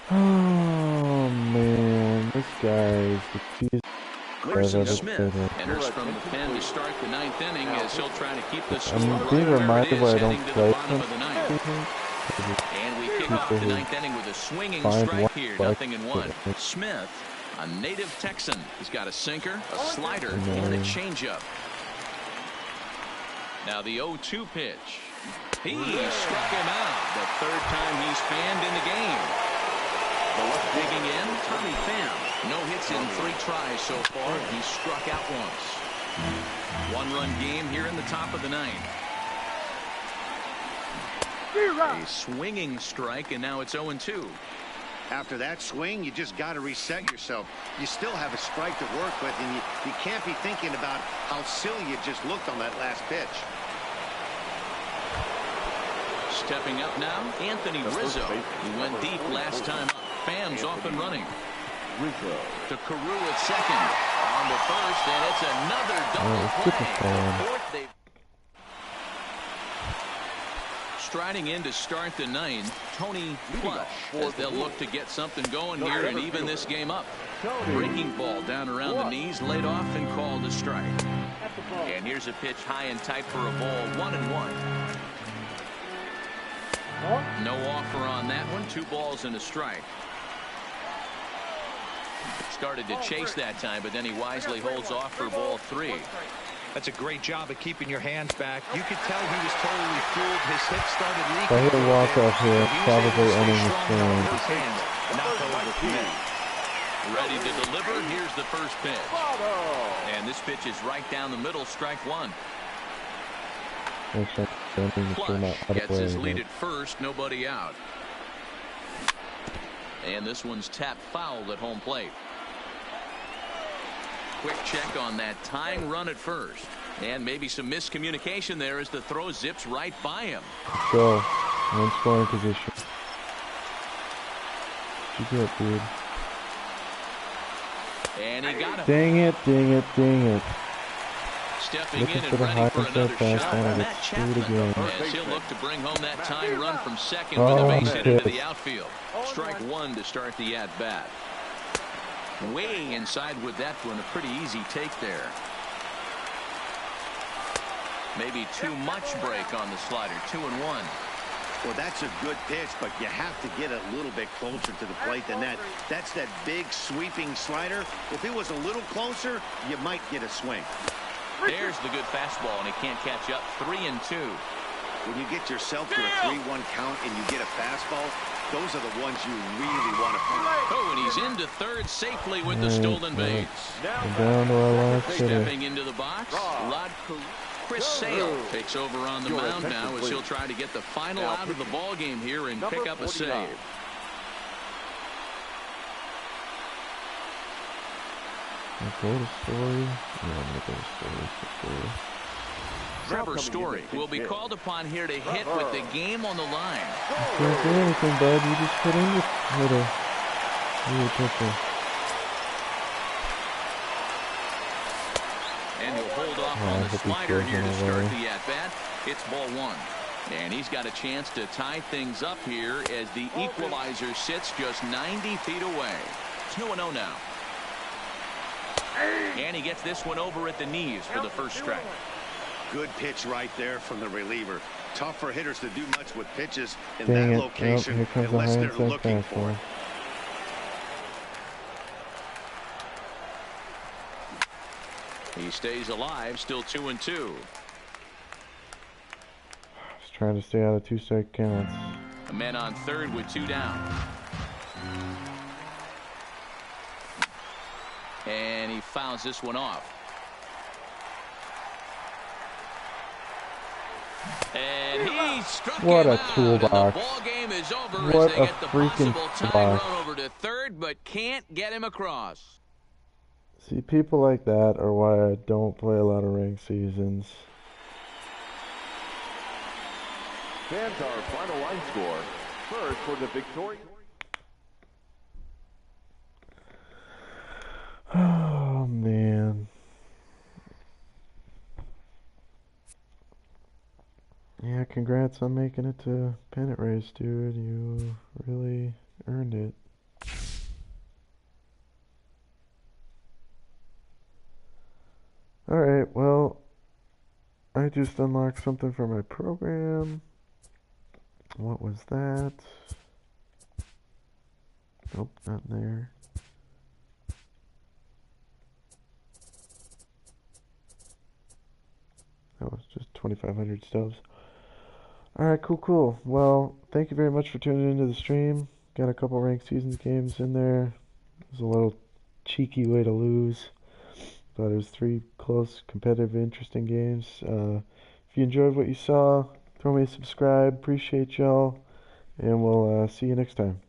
Oh, man. This guy is the cheese. Carson Smith enters from the pen to start the 9th inning as he'll try to keep the score I'm being reminded why I don't play bottom of the 9th. And we kick off the 9th inning with a swinging strike here, 0-1. Smith, a native Texan. He's got a sinker, a slider, and a changeup. Now the 0-2 pitch. He struck him out. The 3rd time he's fanned in the game. Digging in, Tommy Pham. No hits in 3 tries so far. He struck out once. 1-run game here in the top of the 9th. A swinging strike, and now it's 0-2. After that swing, you just got to reset yourself. You still have a strike to work with, and you can't be thinking about how silly you just looked on that last pitch. Stepping up now, Anthony Rizzo. He went deep last time up. Pham's off and running. Rizzo. To Carew at second. On the first, and it's another double play. Fourth, striding in to start the 9th, Tony Plush, as they'll look to get something going here and even this game up. Breaking ball down around the knees, laid off and called a strike. And here's a pitch high and tight for a ball, 1-1. No offer on that one. 2 balls and a strike. Started to chase that time, but then he wisely holds off for ball 3. That's a great job of keeping your hands back. You could tell he was totally fooled. His hips started leaking. If I hit a walk-off here, it's probably ending the stream. Ready to deliver. Here's the first pitch. And this pitch is right down the middle, strike 1. Plush gets his lead at first, nobody out. And this one's tapped foul at home plate. Quick check on that tying run at first. And maybe some miscommunication there as the throw zips right by him. Go. One scoring position. You get, dude. And he got him. Dang it, dang it, dang it. Stepping Looking in and for the ready high for and so another fast, shot. and I Matt get screwed Chapman, again. as he'll look to bring home that tying run from second with a base hit into the outfield. Strike 1 to start the at-bat. Way inside with that one. A pretty easy take there. Maybe too much break on the slider. 2-1. Well, that's a good pitch, but you have to get a little bit closer to the plate than that. That's that big sweeping slider. If it was a little closer, you might get a swing. There's the good fastball, and he can't catch up. 3-2. When you get yourself to a 3-1 count and you get a fastball, those are the ones you really want to play. Oh, and he's into third safely with the stolen base. Down to our last hitter. Stepping into the box, Chris Sale takes over on the mound now as he'll try to get the final out of the ball game here and pick up a save. Go to Story. Yeah, I'm gonna go to Story. Trevor Story will be called upon here to hit with the game on the line. You can't do anything, bud. You just put in the hitter. You pitcher. And he'll hold off on the slider here to start the at-bat. It's ball 1. And he's got a chance to tie things up here as the equalizer sits just 90 feet away. It's 2-0 now. And he gets this one over at the knees for the first strike. Good pitch right there from the reliever. Tough for hitters to do much with pitches in Dang that it. location Here comes the unless high they're inside looking for fastball. it. He stays alive, still 2-2. Just trying to stay out of 2-strike counts. A man on third with 2 down. And he fouls this one off. And he struck What him a out, toolbox. and the ball game is over What as they a get the freaking possible tie toolbox. run over to third, but can't get him across. See, people like that are why I don't play a lot of ranked seasons. Fans, our final line score. First for the victory. Oh, man. Yeah, congrats on making it to pennant race, dude. You really earned it. Alright, well, I just unlocked something for my program. What was that? Nope, not there. That was just 2,500 stubs. Alright, cool. Well, thank you very much for tuning into the stream. Got a couple ranked seasons games in there. It was a little cheeky way to lose, but it was 3 close, competitive, interesting games. If you enjoyed what you saw, throw me a subscribe. Appreciate y'all, and we'll see you next time.